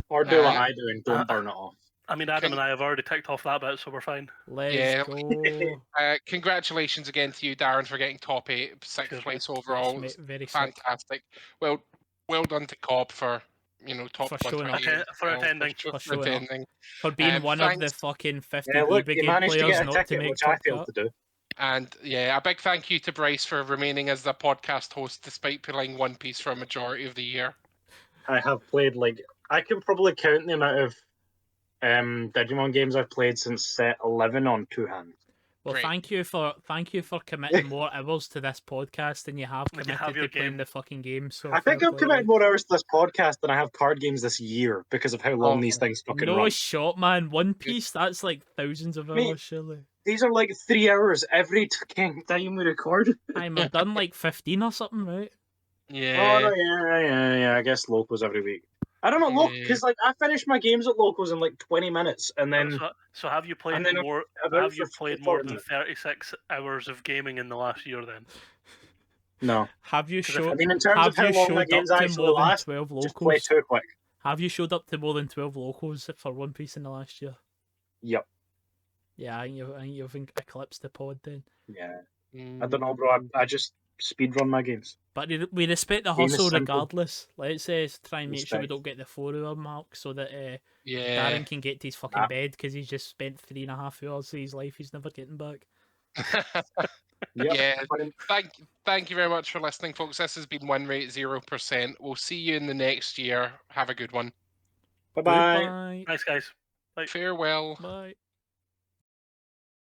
Or do what Uh, I do and don't burn it off. I mean, Adam and I have already ticked off that bit, so we're fine. Let's Yeah. go. Congratulations again to you, Darren, for getting top 8, 6th Cheers, place mate. overall. Yes, mate, very sick. Fantastic. Well done to Cobb for top For showing up. 128 For attending. For showing up. attending. For being one of the Thanks. fucking 50 Yeah, look, you brigade managed to players get a not to ticket, make which I top failed cut. to do. And yeah, a big thank you to Bryce for remaining as the podcast host despite playing One Piece for a majority of the year. I have played I can probably count the amount of Digimon games I've played since set 11 on two hands. Well, Great. thank you for committing more hours to this podcast than you have Like, you committed have your to playing game. the fucking game. So I think fair I've play to committed you. more hours to this podcast than I have card games this year because of how long Oh, these things fucking No run. shot, man. One Piece, that's like thousands of Mate. hours, surely. These are like 3 hours every time we record. I've done like 15 or something, right? Yeah. Oh, no, yeah. I guess locals every week. I don't know, because I finish my games at locals in like 20 minutes, and then So have you played and then more? I'm out Have for you played 40 more than minutes. 36 hours of gaming in the last year? Then No. Have you 'Cause if- showed? I mean, in terms of Have how you long my showed up games to actually more than last, 12 just play locals? too quick. Have you showed up to more than 12 locals for One Piece in the last year? Yep. Yeah, I think you've eclipsed the pod then. Yeah. I don't know, bro. I just speedrun my games. But we respect the Game is hustle simple. regardless. Let's try and make sure we Respect. don't get the 4 hour mark so that Yeah. Darren can get to his fucking bed because he's just spent 3.5 hours of his life he's never getting back. Yep. Yeah. Thank you very much for listening, folks. This has been Win Rate 0%. We'll see you in the next year. Have a good one. Bye-bye. Goodbye. nice guys. Bye. Farewell. Bye.